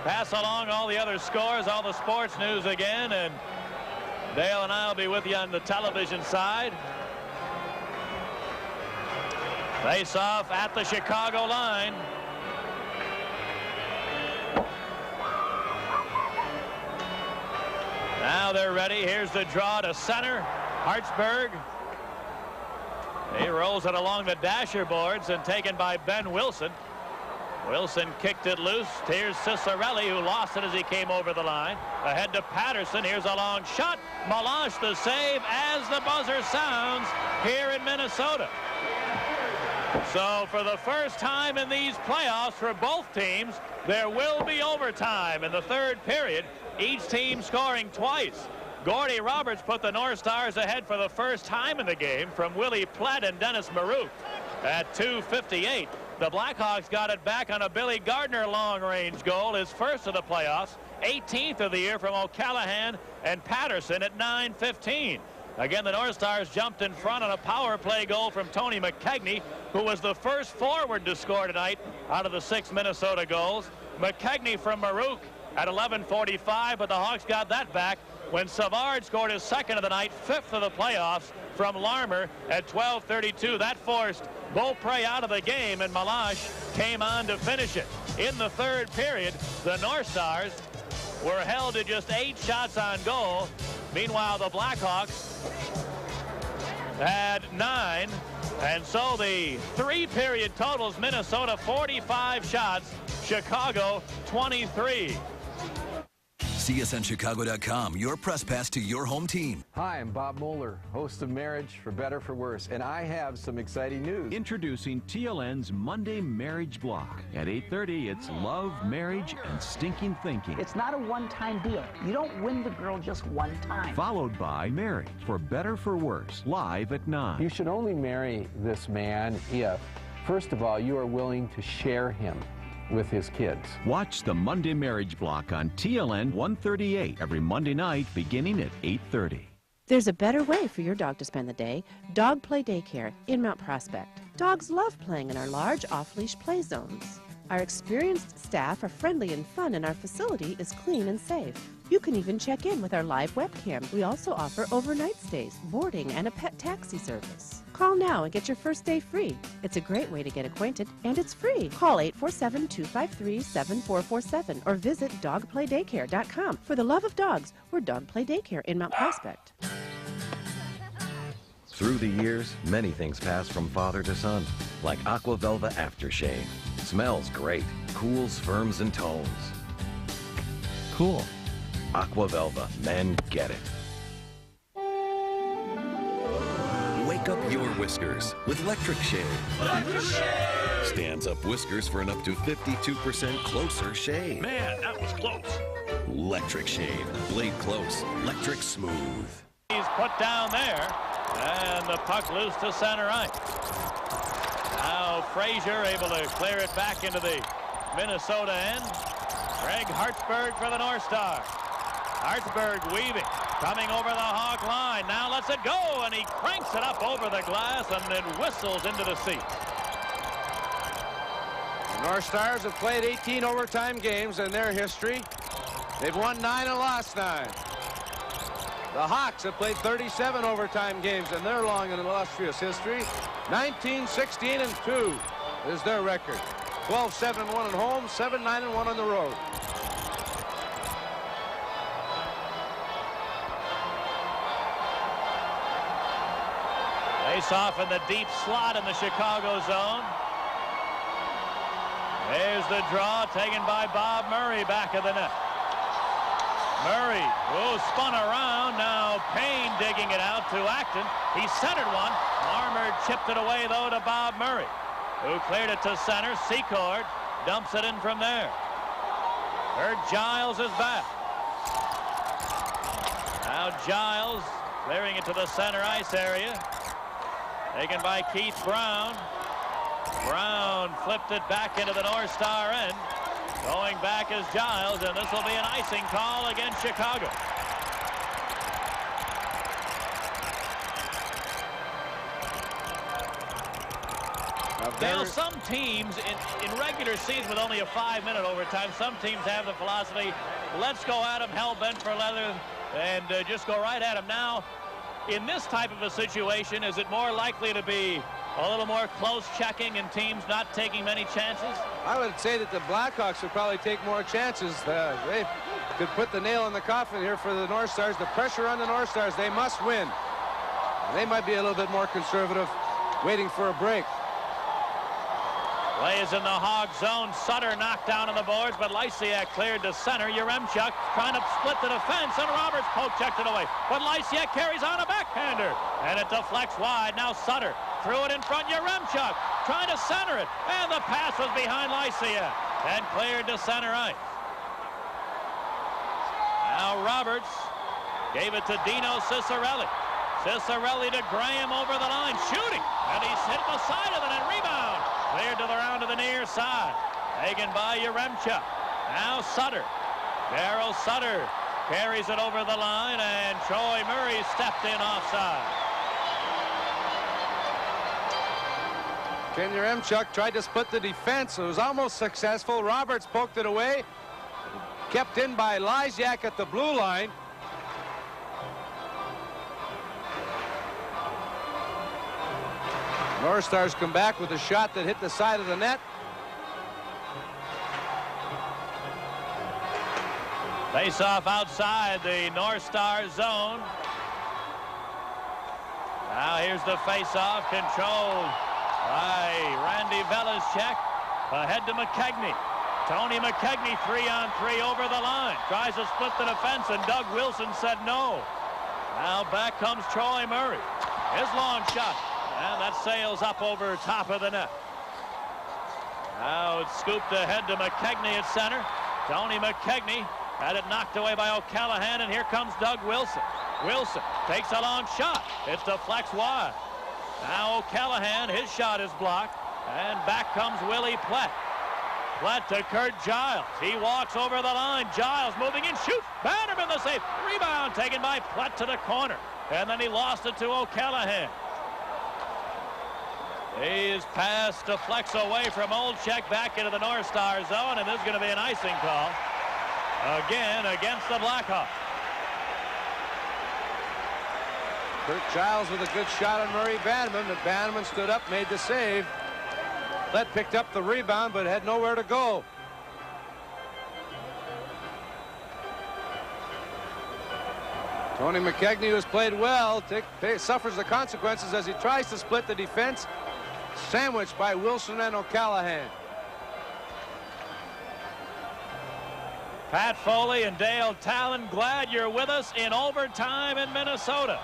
pass along all the other scores, all the sports news again, and Dale and I will be with you on the television side. Face off at the Chicago line. Now they're ready. Here's the draw to center. Hartsburg. He rolls it along the dasher boards and taken by Ben Wilson. Wilson kicked it loose. Here's Cicerelli, who lost it as he came over the line. Ahead to Patterson. Here's a long shot. Melange the save as the buzzer sounds here in Minnesota. So for the first time in these playoffs for both teams, there will be overtime in the 3rd period. Each team scoring twice. Gordy Roberts put the North Stars ahead for the first time in the game from Willie Plett and Dennis Marouk at 2:58. The Blackhawks got it back on a Billy Gardner long-range goal, his first of the playoffs, 18th of the year from O'Callaghan and Patterson at 9:15. Again, the North Stars jumped in front on a power play goal from Tony McKegney, who was the first forward to score tonight out of the 6 Minnesota goals. McKegney from Marouk at 11:45, but the Hawks got that back when Savard scored his 2nd of the night, 5th of the playoffs from Larmer at 12:32. That forced Beaupre out of the game, and Melange came on to finish it. In the 3rd period, the North Stars were held to just 8 shots on goal. Meanwhile, the Blackhawks had 9. And so the 3-period totals: Minnesota 45 shots, Chicago 23. CSNChicago.com, your press pass to your home team. Hi, I'm Bob Moeller, host of Marriage for Better for Worse, and I have some exciting news. Introducing TLN's Monday Marriage Block. At 8:30, it's love, marriage, and stinking thinking. It's not a one-time deal. You don't win the girl just one time. Followed by Marriage for Better for Worse, live at 9. You should only marry this man if, first of all, you are willing to share him with his kids. Watch the Monday Marriage Block on TLN 138 every Monday night beginning at 8:30. There's a better way for your dog to spend the day. Dog Play Daycare in Mount Prospect. Dogs love playing in our large off-leash play zones. Our experienced staff are friendly and fun, and our facility is clean and safe. You can even check in with our live webcam. We also offer overnight stays, boarding, and a pet taxi service. Call now and get your first day free. It's a great way to get acquainted, and it's free. Call 847-253-7447 or visit dogplaydaycare.com. For the love of dogs, we're Dog Play Daycare in Mount Prospect. Through the years, many things pass from father to son, like Aqua Velva Aftershave. Smells great, cools, firms, and tones. Cool. Aqua Velva, men get it. Wake up your whiskers with Electric Shave. Electric Shave! Stands up whiskers for an up to 52% closer shave. Man, that was close. Electric Shave. Blade close. Electric smooth. He's put down there. And the puck loose to center ice. Now Frazier able to clear it back into the Minnesota end. Greg Hartsburg for the North Stars. Hartsburg weaving, coming over the Hawk line. Now lets it go, and he cranks it up over the glass and then whistles into the seats. The North Stars have played 18 overtime games in their history. They've won 9 and lost 9. The Hawks have played 37 overtime games in their long and illustrious history. 19-16-2 is their record. 12-7-1 at home, 7-9-1 on the road. Face off in the deep slot in the Chicago zone. There's the draw taken by Bob Murray back of the net. Murray, spun around. Now Payne digging it out to Acton. He centered one. Larmer chipped it away, though, to Bob Murray, who cleared it to center. Secord dumps it in from there. Kurt Giles is back. Now Giles clearing it to the center ice area. Taken by Keith Brown. Brown flipped it back into the North Star end. Going back is Giles, and this will be an icing call against Chicago. Now, some teams in regular season with only a 5-minute overtime, some teams have the philosophy, let's go at them hell-bent for leather and just go right at them. Now, in this type of a situation, is it more likely to be a little more close checking and teams not taking many chances? I would say that the Blackhawks would probably take more chances. They could put the nail in the coffin here for the North Stars. The pressure on the North Stars, they must win. They might be a little bit more conservative, waiting for a break. Play is in the Hog zone. Sutter knocked down on the boards, but Lysiak cleared to center. Yaremchuk trying to split the defense, and Roberts poke-checked it away. But Lysiak carries on a backhander, and it deflects wide. Now Sutter threw it in front. Yaremchuk trying to center it, and the pass was behind Lysiak and cleared to center ice. Now Roberts gave it to Dino Ciccarelli. Ciccarelli to Graham over the line, shooting, and he's hit the side of it and rebound. Cleared to the round to the near side. Taken by Yaremchuk. Now Sutter. Darryl Sutter carries it over the line, and Troy Murray stepped in offside. Ken Yaremchuk tried to split the defense. It was almost successful. Roberts poked it away. Kept in by Lysiak at the blue line. North Stars come back with a shot that hit the side of the net. Face off outside the North Star zone. Now here's the face off, controlled by Randy Velizchek. Ahead to McKegney. Tony McKegney 3-on-3 over the line. Tries to split the defense, and Doug Wilson said no. Now back comes Troy Murray. His long shot. And that sails up over top of the net. Now it's scooped ahead to McKegney at center. Tony McKegney had it knocked away by O'Callahan, and here comes Doug Wilson. Wilson takes a long shot. It deflects wide. Now O'Callahan, his shot is blocked, and back comes Willie Plett. Plett to Kurt Giles. He walks over the line. Giles moving in, shoots. Bannerman the save. Rebound taken by Plett to the corner, and then he lost it to O'Callahan. His pass deflects away from Olczyk back into the North Star zone, and this is going to be an icing call. again against the Blackhawks. Kurt Giles with a good shot on Murray Bannerman, but Bannerman stood up, made the save. Flett picked up the rebound, but had nowhere to go. Tony McKegney, who has played well, suffers the consequences as he tries to split the defense. Sandwiched by Wilson and O'Callahan. Pat Foley and Dale Talon, glad you're with us in overtime in Minnesota.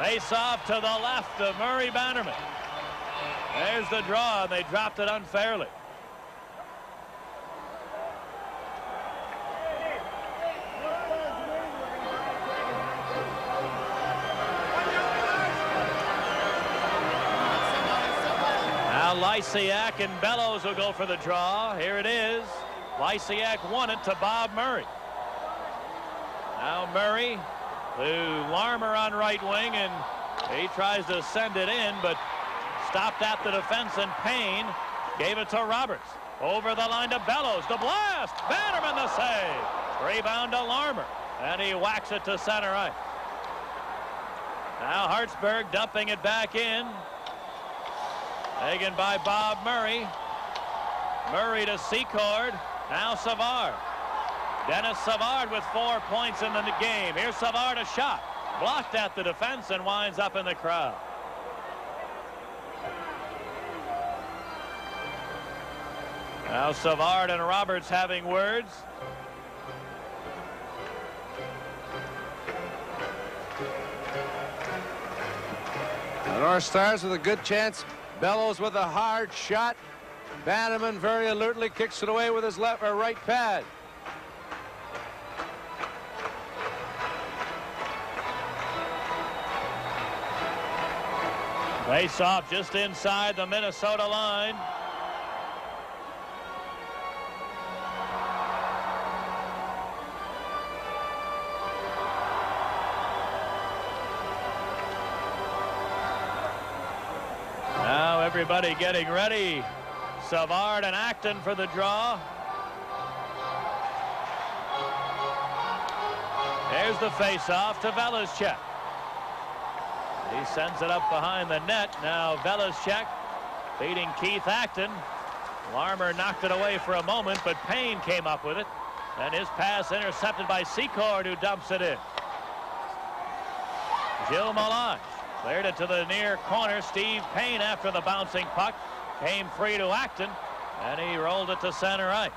Face off to the left of Murray Bannerman. There's the draw, and they dropped it unfairly. Now Lysiak and Bellows will go for the draw. Here it is. Lysiak won it to Bob Murray. Now Murray to Larmer on right wing, and he tries to send it in, but stopped at the defense, and Payne gave it to Roberts. Over the line to Bellows. The blast. Bannerman the save. Rebound to Larmer, and he whacks it to center ice. Now Hartsburg dumping it back in. Taken by Bob Murray. Murray to Secord. Now Savard. Dennis Savard with 4 points in the game. Here's Savard, a shot. Blocked at the defense and winds up in the crowd. Now Savard and Roberts having words. The North Stars with a good chance. Bellows with a hard shot. Bannerman very alertly kicks it away with his left or right pad. Face off just inside the Minnesota line. Now everybody getting ready. Savard and Acton for the draw. There's the face-off to Velizchek. He sends it up behind the net. Now Velizchek beating Keith Acton. Larmer knocked it away for a moment, but Payne came up with it. And his pass intercepted by Secord, who dumps it in. Gilles Melange cleared it to the near corner. Steve Payne, after the bouncing puck, came free to Acton, and he rolled it to center ice.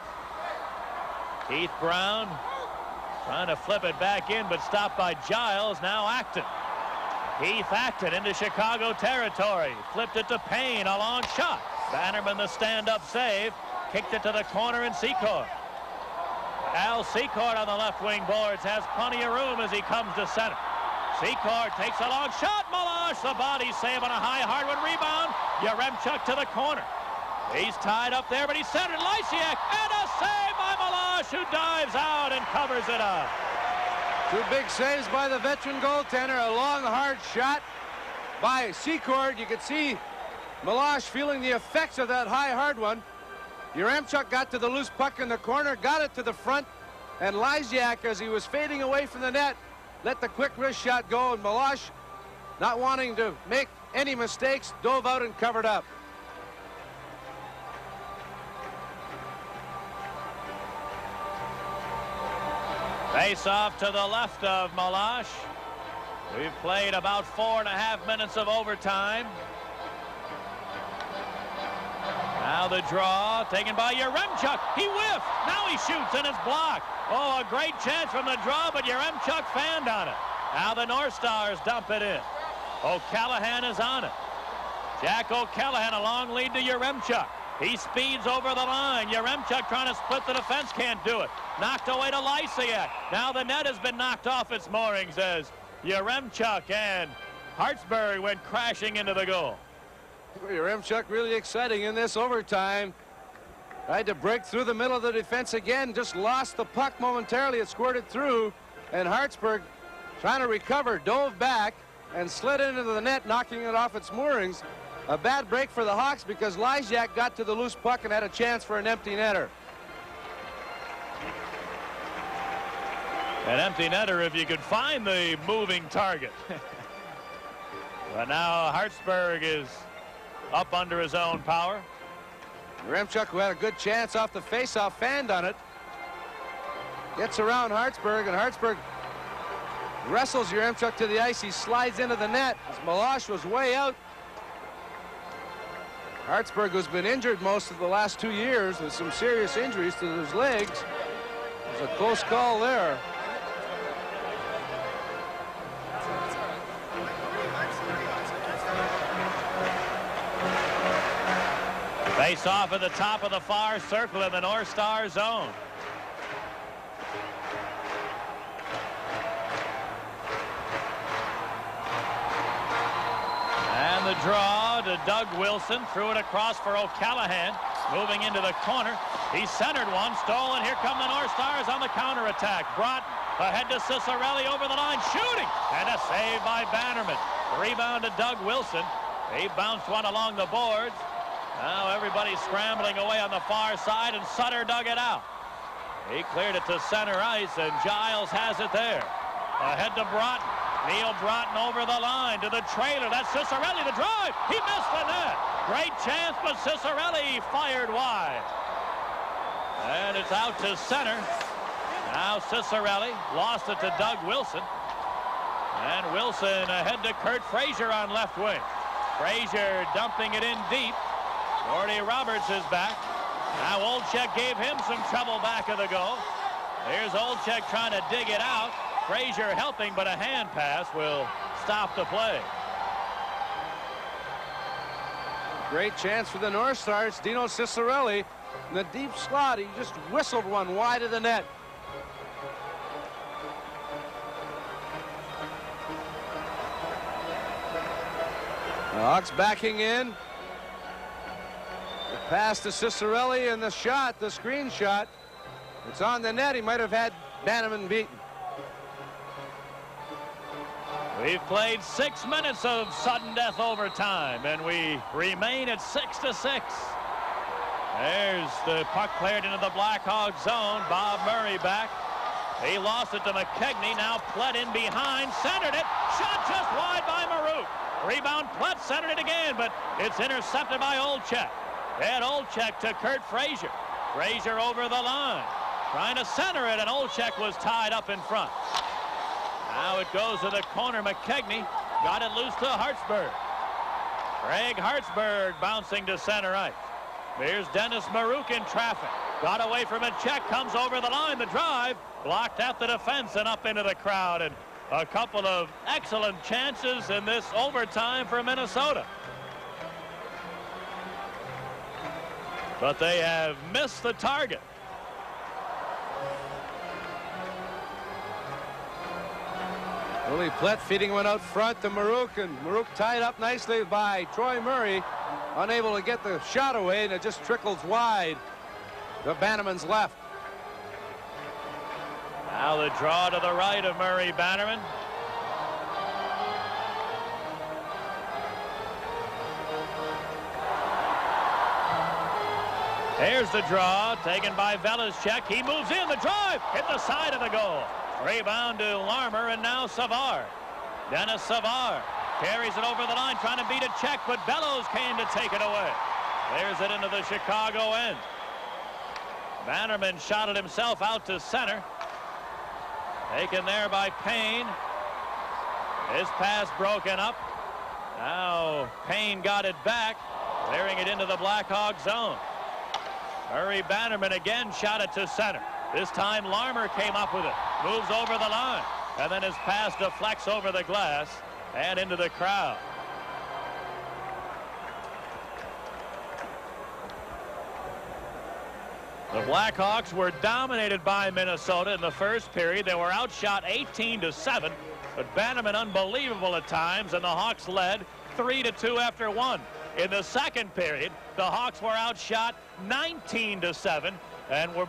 Keith Brown trying to flip it back in, but stopped by Giles. Now Acton. Keith Acton into Chicago territory. Flipped it to Payne, a long shot. Bannerman the stand-up save. Kicked it to the corner, and Secord. Al Secord on the left wing boards has plenty of room as he comes to center. Secord takes a long shot. Melange, the body save on a high hardwood rebound. Yaremchuk to the corner. He's tied up there, but he's centered. Lysiak, and a save by Melange, who dives out and covers it up. Two big saves by the veteran goaltender. A long, hard shot by Secord. You could see Melange feeling the effects of that high, hard one. Yaremchuk got to the loose puck in the corner, got it to the front, and Lysiak, as he was fading away from the net, let the quick wrist shot go, and Melange, not wanting to make any mistakes, dove out and covered up. Face off to the left of Melange. We've played about 4.5 minutes of overtime. Now the draw taken by Yaremchuk. He whiffed. Now he shoots, and it's blocked. Oh, a great chance from the draw, but Yaremchuk fanned on it. Now the North Stars dump it in. O'Callahan is on it. Jack O'Callahan, a long lead to Yaremchuk. He speeds over the line. Yaremchuk trying to split the defense, can't do it. Knocked away to Lysiak. Now the net has been knocked off its moorings as Yaremchuk and Hartsburg went crashing into the goal. Yaremchuk really exciting in this overtime. Tried to break through the middle of the defense again. Just lost the puck momentarily. It squirted through, and Hartsburg, trying to recover, dove back and slid into the net, knocking it off its moorings. A bad break for the Hawks because Lysiak got to the loose puck and had a chance for an empty netter. An empty netter if you could find the moving target. But now Hartsburg is up under his own power. Yaremchuk, who had a good chance off the faceoff, fanned on it. Gets around Hartsburg, and Hartsburg wrestles Yaremchuk to the ice. He slides into the net as Milosh was way out. Hartsburg, who's been injured most of the last 2 years with some serious injuries to his legs. It was a close call there. Face off at the top of the far circle in the North Star zone. And the draw to Doug Wilson. Threw it across for O'Callahan. Moving into the corner. He centered one. Stolen. Here come the North Stars on the counterattack. Broughton ahead to Cicerelli over the line. Shooting. And a save by Bannerman. Rebound to Doug Wilson. He bounced one along the boards. Now everybody's scrambling away on the far side, and Sutter dug it out. He cleared it to center ice, and Giles has it there. Ahead to Broughton. Neil Broughton over the line to the trailer. That's Cicerelli, the drive. He missed the net. Great chance, but Cicerelli fired wide. And it's out to center. Now Cicerelli lost it to Doug Wilson. And Wilson ahead to Kurt Frazier on left wing. Frazier dumping it in deep. Gordy Roberts is back. Now Olczyk gave him some trouble back of the goal. Here's Olczyk trying to dig it out. Frazier helping, but a hand pass will stop the play. Great chance for the North Stars. Dino Cicerelli in the deep slot. He just whistled one wide of the net. The Hawks backing in. The pass to Cicerelli, and the shot, the screen shot. It's on the net. He might have had Bannerman beaten. We've played 6 minutes of sudden death overtime, and we remain at 6-6. There's the puck cleared into the Blackhawks zone. Bob Murray back. He lost it to McKegney. Now Plett in behind, centered it. Shot just wide by Marouk. Rebound, Plett centered it again, but it's intercepted by Olczyk. And Olczyk to Kurt Frazier. Frazier over the line. Trying to center it, and Olczyk was tied up in front. Now it goes to the corner. McKegney got it loose to Hartsburg. Craig Hartsburg bouncing to center ice. Here's Dennis Marouk in traffic. Got away from a check, comes over the line. The drive blocked at the defense and up into the crowd. And a couple of excellent chances in this overtime for Minnesota. But they have missed the target. Willie Plett feeding one out front to Marouk, and Marouk tied up nicely by Troy Murray. Unable to get the shot away, and it just trickles wide to Bannerman's left. Now the draw to the right of Murray Bannerman. Here's the draw, taken by Velizchek. He moves in, the drive, hit the side of the goal. Rebound to Larmer, and now Savard. Dennis Savard carries it over the line, trying to beat a check, but Bellows came to take it away. There's it into the Chicago end. Bannerman shot it himself out to center. Taken there by Payne. His pass broken up. Now Payne got it back, clearing it into the Blackhawks zone. Murray Bannerman again shot it to center. This time Larmer came up with it. Moves over the line. And then his pass deflects over the glass and into the crowd. The Blackhawks were dominated by Minnesota in the first period. They were outshot 18-7. But Bannerman unbelievable at times, and the Hawks led 3-2 after one. In the second period, the Hawks were outshot 19-7,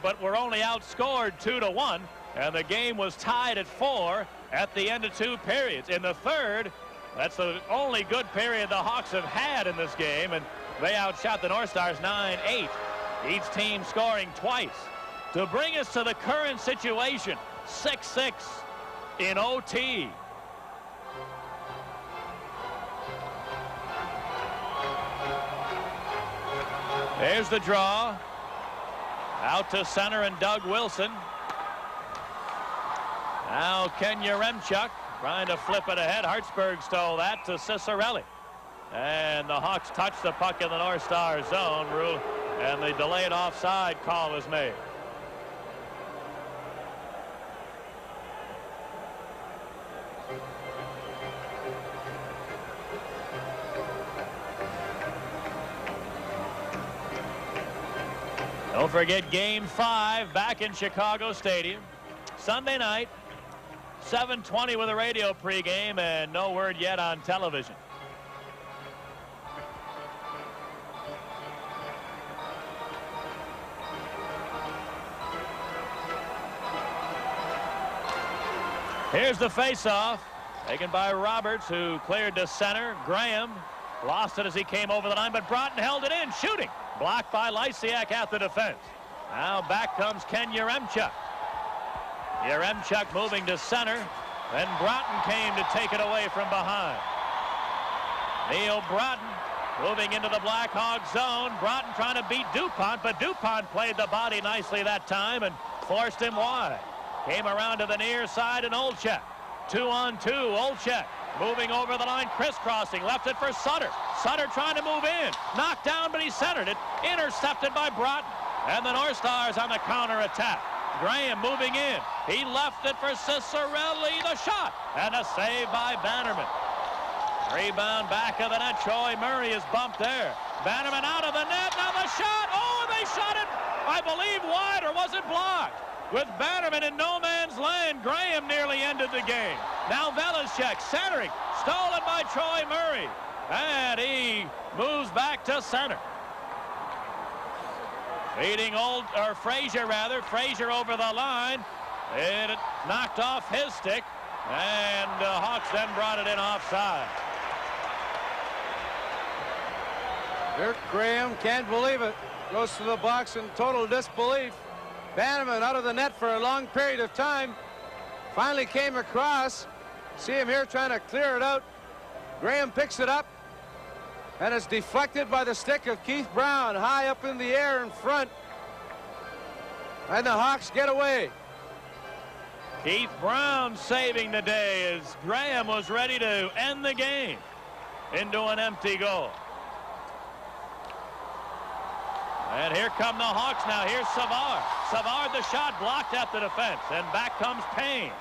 but were only outscored 2-1, and the game was tied at 4 at the end of 2 periods. In the third, that's the only good period the Hawks have had in this game, and they outshot the North Stars 9-8, each team scoring twice. To bring us to the current situation, 6-6 in OT. There's the draw. Out to center and Doug Wilson. Now Ken Yaremchuk trying to flip it ahead. Hartsburg stole that to Cicerelli. And the Hawks touch the puck in the North Star zone. And the delayed offside call is made. Don't forget Game 5 back in Chicago Stadium. Sunday night, 7:20 with a radio pregame and no word yet on television. Here's the faceoff, taken by Roberts, who cleared to center. Graham lost it as he came over the line, but Broughton held it in, shooting. Blocked by Lysiak at the defense. Now back comes Ken Yaremchuk. Yaremchuk moving to center. Then Broughton came to take it away from behind. Neil Broughton moving into the Blackhawks zone. Broughton trying to beat DuPont, but DuPont played the body nicely that time and forced him wide. Came around to the near side and Olczyk. 2-on-2, Olczyk moving over the line, crisscrossing, left it for Sutter. Sutter trying to move in, knocked down, but he centered it, intercepted by Broughton. And the North Stars on the counter attack. Graham moving in, he left it for Cicerelli, the shot, and a save by Bannerman. Rebound back of the net, Troy Murray is bumped there. Bannerman out of the net, now the shot, oh, they shot it, I believe wide, or was it blocked? With Bannerman in no man's land, Graham nearly ended the game. Now Velishek centering, stolen by Troy Murray. And he moves back to center. Feeding Frazier over the line. It knocked off his stick. And Hawks then brought it in offside. Dirk Graham can't believe it. Goes to the box in total disbelief. Bannerman out of the net for a long period of time. Finally came across. See him here trying to clear it out. Graham picks it up. And it's deflected by the stick of Keith Brown high up in the air in front. And the Hawks get away. Keith Brown saving the day as Graham was ready to end the game into an empty goal. And here come the Hawks now. Here's Savard. Savard the shot blocked at the defense. And back comes Payne.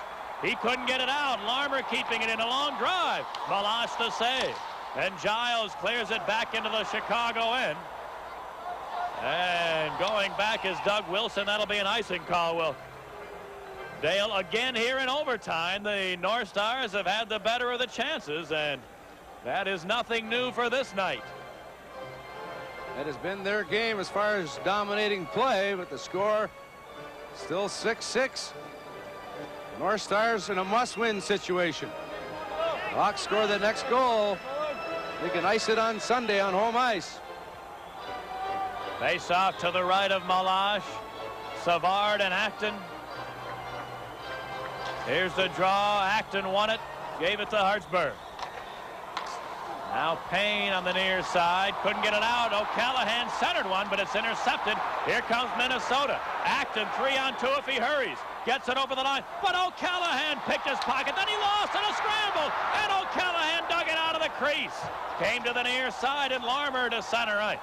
He couldn't get it out. Larmer keeping it in a long drive. Malash the save. And Giles clears it back into the Chicago end. And going back is Doug Wilson. That'll be an icing call, Will. Dale again here in overtime. The North Stars have had the better of the chances, and that is nothing new for this night. That has been their game as far as dominating play, but the score still 6-6. North Stars in a must-win situation. Hawks score the next goal. They can ice it on Sunday on home ice. Face off to the right of Malash. Savard and Acton. Here's the draw. Acton won it. Gave it to Hartsburg. Now Payne on the near side. Couldn't get it out. O'Callahan centered one, but it's intercepted. Here comes Minnesota. Acton 3-on-2 if he hurries. Gets it over the line. But O'Callahan picked his pocket. Then he lost in a scramble. And O'Callahan dug it out of the crease. Came to the near side and Larmer to center ice.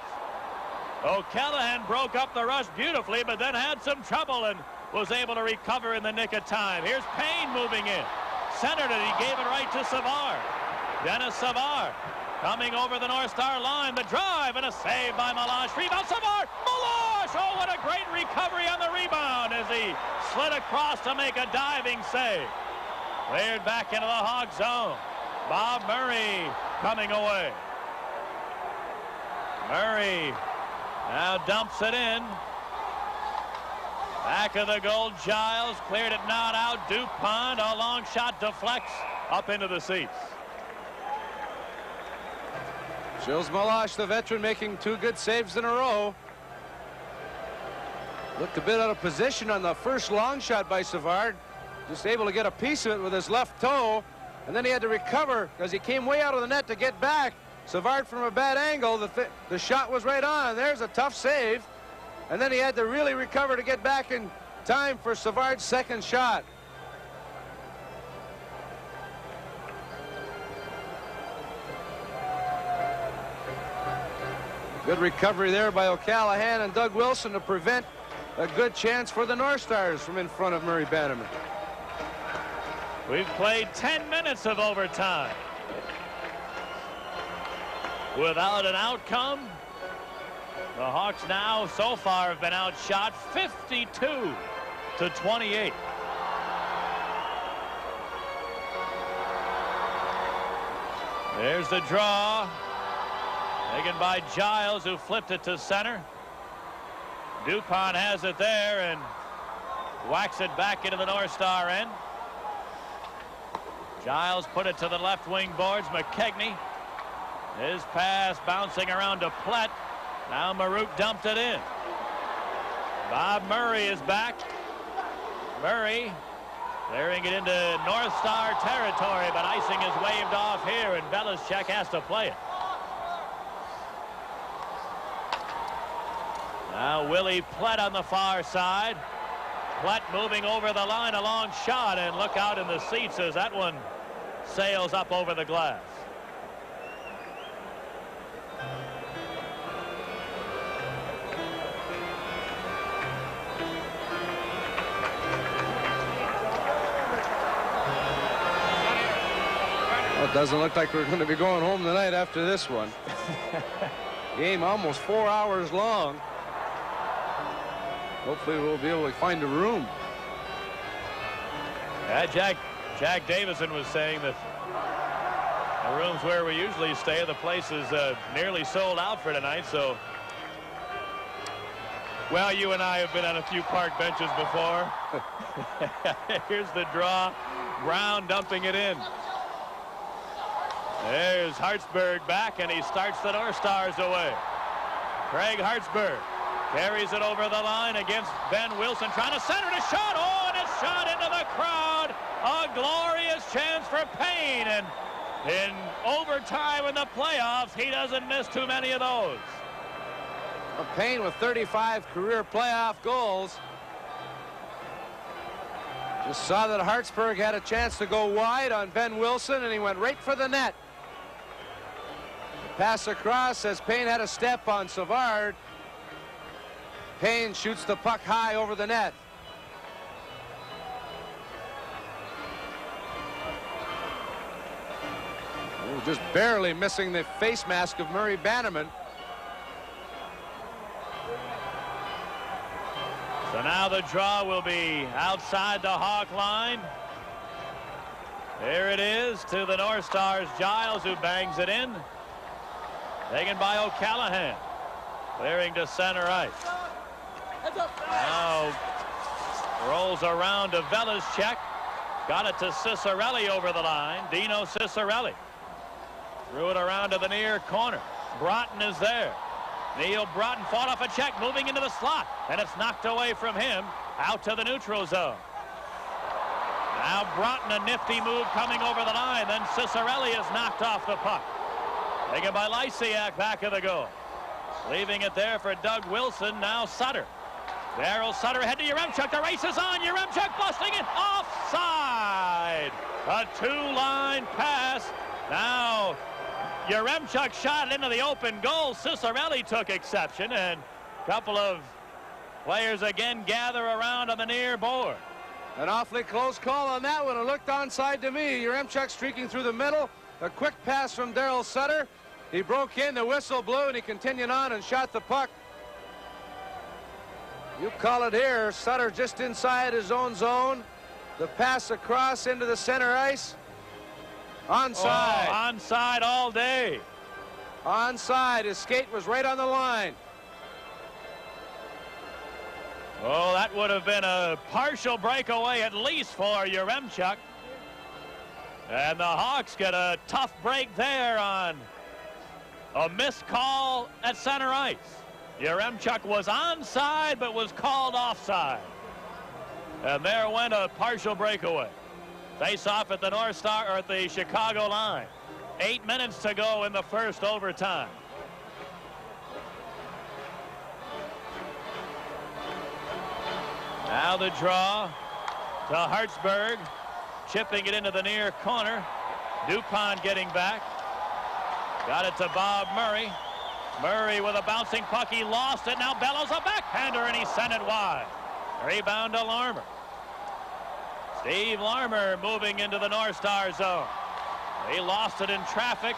O'Callahan broke up the rush beautifully, but then had some trouble and was able to recover in the nick of time. Here's Payne moving in. Centered it. He gave it right to Savard. Dennis Savard coming over the North Star line. The drive and a save by Malash. Rebound Savard. Malash! Oh, what a great recovery on the rebound as he slid across to make a diving save. Cleared back into the Hawk zone. Bob Murray coming away. Murray now dumps it in. Back of the goal, Giles cleared it not out. DuPont, a long shot deflects up into the seats. Shows Malash, the veteran, making two good saves in a row. Looked a bit out of position on the first long shot by Savard. just able to get a piece of it with his left toe, and then he had to recover because he came way out of the net to get back. Savard from a bad angle, the shot was right on. There's a tough save, and then he had to really recover to get back in time for Savard's second shot. Good recovery there by O'Callahan and Doug Wilson to prevent a good chance for the North Stars from in front of Murray Bannerman. We've played 10 minutes of overtime without an outcome. The Hawks now so far have been outshot 52-28. There's the draw. Taken by Giles, who flipped it to center. DuPont has it there and whacks it back into the North Star end. Giles put it to the left wing boards. McKegney. His pass bouncing around to Platt. Now Marouk dumped it in. Bob Murray is back. Murray clearing it into North Star territory, but icing is waved off here, and Belichick has to play it. Now Willie Platt on the far side. Platt moving over the line, a long shot, and look out in the seats as that one sails up over the glass. Well, it doesn't look like we're going to be going home tonight after this one. Game almost 4 hours long. Hopefully we'll be able to find a room. Jack Davison was saying that the rooms where we usually stay, the place is nearly sold out for tonight. So, well, you and I have been on a few park benches before. Here's the draw. Brown dumping it in. There's Hartsburg back, and he starts the North Stars away. Craig Hartsburg carries it over the line against Ben Wilson, trying to center it, a shot. Oh, and it's shot into the crowd. A glorious chance for Payne, and in overtime in the playoffs, he doesn't miss too many of those. Payne with 35 career playoff goals. Just saw that Hartsburg had a chance to go wide on Ben Wilson, and he went right for the net. Pass across as Payne had a step on Savard. Payne shoots the puck high over the net. Just barely missing the face mask of Murray Bannerman. So now the draw will be outside the Hawk line. There it is to the North Stars. Giles, who bangs it in. Taken by O'Callahan. Clearing to center ice. Now rolls around to Velizchek. Got it to Cicarelli over the line. Dino Cicarelli. Threw it around to the near corner. Broughton is there. Neil Broughton fought off a check, moving into the slot, and it's knocked away from him out to the neutral zone. Now Broughton, a nifty move coming over the line. Then Cicarelli is knocked off the puck. Taken by Lysiak back of the goal. Leaving it there for Doug Wilson. Now Sutter. Daryl Sutter ahead to Yaremchuk. The race is on. Yaremchuk busting it. Offside. A two-line pass. Now Yaremchuk shot into the open goal. Cicarelli took exception, and a couple of players again gather around on the near board. An awfully close call on that one. It looked onside to me. Yaremchuk streaking through the middle. A quick pass from Daryl Sutter. He broke in, the whistle blew, and he continued on and shot the puck. You call it here. Sutter just inside his own zone. The pass across into the center ice. Onside. Oh, onside all day. Onside. His skate was right on the line. Oh, that would have been a partial breakaway at least for Yaremchuk. And the Hawks get a tough break there on a missed call at center ice. Yaremchuk was onside but was called offside. And there went a partial breakaway. Face off at the North Star, or at the Chicago line. 8 minutes to go in the first overtime. Now the draw to Hartsburg, chipping it into the near corner. DuPont getting back. Got it to Bob Murray. Murray with a bouncing puck. He lost it. Now Bellows a backhander, and he sent it wide. Rebound to Larmer. Steve Larmer moving into the North Star zone. He lost it in traffic.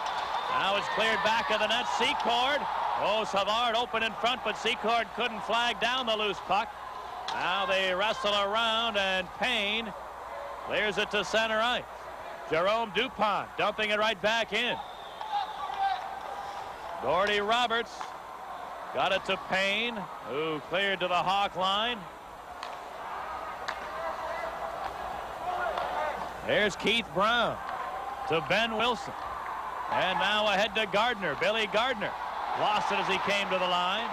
Now it's cleared back of the net. Secord. Oh, Savard open in front, but Secord couldn't flag down the loose puck. Now they wrestle around, and Payne clears it to center ice. Jerome DuPont dumping it right back in. Gordy Roberts got it to Payne, who cleared to the Hawk line. There's Keith Brown to Ben Wilson. And now ahead to Gardner. Billy Gardner lost it as he came to the line.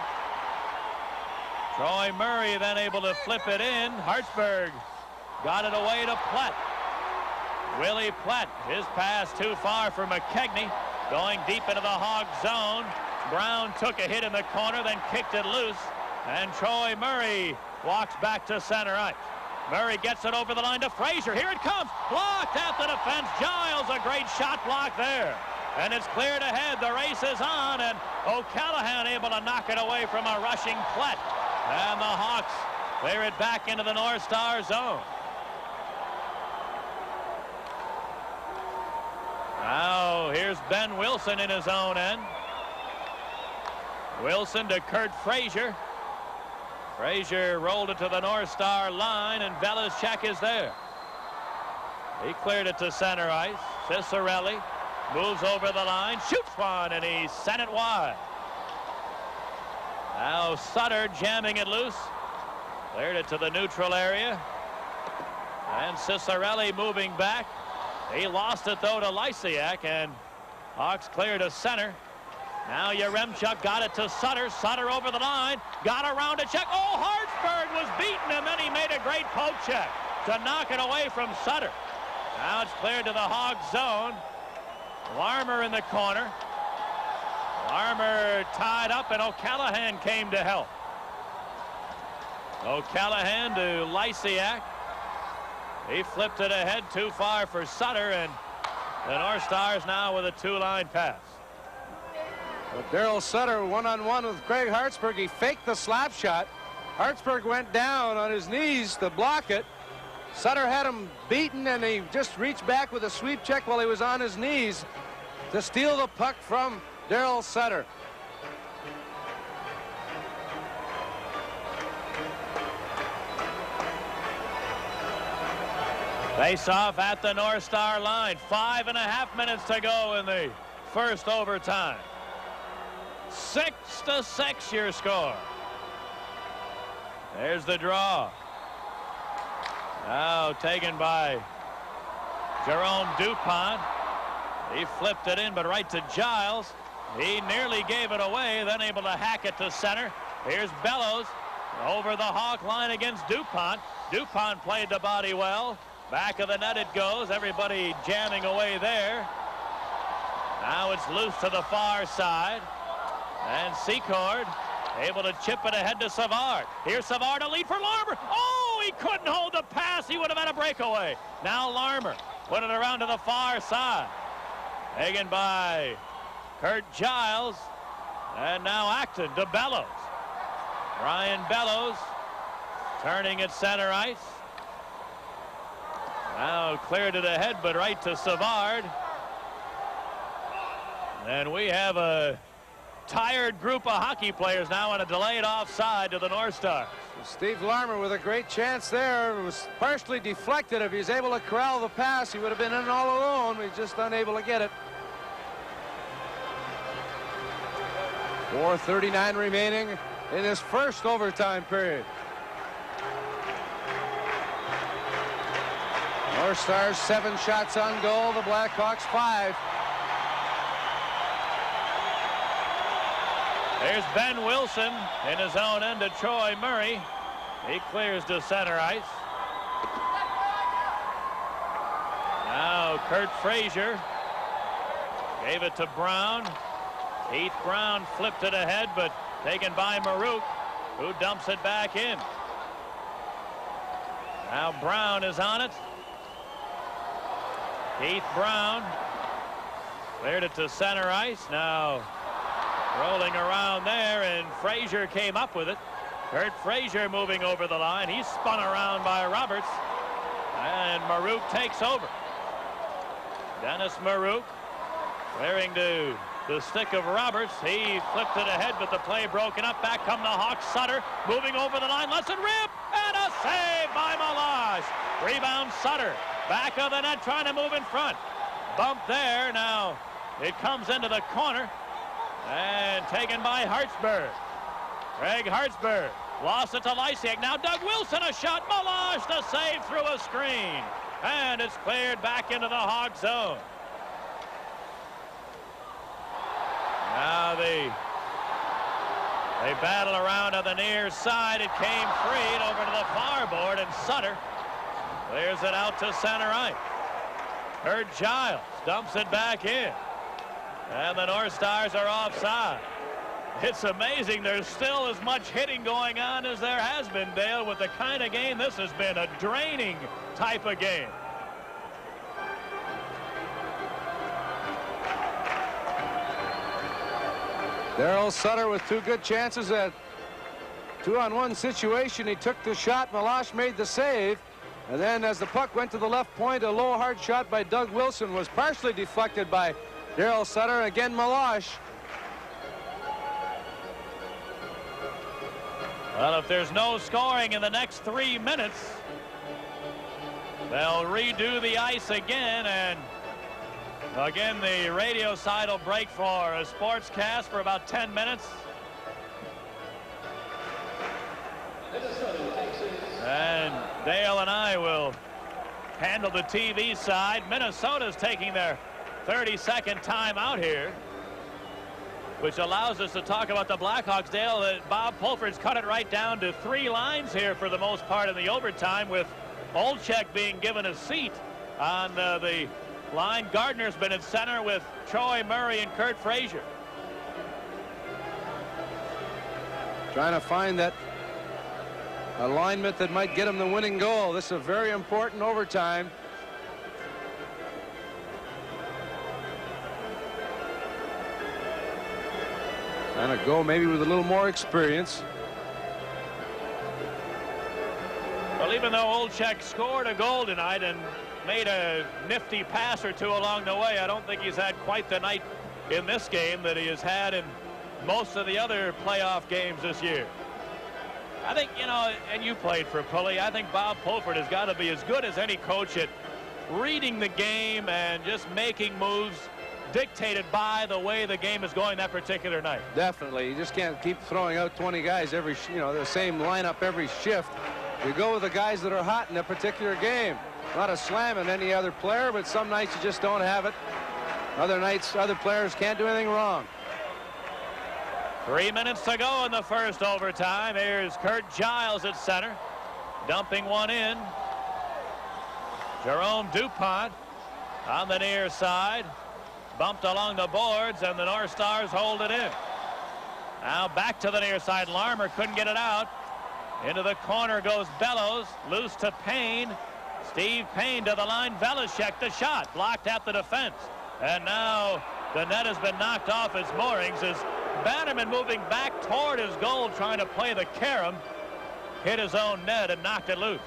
Troy Murray then able to flip it in. Hartsburg got it away to Platt. Willie Platt, his pass too far for McKegney. Going deep into the Hog zone. Brown took a hit in the corner, then kicked it loose. And Troy Murray walks back to center ice. Murray gets it over the line to Frazier. Here it comes. Blocked at the defense. Giles, a great shot block there. And it's cleared ahead. The race is on, and O'Callahan able to knock it away from a rushing Platt. And the Hawks clear it back into the North Star zone. Now here's Ben Wilson in his own end. Wilson to Kurt Frazier. Frazier rolled it to the North Star line, and Belichick is there. He cleared it to center ice. Cicerelli moves over the line, shoots one, and he sent it wide. Now Sutter jamming it loose. Cleared it to the neutral area. And Cicerelli moving back. He lost it, though, to Lysiak, and Hawks clear to center. Now Yaremchuk got it to Sutter. Sutter over the line. Got around a check. Oh, Hartsburg was beaten, and then he made a great poke check to knock it away from Sutter. Now it's cleared to the Hog zone. Larmer in the corner. Larmer tied up, and O'Callahan came to help. O'Callahan to Lysiak. He flipped it ahead too far for Sutter, and the North Stars now with a two-line pass. But Daryl Sutter one-on-one with Craig Hartsburg. He faked the slap shot. Hartsburg went down on his knees to block it. Sutter had him beaten, and he just reached back with a sweep check while he was on his knees to steal the puck from Daryl Sutter. Face off at the North Star line. 5.5 minutes to go in the first overtime. 6-6 your score. There's the draw. Now taken by Jerome DuPont. He flipped it in, but right to Giles. He nearly gave it away, then able to hack it to center. Here's Bellows over the Hawk line against DuPont. DuPont played the body well. Back of the net it goes. Everybody jamming away there. Now it's loose to the far side. And Secord able to chip it ahead to Savard. Here's Savard, a lead for Larmer. Oh, he couldn't hold the pass. He would have had a breakaway. Now Larmer put it around to the far side. Taken by Kurt Giles. And now Acton to Bellows. Brian Bellows turning at center ice. Now cleared it ahead, but right to Savard. And we have a tired group of hockey players now on a delayed offside to the North Stars. Steve Larmer with a great chance there. It was partially deflected. If he's able to corral the pass, he would have been in all alone. He's just unable to get it. 4:39 remaining in this first overtime period. North Stars 7 shots on goal. The Blackhawks 5. There's Ben Wilson in his own end to Troy Murray. He clears to center ice. Now Kurt Frazier gave it to Brown. Heath Brown flipped it ahead, but taken by Marouk, who dumps it back in. Now Brown is on it. Heath Brown cleared it to center ice. Now rolling around there, and Frazier came up with it. Kurt Frazier moving over the line. He's spun around by Roberts, and Marouk takes over. Dennis Marouk clearing to the stick of Roberts. He flipped it ahead, but the play broken up. Back come the Hawks. Sutter moving over the line. Lets it rip, and a save by Meloche. Rebound Sutter. Back of the net, trying to move in front. Bump there. Now it comes into the corner and taken by Hartsburg. Greg Hartsburg lost it to Lysiak. Now Doug Wilson, a shot. Meloche, the save through a screen. And it's cleared back into the Hawk zone. Now they battle around on the near side. It came free and over to the far board, and Sutter clears it out to center ice. Kurt Giles dumps it back in. And the North Stars are offside. It's amazing there's still as much hitting going on as there has been, Dale, with the kind of game this has been, a draining type of game. Darryl Sutter with two good chances at 2-on-1 situation. He took the shot. Meloche made the save. And then as the puck went to the left point, a low hard shot by Doug Wilson was partially deflected by Darryl Sutter. Again, Meloche. Well, if there's no scoring in the next 3 minutes, they'll redo the ice again, and again the radio side will break for a sportscast for about 10 minutes. And Dale and I will handle the TV side. Minnesota's taking their 30-second timeout here, which allows us to talk about the Blackhawks. Dale, Bob Pulford's cut it right down to 3 lines here for the most part in the overtime, with Olczyk being given a seat on the line. Gardner's been at center with Troy Murray and Kurt Frazier. Trying to find that alignment that might get him the winning goal. This is a very important overtime. Trying to go maybe with a little more experience. Well, even though Olczyk scored a goal tonight and made a nifty pass or two along the way, I don't think he's had quite the night in this game that he has had in most of the other playoff games this year. I think, you know, and you played for Pulley, I think Bob Pulford has got to be as good as any coach at reading the game and just making moves dictated by the way the game is going that particular night. Definitely. You just can't keep throwing out 20 guys every, the same lineup every shift. You go with the guys that are hot in a particular game. Not a slam at any other player, but some nights you just don't have it. Other nights, other players can't do anything wrong. 3 minutes to go in the first overtime. Here's Kurt Giles at center, dumping one in. Jerome Dupont on the near side, bumped along the boards, and the North Stars hold it in. Now back to the near side. Larmer couldn't get it out. Into the corner goes Bellows, loose to Payne. Steve Payne to the line. Velishek the shot, blocked at the defense. And now the net has been knocked off its moorings as Bannerman, moving back toward his goal, trying to play the carom, hit his own net and knocked it loose.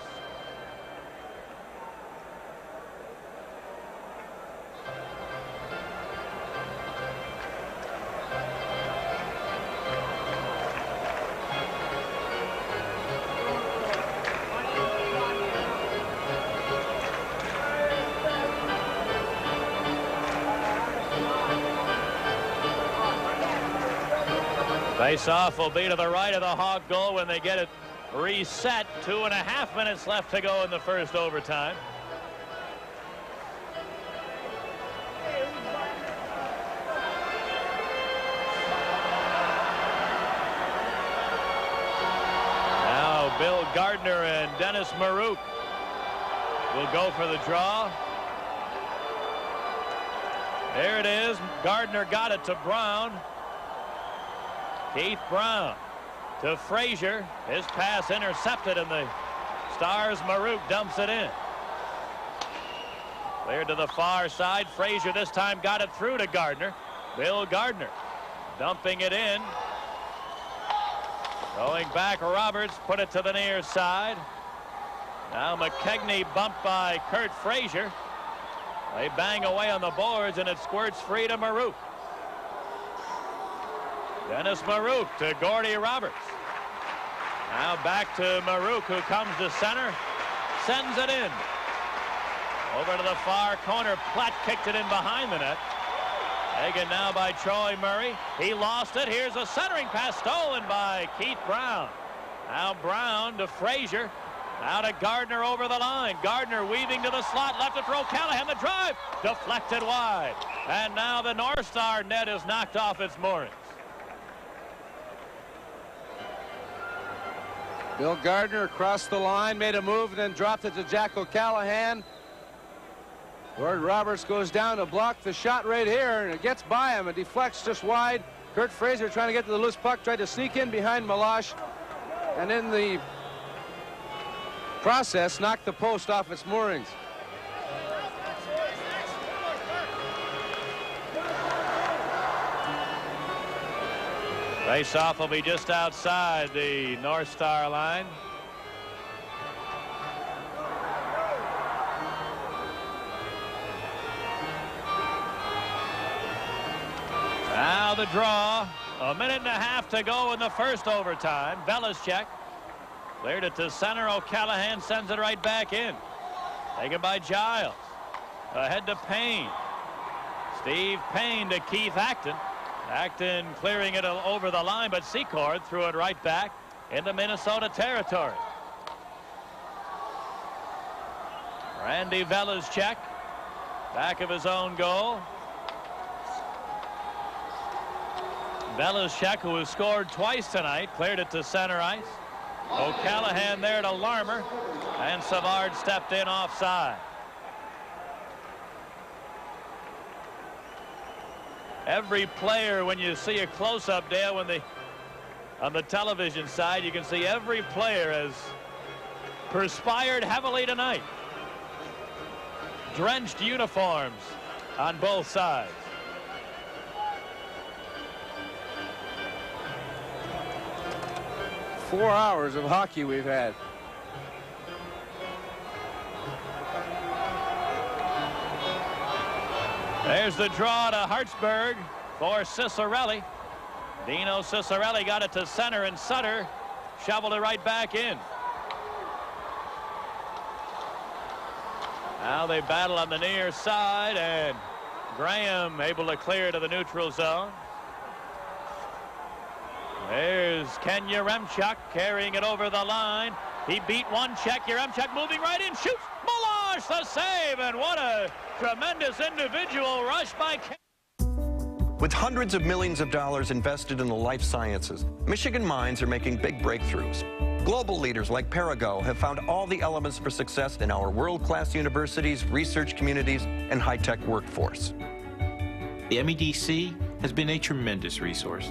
Face-off will be to the right of the Hawk goal when they get it reset. 2.5 minutes left to go in the first overtime. Now Bill Gardner and Dennis Marouk will go for the draw. There it is. Gardner got it to Brown. Keith Brown to Frazier. His pass intercepted, and the Stars' Maruk dumps it in. Cleared to the far side. Frazier this time got it through to Gardner. Bill Gardner dumping it in. Going back, Roberts put it to the near side. Now McKegney bumped by Kurt Frazier. They bang away on the boards, and it squirts free to Maruk. Dennis Maruk to Gordy Roberts. Now back to Maruk, who comes to center. Sends it in. Over to the far corner. Platt kicked it in behind the net. Taken now by Troy Murray. He lost it. Here's a centering pass stolen by Keith Brown. Now Brown to Frazier. Now to Gardner over the line. Gardner weaving to the slot. Left it for O'Callahan. The drive deflected wide. And now the North Star net is knocked off its moorings. Bill Gardner across the line, made a move, and then dropped it to Jack O'Callahan. Gord Roberts goes down to block the shot right here, and it gets by him. It deflects just wide. Kurt Frazier trying to get to the loose puck, tried to sneak in behind Milosh, and in the process knocked the post off its moorings. Face-off will be just outside the North Star line. Now the draw. A minute and a half to go in the first overtime. Velizchek cleared it to center. O'Callahan sends it right back in. Taken by Giles. Ahead to Payne. Steve Payne to Keith Acton. Acton clearing it over the line, but Secord threw it right back into Minnesota territory. Randy Velizchek, back of his own goal. Velizchek, who has scored twice tonight, cleared it to center ice. O'Callahan there to Larmer, and Savard stepped in offside. Every player, when you see a close-up, Dale, on the television side, you can see every player has perspired heavily tonight. Drenched uniforms on both sides. Four hours of hockey we've had. There's the draw to Hartsburg for Cicerelli. Dino Cicerelli got it to center, and Sutter shoveled it right back in. Now they battle on the near side, and Graham able to clear to the neutral zone. There's Ken Yaremchuk carrying it over the line. He beat one check. Yaremchuk moving right in, shoots. Milosh the save, and what a tremendous individual rush by Ken. With hundreds of millions of dollars invested in the life sciences, Michigan minds are making big breakthroughs. Global leaders like Perigo have found all the elements for success in our world-class universities, research communities, and high-tech workforce. The MEDC has been a tremendous resource.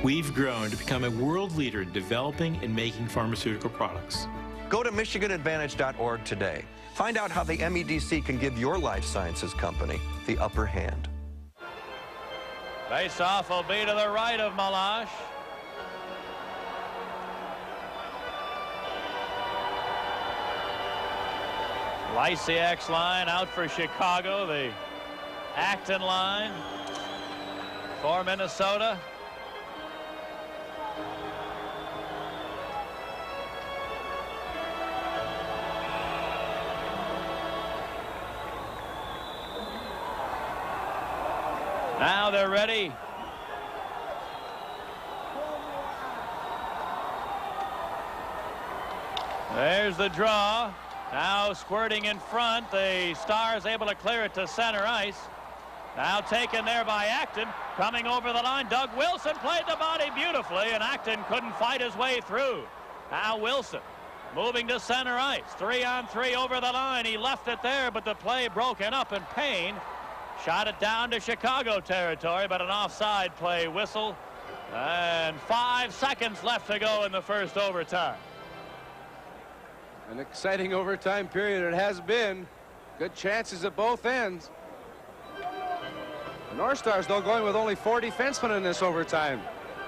We've grown to become a world leader in developing and making pharmaceutical products. Go to MichiganAdvantage.org today. Find out how the MEDC can give your life sciences company the upper hand. Face-off will be to the right of Milosh. Lysiak's line out for Chicago. The Acton line for Minnesota. Now they're ready. There's the draw. Now squirting in front. The Stars able to clear it to center ice. Now taken there by Acton. Coming over the line. Doug Wilson played the body beautifully, and Acton couldn't fight his way through. Now Wilson moving to center ice. 3-on-3 over the line. He left it there, but the play broken up, and Payne Shot it down to Chicago territory, but an offside play whistle. And 5 seconds left to go in the first overtime. An exciting overtime period it has been. Good chances at both ends. The North Stars, though, going with only 4 defensemen in this overtime.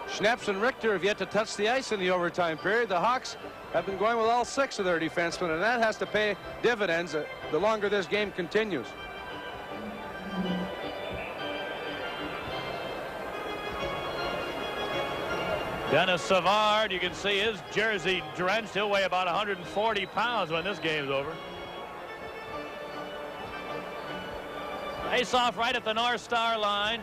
Schneps and Richter have yet to touch the ice in the overtime period. The Hawks have been going with all 6 of their defensemen, and that has to pay dividends the longer this game continues. Dennis Savard, you can see his jersey drenched. He'll weigh about 140 pounds when this game's over. Face off right at the North Star line.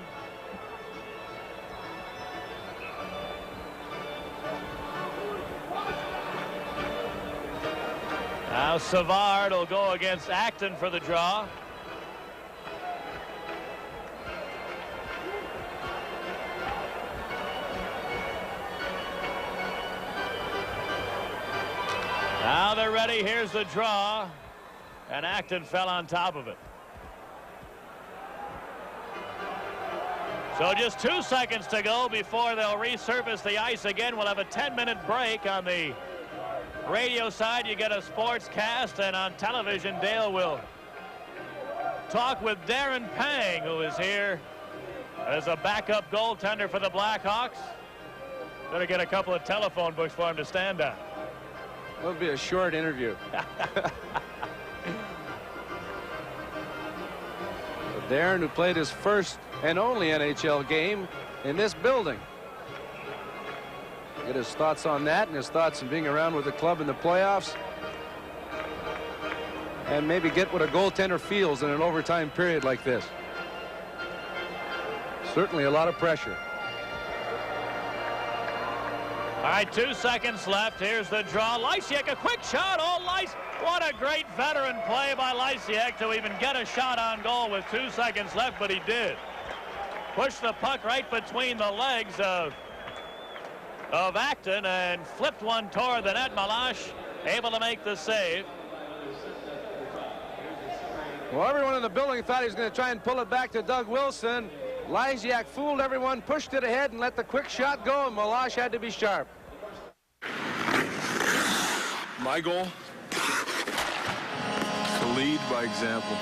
Now Savard will go against Acton for the draw. Now they're ready. Here's the draw. And Acton fell on top of it. So just 2 seconds to go before they'll resurface the ice again. We'll have a 10-minute break. On the radio side, you get a sports cast, and on television, Dale will talk with Darren Pang, who is here as a backup goaltender for the Blackhawks. Better get a couple of telephone books for him to stand on. It'll be a short interview. Darren, who played his first and only NHL game in this building. Get his thoughts on that and his thoughts on being around with the club in the playoffs. And maybe get what a goaltender feels in an overtime period like this. Certainly a lot of pressure. All right, 2 seconds left. Here's the draw. Lysiak, a quick shot. Oh, what a great veteran play by Lysiak to even get a shot on goal with 2 seconds left, but he did. Pushed the puck right between the legs of Acton and flipped one toward the net. Malash able to make the save. Well, everyone in the building thought he was going to try and pull it back to Doug Wilson. Lysiak fooled everyone, pushed it ahead, and let the quick shot go, and Malash had to be sharp. My goal? To lead by example.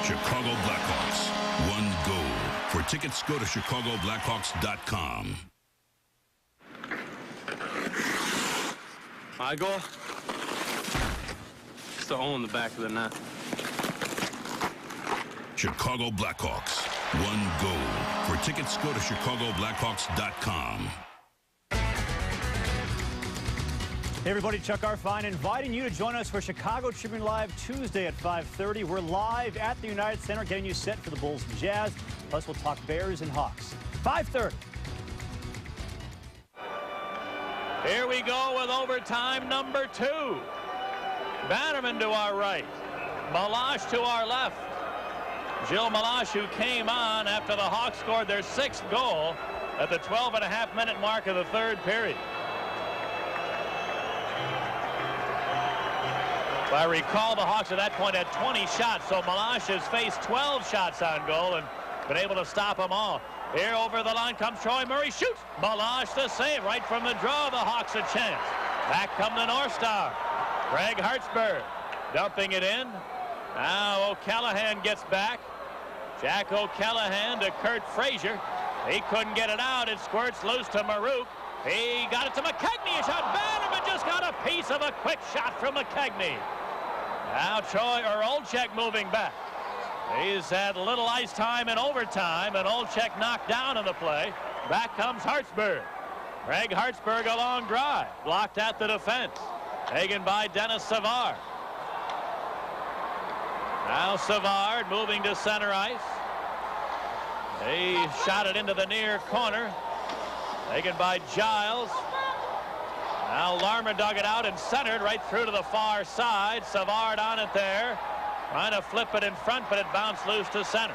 Chicago Blackhawks. One goal. For tickets, go to chicagoblackhawks.com. My goal? It's to own the back of the net. Chicago Blackhawks. One goal. For tickets, go to chicagoblackhawks.com. Hey everybody, Chuck Arfine inviting you to join us for Chicago Tribune Live Tuesday at 5:30. We're live at the United Center getting you set for the Bulls and Jazz. Plus we'll talk Bears and Hawks. 5:30. Here we go with overtime number 2. Bannerman to our right. Malash to our left. Gilles Malash, who came on after the Hawks scored their 6th goal at the 12.5-minute mark of the 3rd period. If I recall, the Hawks at that point had 20 shots, so Malash has faced 12 shots on goal and been able to stop them all. Here over the line comes Troy Murray, shoots. Malash the save right from the draw. The Hawks a chance. Back come the North Star. Greg Hartsburg dumping it in. Now O'Callahan gets back. Jack O'Callahan to Kurt Frazier. He couldn't get it out. It squirts loose to Marouk. He got it to McKegney. A shot. Bannerman just got a piece of a quick shot from McKegney. Now Olczyk moving back. He's had little ice time in overtime, and Olczyk knocked down in the play. Back comes Hartsburg. Greg Hartsburg a long drive. Blocked at the defense. Taken by Dennis Savard. Now Savard moving to center ice. He shot it into the near corner. Taken by Giles. Now Larmer dug it out and centered right through to the far side. Savard on it there. Trying to flip it in front, but it bounced loose to center.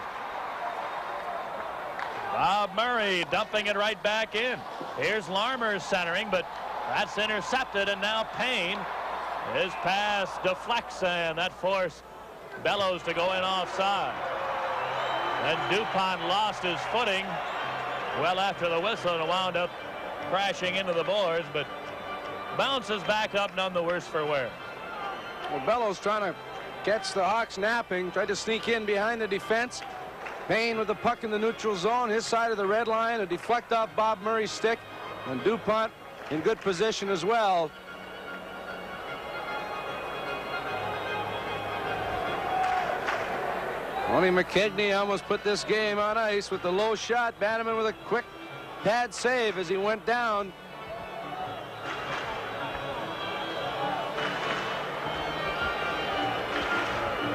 Bob Murray dumping it right back in. Here's Larmer centering, but that's intercepted, and now Payne. His pass deflects, and that forced Bellows to go in offside. Then DuPont lost his footing well after the whistle and wound up crashing into the boards, but bounces back up, none the worse for wear. Well, Bellows trying to catch the Hawks napping, tried to sneak in behind the defense. Payne with the puck in the neutral zone, his side of the red line, a deflect off Bob Murray's stick, and DuPont in good position as well. Tony McKegney almost put this game on ice with the low shot. Bannerman with a quick pad save as he went down.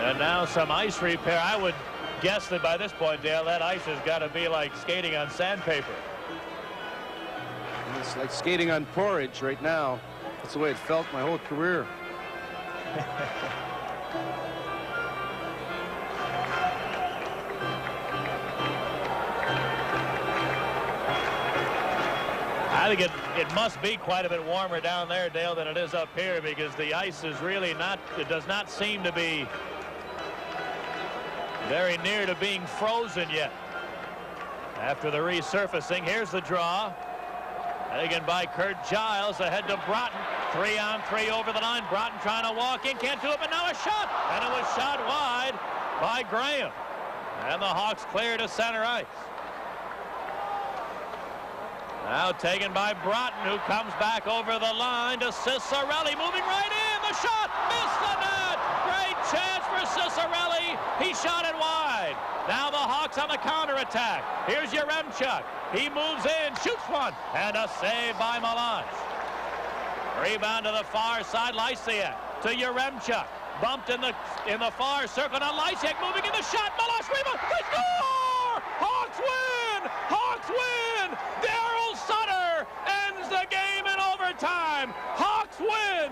And now some ice repair. I would guess that by this point, Dale, that ice has got to be like skating on sandpaper. It's like skating on porridge right now. That's the way it felt my whole career. I think it must be quite a bit warmer down there, Dale, than it is up here, because the ice is really not, it does not seem to be very near to being frozen yet. After the resurfacing, here's the draw. Taken by Kurt Giles, ahead to Broughton. 3-on-3 over the line. Broughton trying to walk in, can't do it, but now a shot. And it was shot wide by Graham. And the Hawks clear to center ice. Now taken by Broughton, who comes back over the line to Cicerelli, moving right in. The shot missed the net. Great chance for Cicerelli. He shot it wide. Now the Hawks on the counterattack. Here's Yaremchuk. He moves in, shoots one, and a save by Melange. Rebound to the far side. Lysiak to Yaremchuk. Bumped in the far circle. Now Lysiak moving in the shot. Melange rebound. They score! Hawks win! Hawks win! Daryl Sutter ends the game in overtime. Hawks win!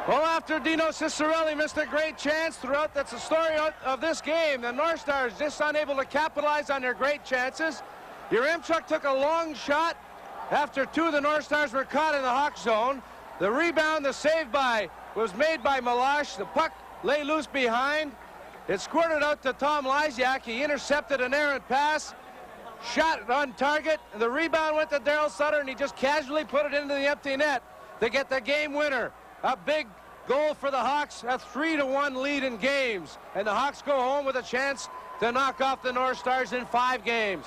Well, after Dino Cicerelli missed a great chance throughout, that's the story of this game. The North Stars just unable to capitalize on their great chances. Yaremchuk took a long shot after two of the North Stars were caught in the Hawk zone. The rebound, the save was made by Melange. The puck lay loose behind. It squirted out to Tom Lysiak. He intercepted an errant pass. Shot on target. The rebound went to Daryl Sutter, and he just casually put it into the empty net to get the game winner. A big goal for the Hawks, a 3-1 lead in games. And the Hawks go home with a chance to knock off the North Stars in 5 games.